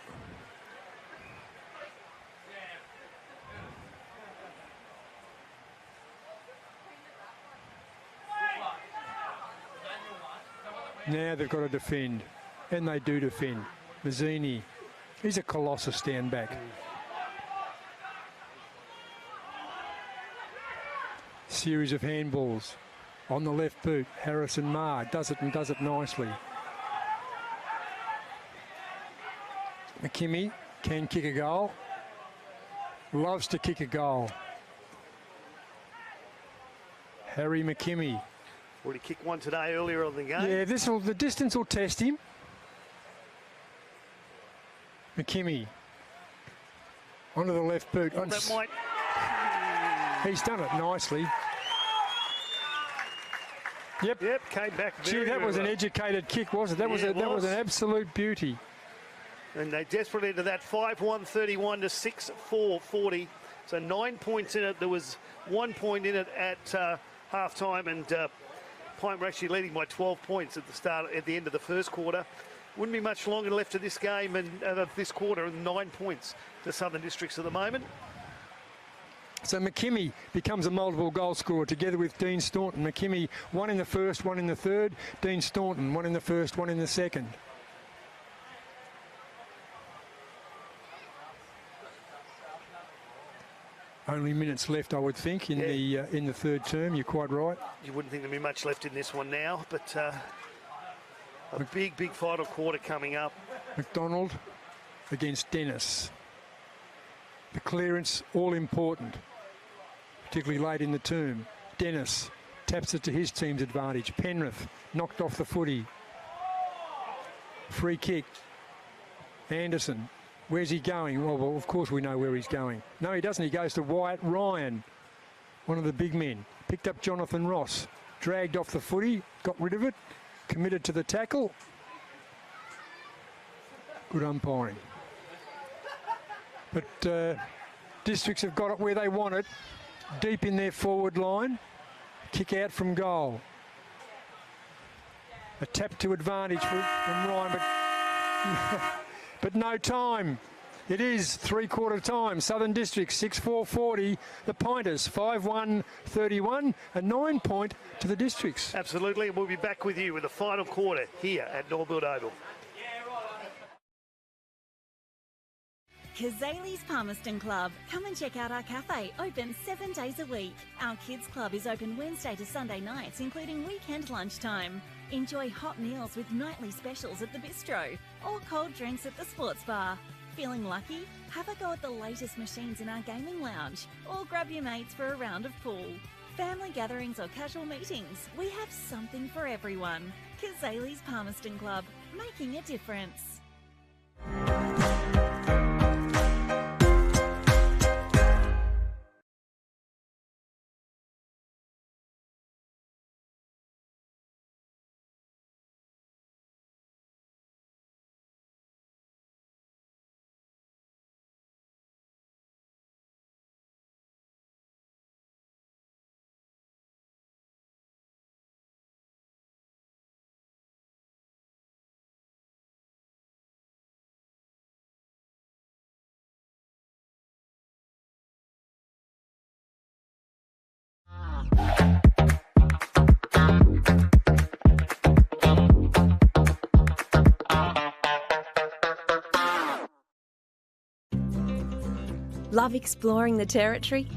now they've got to defend, and they do defend. Mazzini, he's a colossus down back. Series of handballs on the left boot. Harrison Marr does it and does it nicely. McKimmie can kick a goal. Loves to kick a goal. Harry McKimmie. Already kicked one today earlier on the game. Yeah, the distance will test him. McKimmie onto the left boot. Well, that might... He's done it nicely. Yep, came back very Gee, that was an educated kick, wasn't it? That was an absolute beauty. And they desperately into that 5-1-31 to 6-4-40. So 9 points in it. There was 1 point in it at half-time, and Pint were actually leading by 12 points at the end of the first quarter. Wouldn't be much longer left of this game and of this quarter, and 9 points to Southern Districts at the moment. So McKimmie becomes a multiple goal scorer together with Dean Staunton. McKimmie, one in the first, one in the third. Dean Staunton, one in the first, one in the second. Only minutes left, I would think, in the third term. You're quite right. You wouldn't think there'd be much left in this one now, but a big final quarter coming up. McDonald against Dennis. The clearance, all important, particularly late in the term. Dennis taps it to his team's advantage. Penrith knocked off the footy. Free kick. Anderson. Where's he going? Well, of course we know where he's going. No, he doesn't. He goes to Wyatt Ryan, one of the big men. Picked up Jonathan Ross. Dragged off the footy. Got rid of it. Committed to the tackle. Good umpiring. But Districts have got it where they want it. Deep in their forward line. Kick out from goal. A tap to advantage from Ryan, but no time. It is three-quarter time. Southern Districts 6-4-40. The Pointers 5-1-31. A 9 point to the Districts. Absolutely, and we'll be back with you with the final quarter here at Norbuilt Oval. Kazali's Palmerston Club. Come and check out our cafe, open 7 days a week. Our kids club is open Wednesday to Sunday nights, including weekend lunchtime. Enjoy hot meals with nightly specials at the bistro or cold drinks at the sports bar. Feeling lucky? Have a go at the latest machines in our gaming lounge or grab your mates for a round of pool. Family gatherings or casual meetings, we have something for everyone. Kazali's Palmerston Club, making a difference. Love exploring the territory?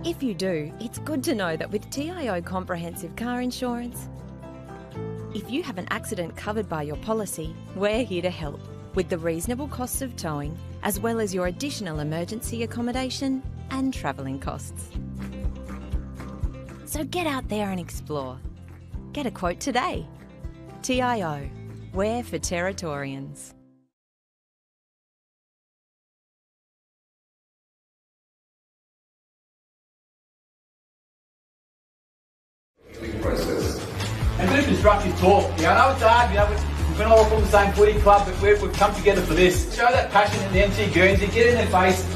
If you do, it's good to know that with TIO Comprehensive Car Insurance, if you have an accident covered by your policy, we're here to help with the reasonable costs of towing, as well as your additional emergency accommodation and travelling costs. So get out there and explore. Get a quote today. TIO, we're for Territorians. Process. And a bit of constructive talk. I know it's hard, we've been all from the same footy club, but we've come together for this. Show that passion in the MC Guernsey, get in their face.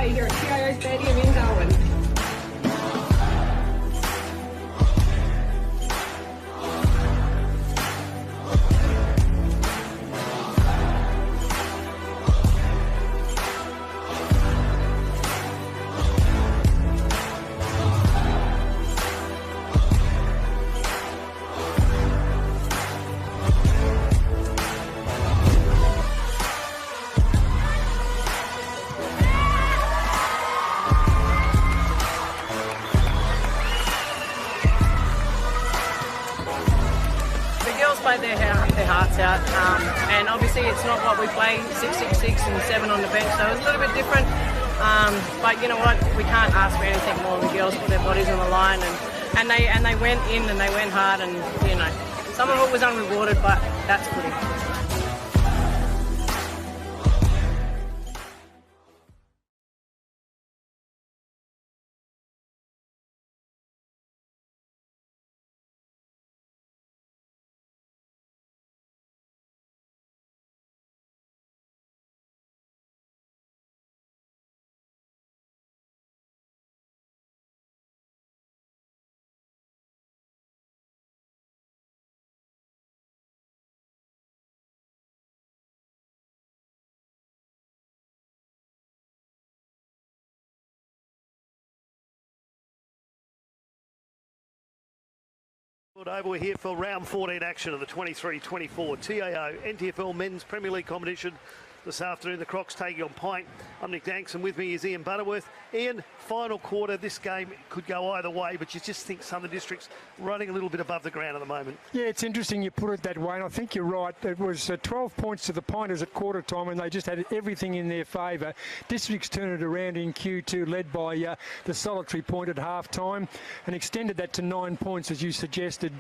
Here at TIO Stadium in Darwin. Played their hearts out, and obviously it's not what we play 6-6-6 and 7 on the bench, so it's a little bit different. But you know what, we can't ask for anything more. The girls put their bodies on the line, and they went in and they went hard, and some of it was unrewarded, but that's footy. Over, we're here for round 14 action of the 23-24 TIO NTFL Men's Premier League competition. This afternoon, the Crocs taking on PINT. I'm Nick Danks, and with me is Ian Butterworth. Ian, final quarter, this game could go either way, but you just think Southern District's running a little bit above the ground at the moment. Yeah, it's interesting you put it that way, and I think you're right. It was 12 points to the Pinters at quarter time, and they just had everything in their favour. Districts turned it around in Q2, led by the solitary point at half time, and extended that to 9 points, as you suggested,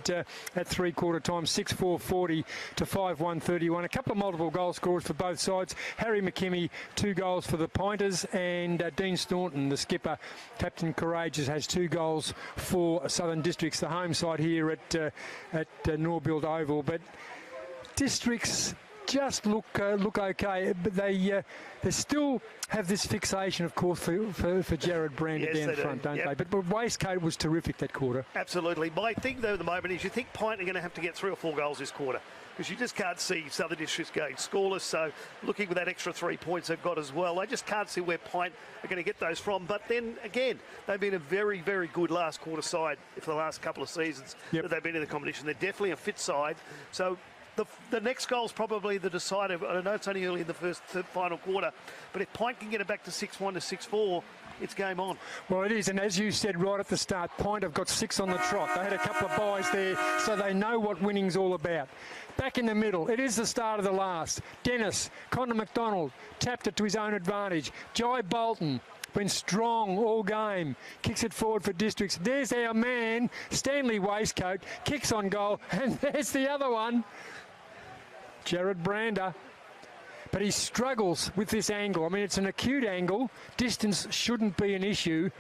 at three-quarter time, 6-4-40 to 5-1-31. A couple of multiple goal scorers for both sides. Harry McKimmie, 2 goals for the Pinters, and Dean Staunton, the skipper, Captain Courageous, has 2 goals for Southern Districts, the home side here at Norbuilt Oval. But Districts just look okay, but they still have this fixation, of course, for Jared Brander down front, don't they? But Waistcoat was terrific that quarter. Absolutely. My thing, though, at the moment is you think Pint are going to have to get 3 or 4 goals this quarter, because you just can't see Southern Districts going scoreless. So looking with that extra 3 points they've got as well, I just can't see where Pint are going to get those from. But then again, they've been a very, very good last quarter side for the last couple of seasons that they've been in the competition. They're definitely a fit side. So the next goal is probably the decider. I know it's only early in the final quarter, but if Pint can get it back to 6-1 to 6-4, it's game on. Well, it is, and as you said right at the start, Pint have got 6 on the trot. They had a couple of buys there, so they know what winning's all about. Back in the middle, it is the start of the last. Dennis, Connor McDonald, tapped it to his own advantage. Jai Bolton been strong all game, kicks it forward for Districts. There's our man, Stanley Waistcoat, kicks on goal, and there's the other one, Jared Brander. But he struggles with this angle. I mean, it's an acute angle. Distance shouldn't be an issue,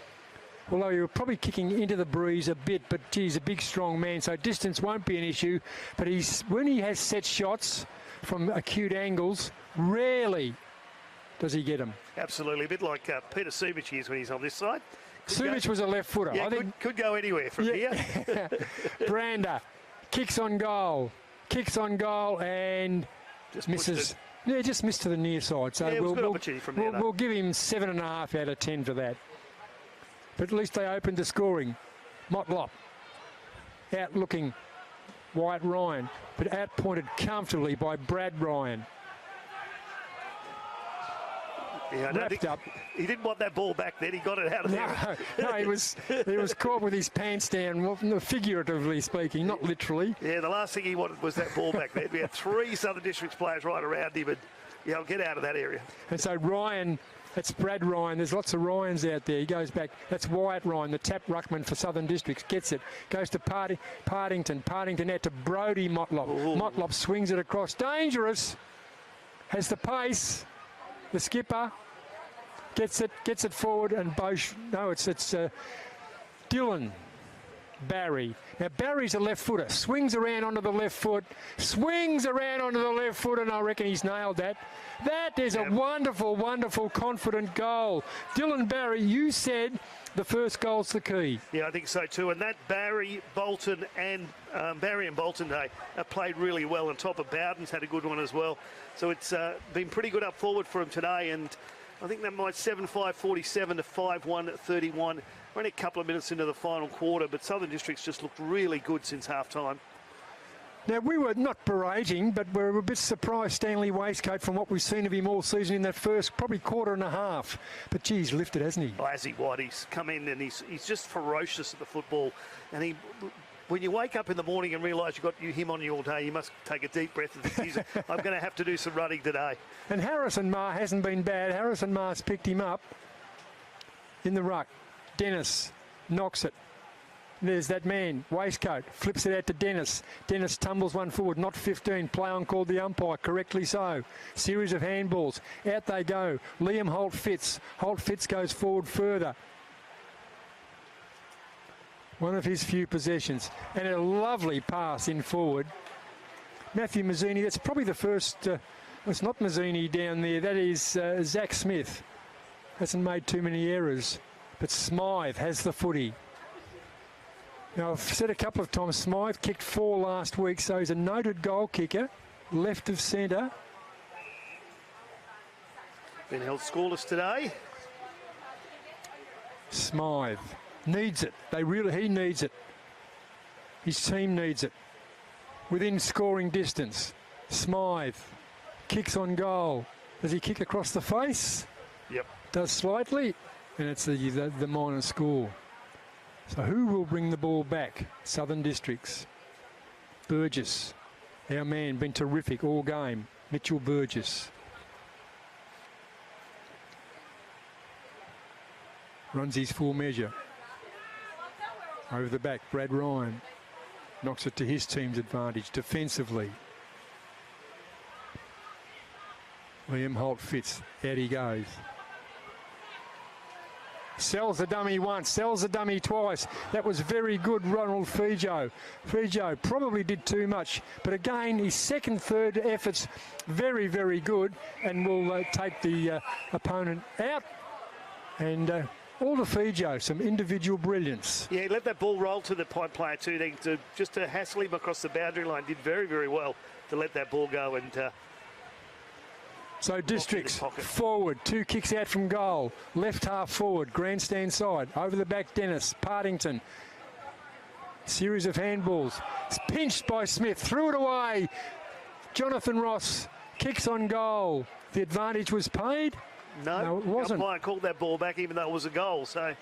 although you're probably kicking into the breeze a bit, but he's a big, strong man, so distance won't be an issue. But when he has set shots from acute angles, rarely does he get them. Absolutely, a bit like Peter Subich is when he's on this side. Subich was a left footer. Yeah, I think could go anywhere from here. Brander kicks on goal, and just misses. Yeah, just missed to the near side. So we'll give him 7.5 out of 10 for that. But at least they opened the scoring. Motlop out looking Wyatt Ryan, but outpointed comfortably by Brad Ryan. Yeah, wrapped up. He didn't want that ball back then. He got it out of there. No, he was caught with his pants down, figuratively speaking, not literally. Yeah, the last thing he wanted was that ball back there. We had 3 Southern Districts players right around him, and I'll get out of that area. And so Ryan, that's Brad Ryan. There's lots of Ryans out there. He goes back. That's Wyatt Ryan, the tap ruckman for Southern Districts. Gets it. Goes to Partington. Partington out to Brody Motlop. Ooh. Motlop swings it across. Dangerous. Has the pace. The skipper gets it forward, and Bosch. No, it's Dylan Barry. Now Barry's a left footer. Swings around onto the left foot. And I reckon he's nailed that. That is a wonderful, wonderful, confident goal. Dylan Barry, you said the first goal's the key. Yeah, I think so too. And that Barry and Bolton have played really well. On top of Bowden's had a good one as well. So it's been pretty good up forward for him today. And I think that might 7-5-47 to 5-1-31. We're only a couple of minutes into the final quarter, but Southern Districts just looked really good since half-time. Now, we were not berating, but we're a bit surprised, Stanley Waistcoat, from what we've seen of him all season in that first probably quarter and a half. But, gee, he's lifted, hasn't he? Oh, has he, what? He's come in and he's just ferocious at the football. And when you wake up in the morning and realise you've got him on you all day, you must take a deep breath and think, I'm going to have to do some running today. And Harrison Marr hasn't been bad. Harrison Marr's picked him up in the ruck. Dennis knocks it. There's that man, Waistcoat, flips it out to Dennis. Dennis tumbles one forward, not 15. Play on called the umpire, correctly so. Series of handballs. Out they go. Liam Holt-Fitz. Holt-Fitz goes forward further. One of his few possessions. And a lovely pass in forward. Matthew Mazzini, that's probably the first... it's not Mazzini down there. That is Zach Smith. Hasn't made too many errors. But Smythe has the footy. Now, I've said a couple of times, Smythe kicked 4 last week, so he's a noted goal kicker, left of centre. Been held scoreless today. Smythe needs it. He needs it. His team needs it. Within scoring distance. Smythe kicks on goal. Does he kick across the face? Yep. Does slightly, and it's the minor score. So who will bring the ball back? Southern Districts. Burgess, our man, been terrific all game. Mitchell Burgess. Runs his full measure. Over the back, Brad Ryan. Knocks it to his team's advantage defensively. Liam Holt fits. Out he goes. Sells the dummy once, sells the dummy twice. That was very good, Ronald Fijo. Fijo probably did too much, but again, his second, third efforts, very, very good, and will take the opponent out. And all to Fijo, some individual brilliance. Yeah, he let that ball roll to the pipe player too. Just to hassle him across the boundary line, did very, very well to let that ball go. And so Districts forward, 2 kicks out from goal. Left half forward, grandstand side. Over the back, Dennis, Partington. Series of handballs. It's pinched by Smith, threw it away. Jonathan Ross kicks on goal. The advantage was paid. No, it wasn't. The umpire called that ball back even though it was a goal. So,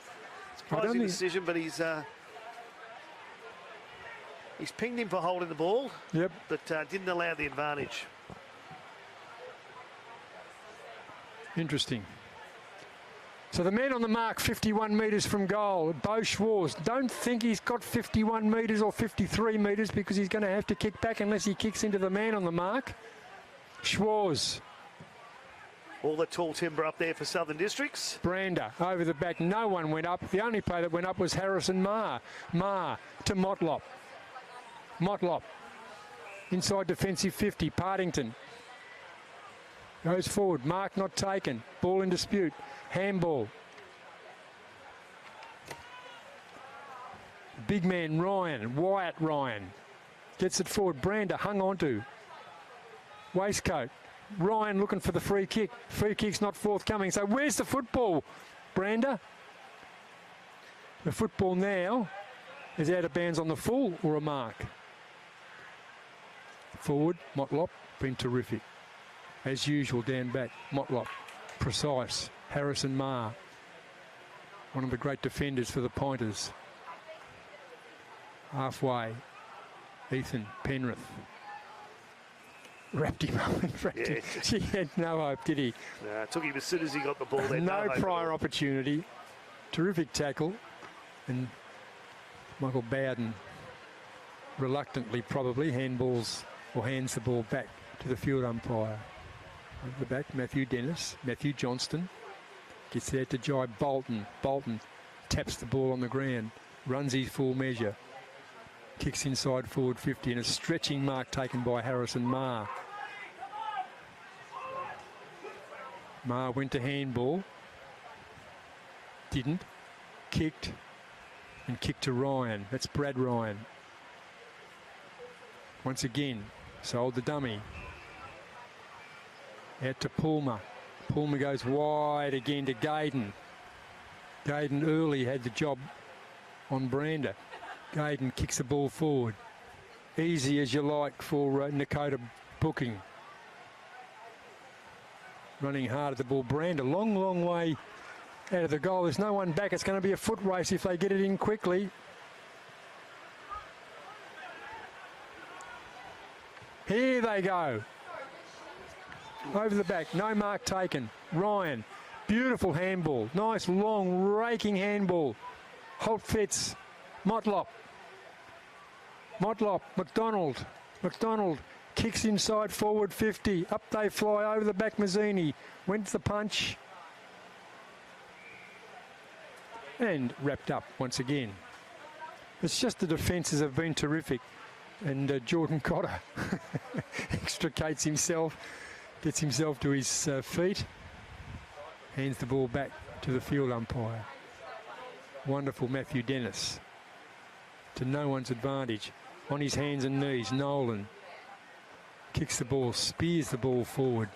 surprising decision, but he's pinged him for holding the ball. Yep. But didn't allow the advantage. Interesting. So the man on the mark, 51 metres from goal, Bo Schwarz. Don't think he's got 51 metres or 53 metres because he's going to have to kick back unless he kicks into the man on the mark. Schwarz. All the tall timber up there for Southern Districts. Brander over the back. No one went up. The only player that went up was Harrison Marr. Marr to Motlop. Motlop. Inside defensive 50. Partington. Goes forward. Mark not taken. Ball in dispute. Handball. Big man Ryan. Wyatt Ryan. Gets it forward. Brander hung onto. Waistcoat. Ryan looking for the free kick. Free kick's not forthcoming. So where's the football, Brander? The football now is out of bounds on the full or a mark. Forward, Motlop, been terrific. As usual, down back, Motlop, precise. Harrison Marr, one of the great defenders for the Pointers. Halfway, Ethan Penrith. Wrapped him up and wrapped him. He had no hope, did he? Nah, took him as soon as he got the ball there. No prior opportunity. Terrific tackle. And Michael Bowden, reluctantly probably, handballs or hands the ball back to the field umpire. Over the back, Matthew Dennis, Matthew Johnston. Gets there to Jai Bolton. Bolton taps the ball on the ground. Runs his full measure. Kicks inside forward 50 and a stretching mark taken by Harrison Marr. Marr went to handball. Didn't. Kicked. And kicked to Ryan. That's Brad Ryan. Once again, sold the dummy. Out to Palmer. Palmer goes wide again to Gaydon. Gaydon early had the job on Brander. Gaydon kicks the ball forward. Easy as you like for Nakota Booking. Running hard at the ball. Brander, long, long way out of the goal. There's no one back. It's going to be a foot race if they get it in quickly. Here they go. Over the back. No mark taken. Ryan. Beautiful handball. Nice, long, raking handball. Holt fits. Motlop. Motlop, McDonald. McDonald kicks inside forward 50. Up they fly over the back. Mazzini went to the punch. And wrapped up once again. It's just the defences have been terrific. And Jordan Cotter extricates himself, gets himself to his feet. Hands the ball back to the field umpire. Wonderful Matthew Dennis. To no one's advantage. On his hands and knees, Nolan kicks the ball, spears the ball forward.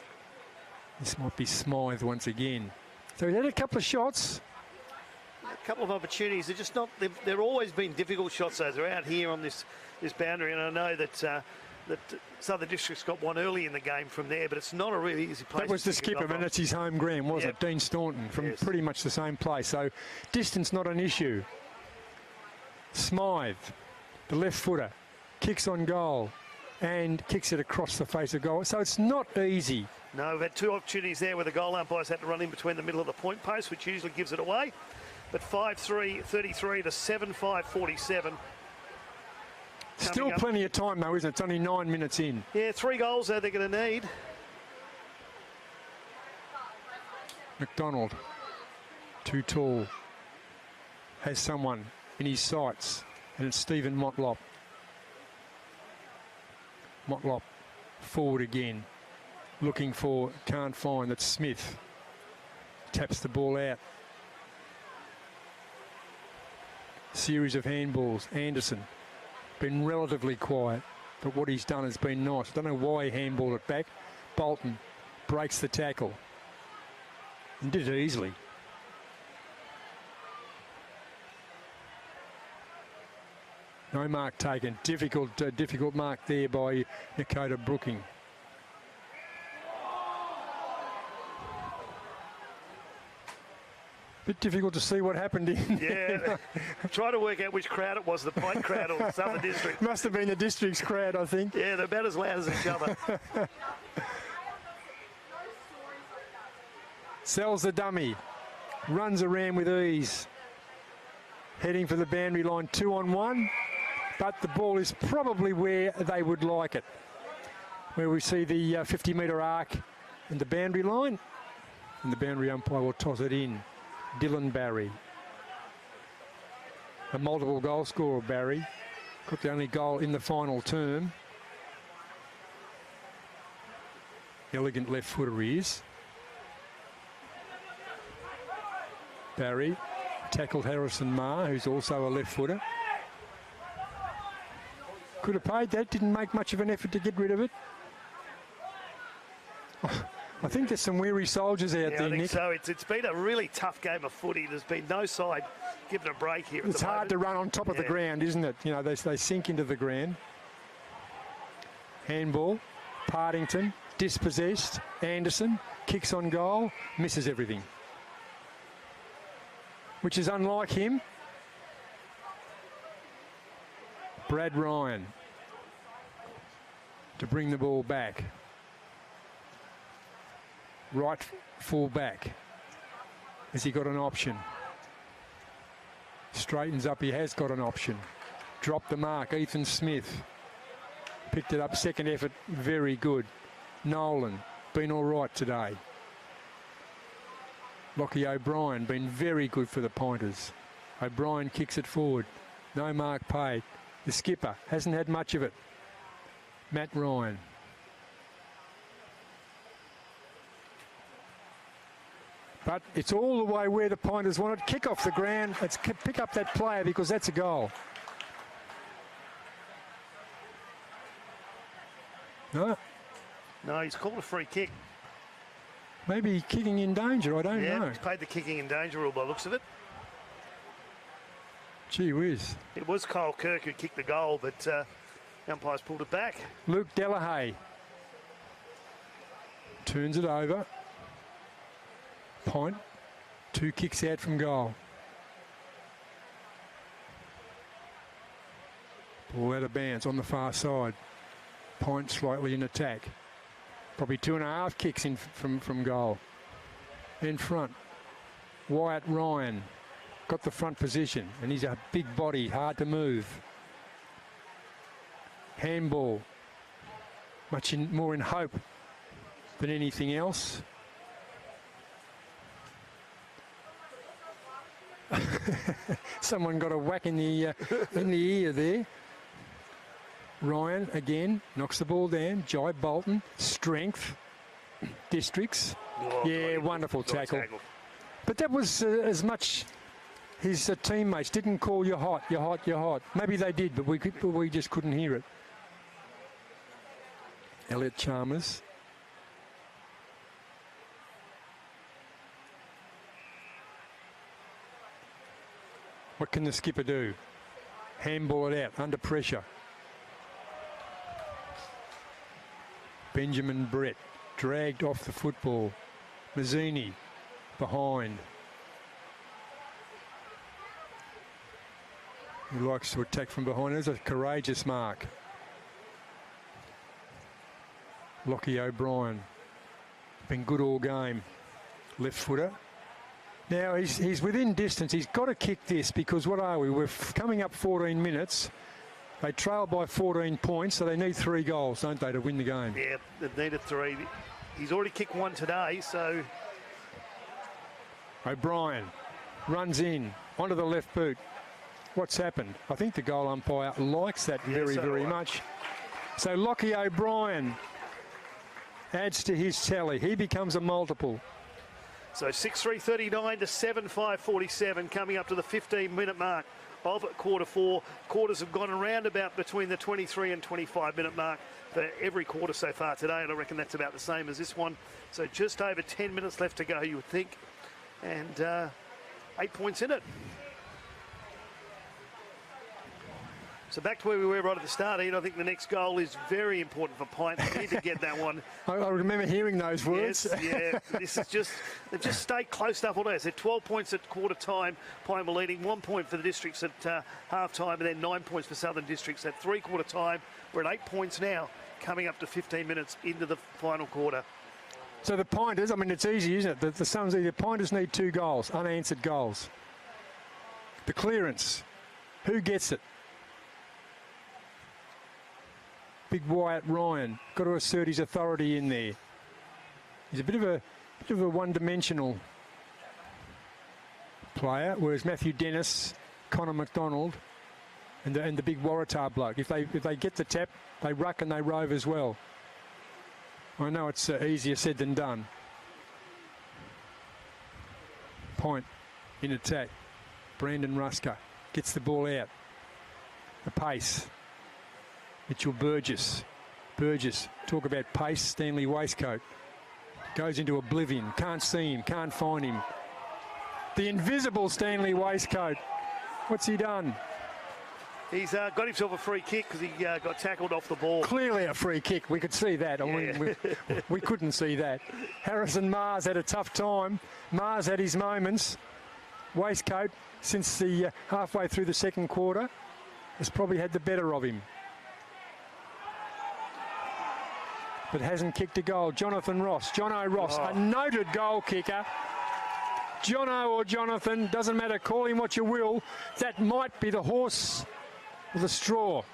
This might be Smythe once again. So he had a couple of shots. A couple of opportunities. They're just not. They're always been difficult shots. Those are out here on this boundary, and I know that Southern District's got one early in the game from there, but it's not a really easy place. That was the to kick it skipper, off and it's his home ground, wasn't it? Dean Staunton from pretty much the same place. So distance not an issue. Smythe, the left footer, kicks on goal and kicks it across the face of goal. So it's not easy. No, we've had two opportunities there where the goal umpires had to run in between the middle of the point post, which usually gives it away. But 5-3, 33 to 7-5, 47. Still plenty of time, though, isn't it? It's only 9 minutes in. Yeah, 3 goals they're going to need. McDonald, too tall, has someone in his sights, and it's Stephen Motlop. Motlop forward again, looking for, can't find, that's Smith. Taps the ball out. Series of handballs. Anderson, been relatively quiet, but what he's done has been nice. Don't know why he handballed it back. Bolton breaks the tackle and did it easily. No mark taken. Difficult mark there by Nakota Brooking. Bit difficult to see what happened in. Yeah, trying to work out which crowd it was, the Pint crowd or Southern District. Must have been the District's crowd, I think. Yeah, they're about as loud as each other. Sells the dummy, runs around with ease, heading for the boundary line, 2-on-1, but the ball is probably where they would like it, where we see the 50-metre arc and the boundary line, and the boundary umpire will toss it in. Dylan Barry, a multiple goal scorer. Barry got the only goal in the final term. Elegant left footer he is. Barry tackled Harrison Marr, who's also a left footer. Could have paid that, didn't make much of an effort to get rid of it. I think there's some weary soldiers out there, I think Nick. so. It's been a really tough game of footy. There's been no side giving a break here. It's hard to run on top of the ground, isn't it? You know, they sink into the ground. Handball, Partington, dispossessed. Anderson, kicks on goal, misses everything. Which is unlike him. Brad Ryan to bring the ball back. Right full back. Has he got an option? Straightens up, he has got an option. Dropped the mark, Ethan Smith. Picked it up, second effort, very good. Nolan, been all right today. Lockie O'Brien, been very good for the Pointers. O'Brien kicks it forward. No mark paid. The skipper hasn't had much of it. Matt Ryan. But it's all the way where the Pointers want it. Kick off the ground. Let's pick up that player because that's a goal. No. No, he's called a free kick. Maybe kicking in danger, I don't know. Yeah, he's played the kicking in danger rule by the looks of it. Gee whiz. It was Kyle Kirk who kicked the goal, but the umpires pulled it back. Luke Delahaye turns it over. Pint, 2 kicks out from goal. Ball out of bounds on the far side. Pint slightly in attack. Probably 2.5 kicks in from goal. In front, Wyatt Ryan got the front position, and he's a big body, hard to move. Handball, more in hope than anything else. Someone got a whack in the ear there. Ryan again knocks the ball down. Jai Bolton, strength, Districts. Yeah, wonderful tackle. But that was as much. His teammates didn't call you hot, you're hot, you're hot. Maybe they did, but we just couldn't hear it. Elliot Chalmers. What can the skipper do? Handball it out, under pressure. Benjamin Brett dragged off the football. Mazzini behind. He likes to attack from behind. There's a courageous mark. Lockie O'Brien. Been good all game. Left footer. Now he's within distance. He's got to kick this because what are we? We're coming up 14 minutes. They trail by 14 points, so they need 3 goals, don't they, to win the game? Yeah, they needed 3. He's already kicked 1 today, so... O'Brien runs in onto the left boot. What's happened? I think the goal umpire likes that very much. So Lockie O'Brien adds to his tally. He becomes a multiple. So 6:3:39 to 7:5:47, coming up to the 15-minute mark of quarter 4. Quarters have gone around about between the 23 and 25-minute mark for every quarter so far today, and I reckon that's about the same as this one. So just over 10 minutes left to go, you would think, and 8 points in it. So back to where we were right at the start, Ian. I think the next goal is very important for PINT. They need to get that one. I remember hearing those words. Yes, yeah. This is just, they've just stayed close enough all day. So 12 points at quarter time. PINT were leading. 1 point for the districts at half time, and then 9 points for Southern Districts at 3/4 time. We're at 8 points now, coming up to 15 minutes into the final quarter. So the pointers, I mean, it's easy, isn't it? The sums are the pointers need 2 goals, unanswered goals. The clearance, who gets it? Big Wyatt Ryan, got to assert his authority in there. He's a bit of a one-dimensional player, whereas Matthew Dennis, Connor McDonald, and the big Waratah bloke, if they get the tap, they ruck and they rove as well. I know it's easier said than done. PINT in attack. Brandon Rusker gets the ball out. The pace. Mitchell Burgess. Burgess, talk about pace, Stanley Waistcoat. Goes into oblivion, can't see him, can't find him. The invisible Stanley Waistcoat. What's he done? He's got himself a free kick because he got tackled off the ball. Clearly a free kick, we could see that. I mean, we couldn't see that. Harrison Mars had a tough time. Mars had his moments. Waistcoat, since the halfway through the second quarter, has probably had the better of him. But hasn't kicked a goal. Jonathan Ross, Jono Ross, a noted goal kicker. Jono or Jonathan, doesn't matter, call him what you will. That might be the horse or the straw.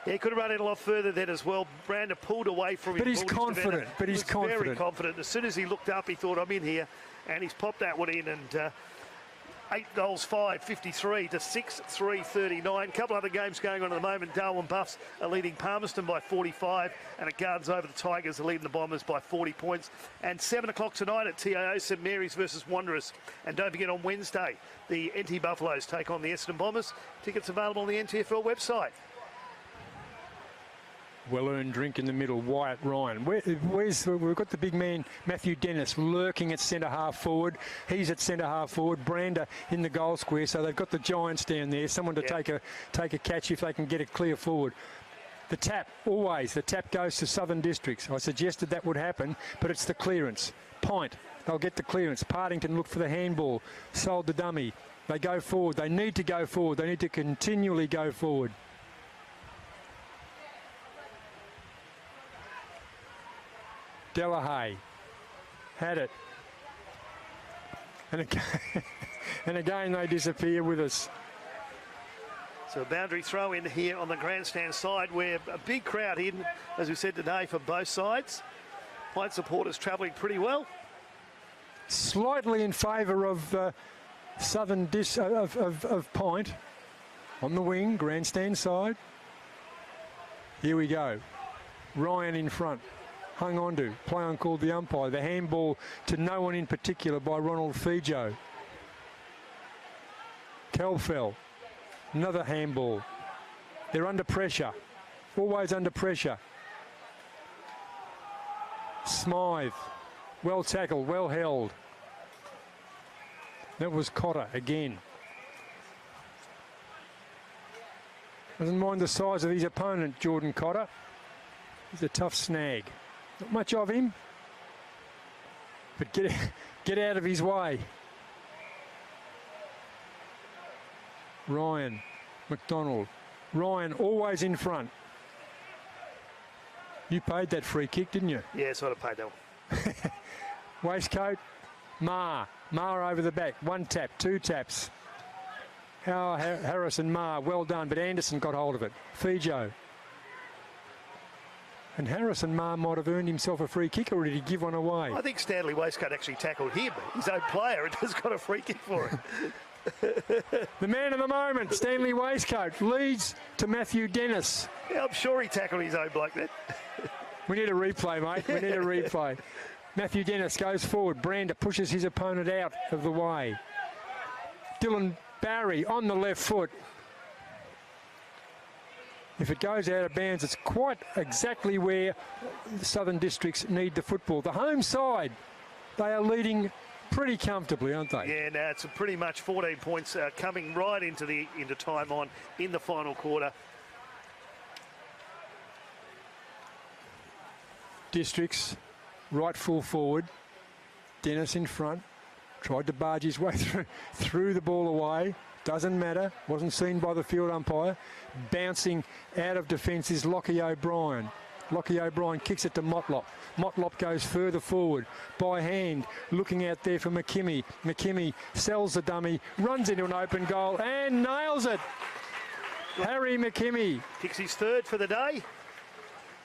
Yeah, he could have run it a lot further then as well. Brandon pulled away from him. But he's confident. But he's confident. Very confident. As soon as he looked up, he thought, I'm in here. And he's popped that one in. And 8 goals, 53 to 6-3-39. A couple other games going on at the moment. Darwin Buffs are leading Palmerston by 45, and at Gardens over the Tigers are leading the Bombers by 40 points. And 7 o'clock tonight at TIO, St Mary's versus Wanderers. And don't forget on Wednesday, the NT Buffaloes take on the Essendon Bombers. Tickets available on the NTFL website. Well-earned drink in the middle, Wyatt Ryan. We've got the big man, Matthew Dennis, lurking at centre-half forward. He's at centre-half forward. Brander in the goal square, so they've got the Giants down there, someone to take a catch if they can get it clear forward. The tap, always, the tap goes to Southern Districts. I suggested that would happen, but it's the clearance. PINT, they'll get the clearance. Partington look for the handball, sold the dummy. They go forward. They need to go forward. They need to continually go forward. Delahaye had it. And again they disappear with us. So a boundary throw in here on the grandstand side where a big crowd in, as we said today, for both sides. PINT supporters travelling pretty well. Slightly in favour of Southern of PINT on the wing, grandstand side. Here we go. Ryan in front. Hung on to, play on called the umpire. The handball to no one in particular by Ronald Fijo. Kelfell, another handball. They're under pressure, always under pressure. Smythe, well tackled, well held. That was Cotter again. Doesn't mind the size of his opponent, Jordan Cotter. He's a tough snag. Not much of him, but get out of his way. Ryan, McDonald. Ryan always in front. You paid that free kick, didn't you? Yes, I'd have paid that one. Waistcoat, Ma over the back. 1 tap, 2 taps. Harris and Ma, well done, but Anderson got hold of it. Fijo. And Harris and Ma might have earned himself a free kick, or did he give one away? I think Stanley Waistcoat actually tackled him, his own player, and has got a free kick for him. The man of the moment, Stanley Waistcoat, leads to Matthew Dennis. Yeah, I'm sure he tackled his own bloke then. We need a replay, mate. We need a replay. Matthew Dennis goes forward. Brander pushes his opponent out of the way. Dylan Barry on the left foot. If it goes out of bounds, it's quite exactly where the Southern Districts need the football. The home side, they are leading pretty comfortably, aren't they? Yeah, no, it's pretty much 14 points coming right into time on in the final quarter. Districts, right full forward. Dennis in front. Tried to barge his way through the ball away. Doesn't matter. Wasn't seen by the field umpire. Bouncing out of defence is Lockie O'Brien. Lockie O'Brien kicks it to Motlop. Motlop goes further forward by hand, looking out there for McKimmie. McKimmie sells the dummy, runs into an open goal and nails it. Harry McKimmie. Kicks his third for the day.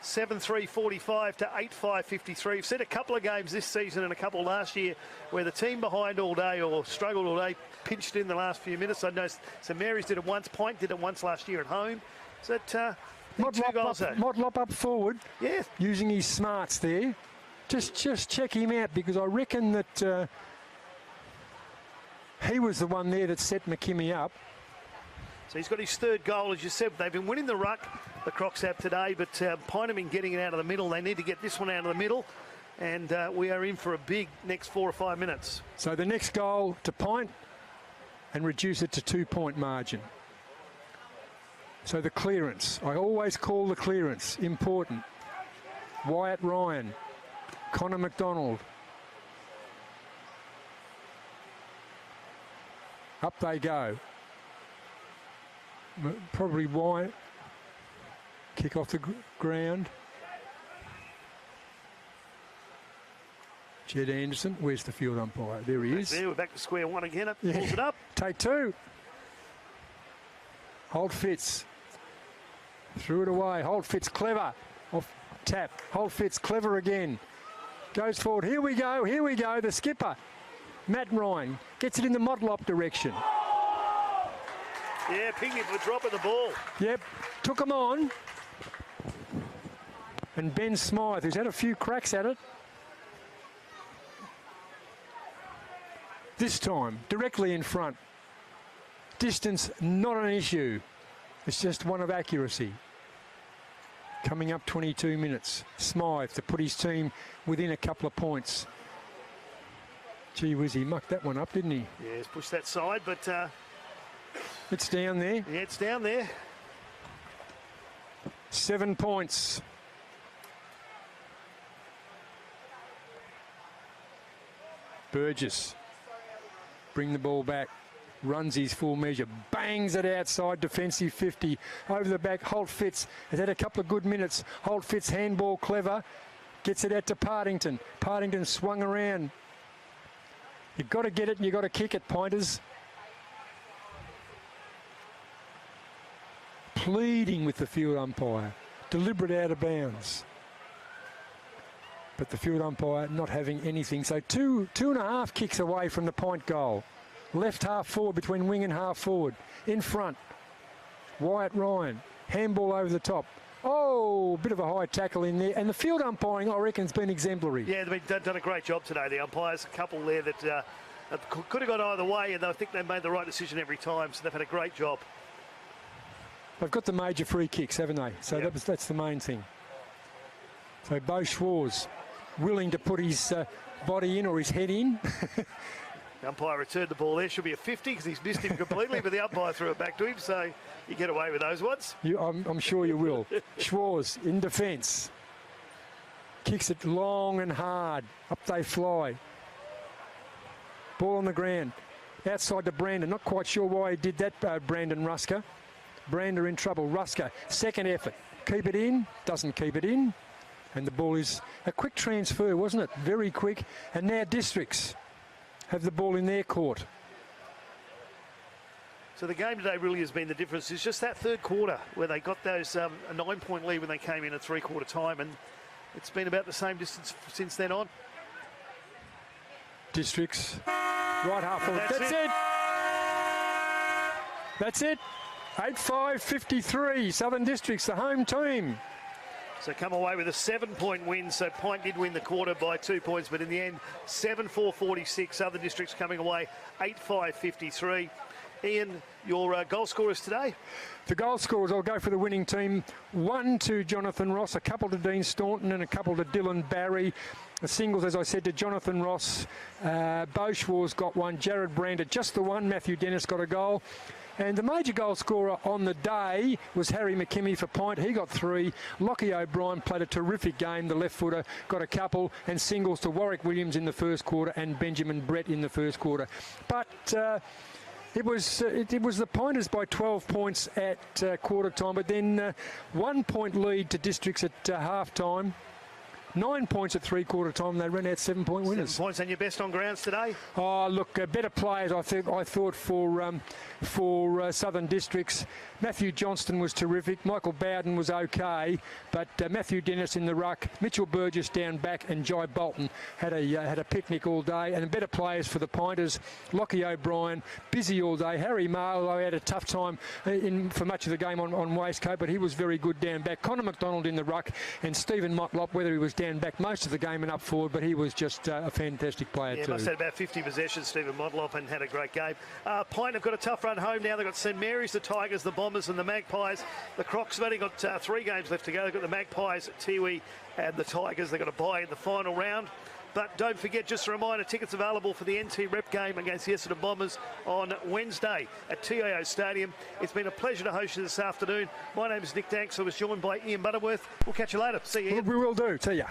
7-3-45 to 8-5-53. We've seen a couple of games this season and a couple last year where the team behind all day or struggled all day pinched in the last few minutes. I know St Mary's did it once, Point did it once last year at home. So that Motlop up forward, yeah, using his smarts there. Just check him out, because I reckon that he was the one there that set McKimmie up. So he's got his third goal, as you said. They've been winning the ruck, the Crocs have today, but Pine have been getting it out of the middle. They need to get this one out of the middle, and we are in for a big next 4 or 5 minutes. So the next goal to Pine and reduce it to 2-point margin. So the clearance, I always call the clearance important. Wyatt Ryan, Connor McDonald. Up they go. Probably Wyatt. Kick off the ground. Jed Anderson, where's the field umpire? There he is. There, we're back to square one again. Pulls it up. Take 2. Holt Fitz. Threw it away. Holt Fitz clever. Off tap. Holt Fitz clever again. Goes forward. Here we go. Here we go. The skipper, Matt Ryan, gets it in the Motlop direction. Yeah, pinged him for dropping the ball. Yep. Took him on. And Ben Smythe, who's had a few cracks at it. This time, directly in front. Distance, not an issue. It's just one of accuracy. Coming up 22 minutes. Smythe to put his team within a couple of points. Gee whiz, he mucked that one up, didn't he? Yeah, he's pushed that side, but... it's down there. Yeah, it's down there. 7 points. Burgess. Bring the ball back. Runs his full measure, bangs it outside, defensive 50. Over the back, Holt Fitz has had a couple of good minutes. Holt Fitz, handball clever, gets it out to Partington. Partington swung around. You've got to get it and you've got to kick it, Pointers. Pleading with the field umpire, deliberate out of bounds. But the field umpire not having anything. So two and a half kicks away from the Point goal. Left half forward, between wing and half forward. In front, Wyatt Ryan. Handball over the top. Oh, bit of a high tackle in there. And the field umpiring, I reckon, has been exemplary. Yeah, they've done a great job today. The umpires, a couple there that could have gone either way, and I think they made the right decision every time, so they've had a great job. They've got the major free kicks, haven't they? So yep. That's the main thing. So Bo Schwarz willing to put his body in, or his head in. The umpire returned the ball there. Should be a 50 because he's missed him completely, but the umpire threw it back to him, so you get away with those ones. I'm sure you will. Schwarz in defence. Kicks it long and hard. Up they fly. Ball on the ground. Outside to Brandon. Not quite sure why he did that, Brandon Rusker. Brander in trouble. Rusker, second effort. Keep it in. Doesn't keep it in. And the ball is a quick transfer, wasn't it? Very quick. And now Districts have the ball in their court. So the game today really has been the difference. It's just that third quarter where they got those a 9-point lead when they came in at three-quarter time, and it's been about the same distance since then on. Districts, right half forward. That's it. That's it. 8-5-53. Southern Districts, the home team. So come away with a 7-point win. So PINT did win the quarter by 2 points, but in the end, 7-4-46. Southern Districts coming away 8-5-53. Ian, your goal scorers today? The goal scorers, I'll go for the winning team. 1 to Jonathan Ross, a couple to Dean Staunton and a couple to Dylan Barry. The singles, as I said, to Jonathan Ross. Beau Schwarz got one. Jared Brander, just the one. Matthew Dennis got a goal. And the major goal scorer on the day was Harry McKimmie for PINT. He got 3. Lockie O'Brien played a terrific game. The left footer got a couple. And singles to Warwick Williams in the first quarter and Benjamin Brett in the first quarter. But it was the Pointers by 12 points at quarter time. But then 1 point lead to Districts at half time. 9 points at three-quarter time. They ran out 7-point winners. 7 points, and your best on grounds today? Oh, look, better players, I thought, for Southern Districts. Matthew Johnston was terrific. Michael Bowden was okay, but Matthew Dennis in the ruck, Mitchell Burgess down back, and Jai Bolton had a picnic all day. And better players for the Pointers. Lockie O'Brien, busy all day. Harry Marlowe had a tough time for much of the game on waistcoat, but he was very good down back. Connor McDonald in the ruck, and Stephen Motlop, whether he was down back most of the game and up forward, but he was just a fantastic player too. Must have had about 50 possessions, Stephen Motlop, and had a great game. PINT have got a tough run home now. They've got St Mary's, the Tigers, the Bombers and the Magpies. The Crocs have only got 3 games left to go. They've got the Magpies, Tiwi and the Tigers. They've got a bye in the final round. But don't forget, just a reminder, tickets available for the NT Rep game against the Essendon Bombers on Wednesday at TIO Stadium. It's been a pleasure to host you this afternoon. My name is Nick Danks. I was joined by Ian Butterworth. We'll catch you later. See you. We will do. See ya.